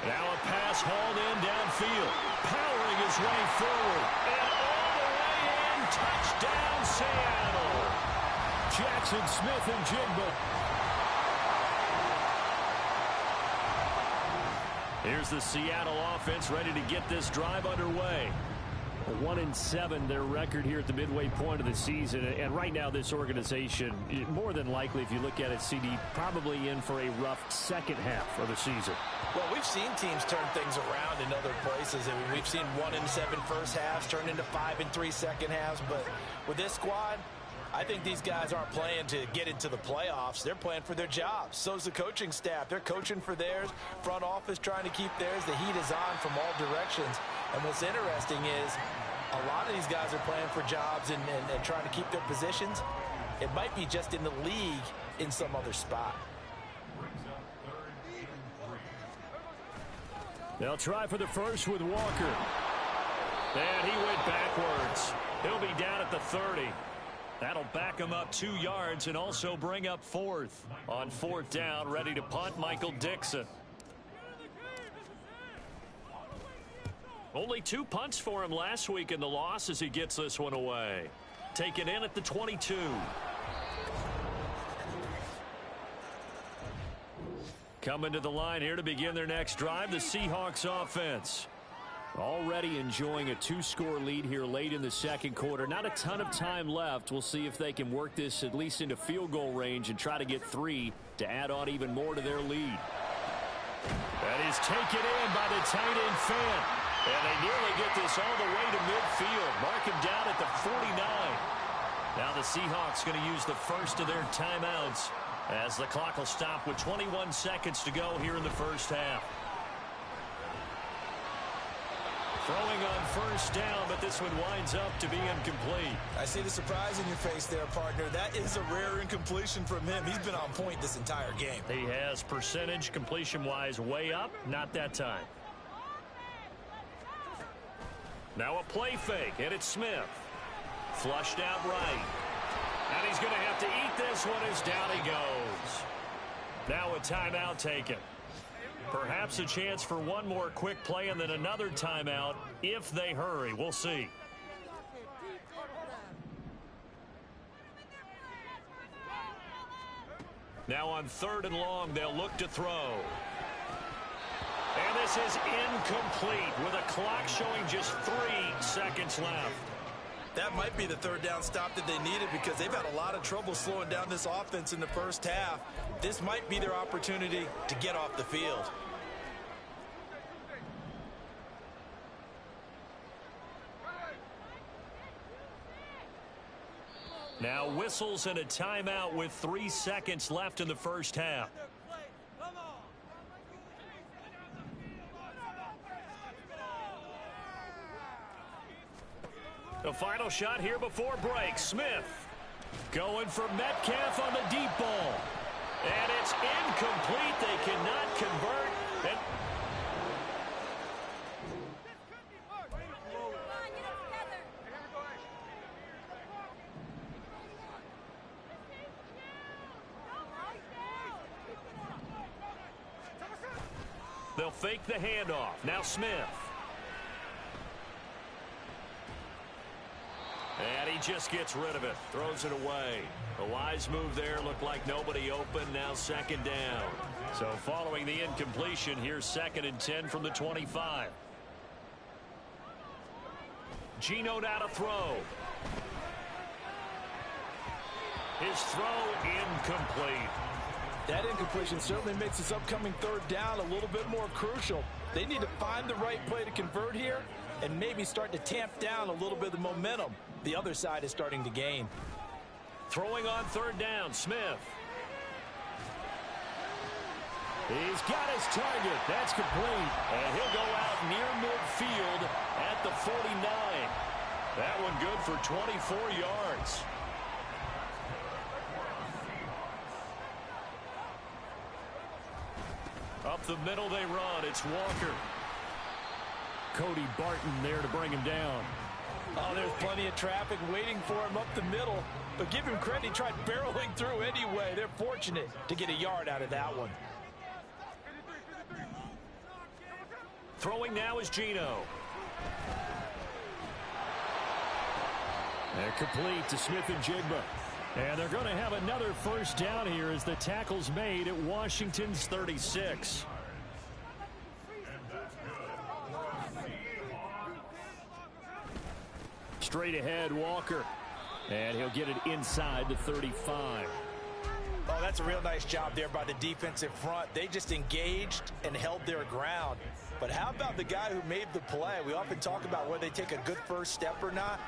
Now a pass hauled in downfield. Powering his way forward. And all the way in. Touchdown, Seattle. Jackson Smith and Jigba. Here's the Seattle offense ready to get this drive underway. 1-7 their record here at the midway point of the season, and right now this organization, more than likely, if you look at it, CD, probably in for a rough second half of the season. Well, we've seen teams turn things around in other places. I mean, we've seen 1-7 first halves turn into 5-3 second halves, but with this squad, I think these guys aren't playing to get into the playoffs. They're playing for their jobs. So's the coaching staff. They're coaching for theirs. Front office trying to keep theirs. The heat is on from all directions. And what's interesting is a lot of these guys are playing for jobs and trying to keep their positions. It might be just in the league in some other spot. They'll try for the first with Walker. And he went backwards. He'll be down at the 30. That'll back him up 2 yards and also bring up 4th. On 4th down, ready to punt, Michael Dixon. Only 2 punts for him last week in the loss as he gets this one away. Taken in at the 22. Coming to the line here to begin their next drive, the Seahawks offense. Already enjoying a 2-score lead here late in the second quarter. Not a ton of time left. We'll see if they can work this at least into field goal range and try to get 3 to add on even more to their lead. That is taken in by the tight end Fant. And they nearly get this all the way to midfield. Mark him down at the 49. Now the Seahawks going to use the first of their timeouts as the clock will stop with 21 seconds to go here in the first half. Throwing on first down, but this one winds up to be incomplete. I see the surprise in your face there, partner. That is a rare incompletion from him. He's been on point this entire game. He has percentage completion-wise way up, not that time. Now a play fake, and it's Smith. Flushed out right. And he's going to have to eat this one as down he goes. Now a timeout taken. Perhaps a chance for one more quick play and then another timeout if they hurry. We'll see. Now on 3rd and long, they'll look to throw. And this is incomplete with a clock showing just 3 seconds left. That might be the 3rd down stop that they needed because they've had a lot of trouble slowing down this offense in the first half. This might be their opportunity to get off the field. Now whistles and a timeout with 3 seconds left in the first half. The final shot here before break. Smith going for Metcalf on the deep ball. And it's incomplete. They cannot convert. And they'll fake the handoff. Now Smith. And he just gets rid of it. Throws it away. A wise move there. Looked like nobody open. Now 2nd down. So following the incompletion, here's 2nd and 10 from the 25. Geno now to throw. His throw incomplete. That incompletion certainly makes this upcoming 3rd down a little bit more crucial. They need to find the right play to convert here and maybe start to tamp down a little bit of the momentum the other side is starting to gain. Throwing on 3rd down, Smith. He's got his target. That's complete. And he'll go out near midfield at the 49. That one good for 24 yards. Up the middle they run. It's Walker. Cody Barton there to bring him down. Oh, there's plenty of traffic waiting for him up the middle. But give him credit, he tried barreling through anyway. They're fortunate to get a yard out of that one. Throwing now is Geno. And complete to Smith and Jigba. And they're going to have another first down here as the tackle's made at Washington's 36. Straight ahead, Walker. And he'll get it inside the 35. Oh, that's a real nice job there by the defensive front. They just engaged and held their ground. But how about the guy who made the play? We often talk about whether they take a good first step or not.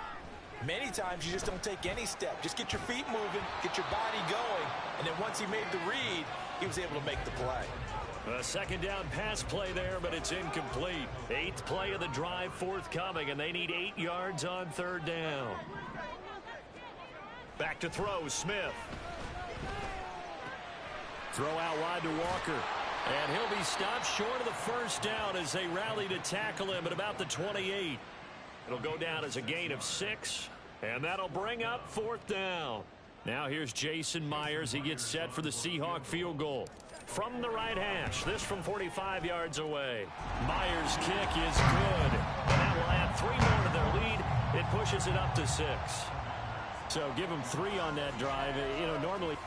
Many times you just don't take any step. Just get your feet moving, get your body going, and then once he made the read, he was able to make the play. A second down pass play there, but it's incomplete. 8th play of the drive forthcoming, and they need 8 yards on third down. Back to throw, Smith. Throw out wide to Walker. And he'll be stopped short of the first down as they rally to tackle him at about the 28. It'll go down as a gain of 6, and that'll bring up 4th down. Now here's Jason Myers. He gets set for the Seahawk field goal. From the right hash, this from 45 yards away. Myers' kick is good, and that will add 3 more to their lead. It pushes it up to 6. So give them 3 on that drive. You know, normally.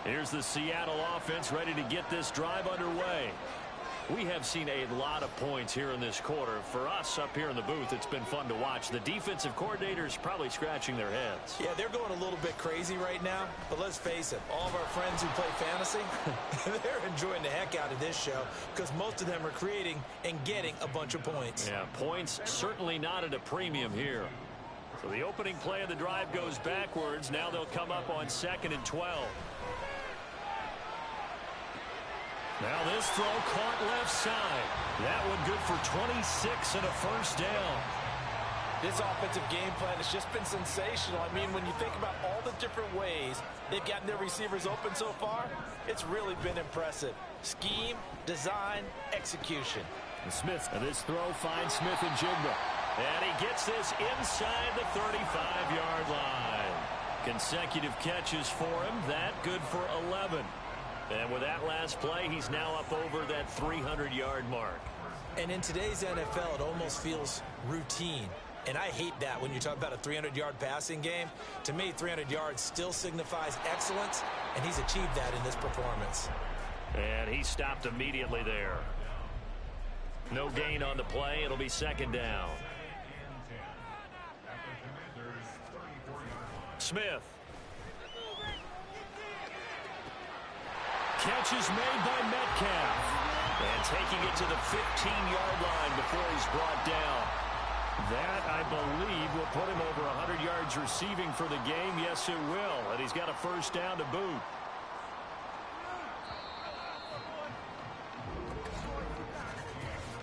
Here's the Seattle offense ready to get this drive underway. We have seen a lot of points here in this quarter. For us up here in the booth, it's been fun to watch. The defensive coordinators probably scratching their heads. Yeah, they're going a little bit crazy right now. But let's face it, all of our friends who play fantasy, they're enjoying the heck out of this show because most of them are creating and getting a bunch of points. Yeah, points certainly not at a premium here. So the opening play of the drive goes backwards. Now they'll come up on 2nd and 12. Now this throw caught left side. That one good for 26 and a first down. This offensive game plan has just been sensational. I mean, when you think about all the different ways they've gotten their receivers open so far, it's really been impressive. Scheme, design, execution. And Smith, and this throw finds Smith and Jigba. And he gets this inside the 35-yard line. Consecutive catches for him. That good for 11. And with that last play, he's now up over that 300-yard mark. And in today's NFL, it almost feels routine. And I hate that when you talk about a 300-yard passing game. To me, 300 yards still signifies excellence, and he's achieved that in this performance. And he stopped immediately there. No gain on the play. It'll be 2nd down. Smith. Catch is made by Metcalf. And taking it to the 15-yard line before he's brought down. That, I believe, will put him over 100 yards receiving for the game. Yes, it will. And he's got a first down to boot.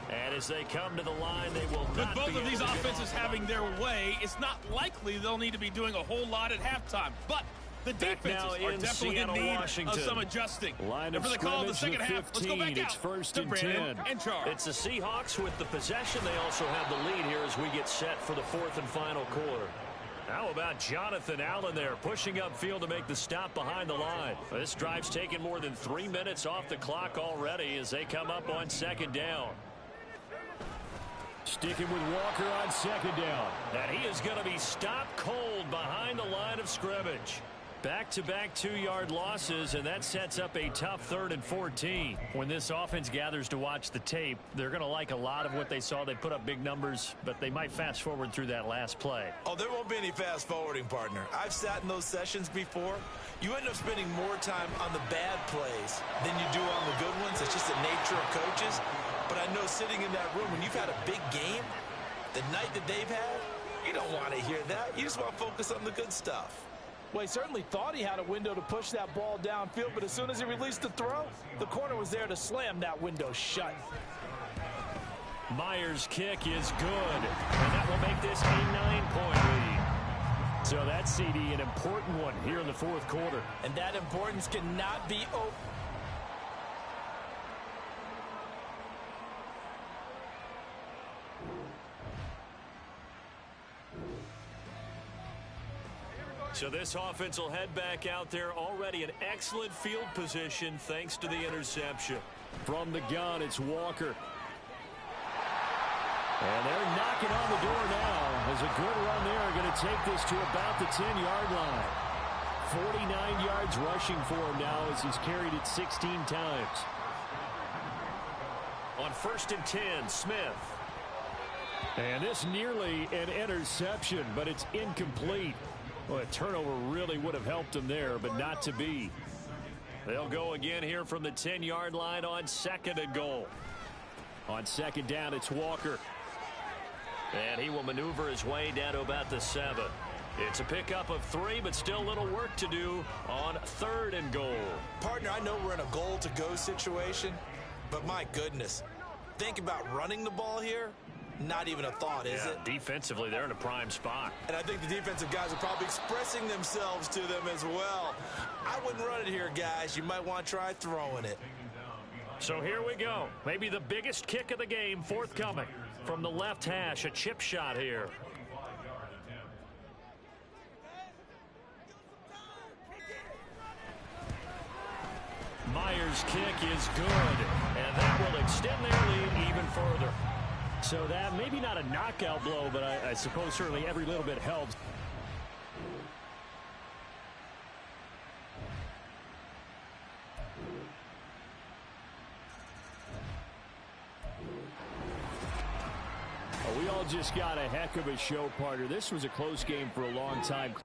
And as they come to the line, they will not With both be of these able to get offenses having their way, it's not likely they'll need to be doing a whole lot at halftime. But the defenses are definitely in need of some adjusting. Line and of for the call of the scrimmage, second half, let's go back it's out 1st to and Brandon 10. and Charles. It's the Seahawks with the possession. They also have the lead here as we get set for the 4th and final quarter. How about Jonathan Allen there pushing upfield to make the stop behind the line? This drive's taken more than 3 minutes off the clock already as they come up on 2nd down. Sticking with Walker on 2nd down. And he is going to be stopped cold behind the line of scrimmage. Back-to-back 2-yard losses, and that sets up a tough 3rd and 14. When this offense gathers to watch the tape, they're going to like a lot of what they saw. They put up big numbers, but they might fast forward through that last play. Oh, there won't be any fast forwarding, partner. I've sat in those sessions before. You end up spending more time on the bad plays than you do on the good ones. It's just the nature of coaches. But I know sitting in that room, when you've had a big game, the night that they've had, you don't want to hear that. You just want to focus on the good stuff. Well, he certainly thought he had a window to push that ball downfield, but as soon as he released the throw, the corner was there to slam that window shut. Myers' kick is good, and that will make this a 9-point lead. So that CD, an important one here in the 4th quarter. And that importance cannot be over. So this offense will head back out there, already an excellent field position thanks to the interception. From the gun, it's Walker. And they're knocking on the door now as a good run there. Going to take this to about the 10-yard line. 49 yards rushing for him now as he's carried it 16 times. On 1st and 10, Smith. And this nearly an interception, but it's incomplete. Well, a turnover really would have helped him there, but not to be. They'll go again here from the 10-yard line on 2nd and goal. On 2nd down, it's Walker. And he will maneuver his way down to about the 7. It's a pickup of 3, but still a little work to do on 3rd and goal. Partner, I know we're in a goal-to-go situation, but my goodness, think about running the ball here. Not even a thought, is it? Defensively, they're in a prime spot. And I think the defensive guys are probably expressing themselves to them as well. I wouldn't run it here, guys. You might want to try throwing it. So here we go. Maybe the biggest kick of the game forthcoming. From the left hash, a chip shot here. Myers' kick is good. And that will extend their lead even further. So that maybe not a knockout blow, but I suppose certainly every little bit helps. We all just got a heck of a show, partner. This was a close game for a long time.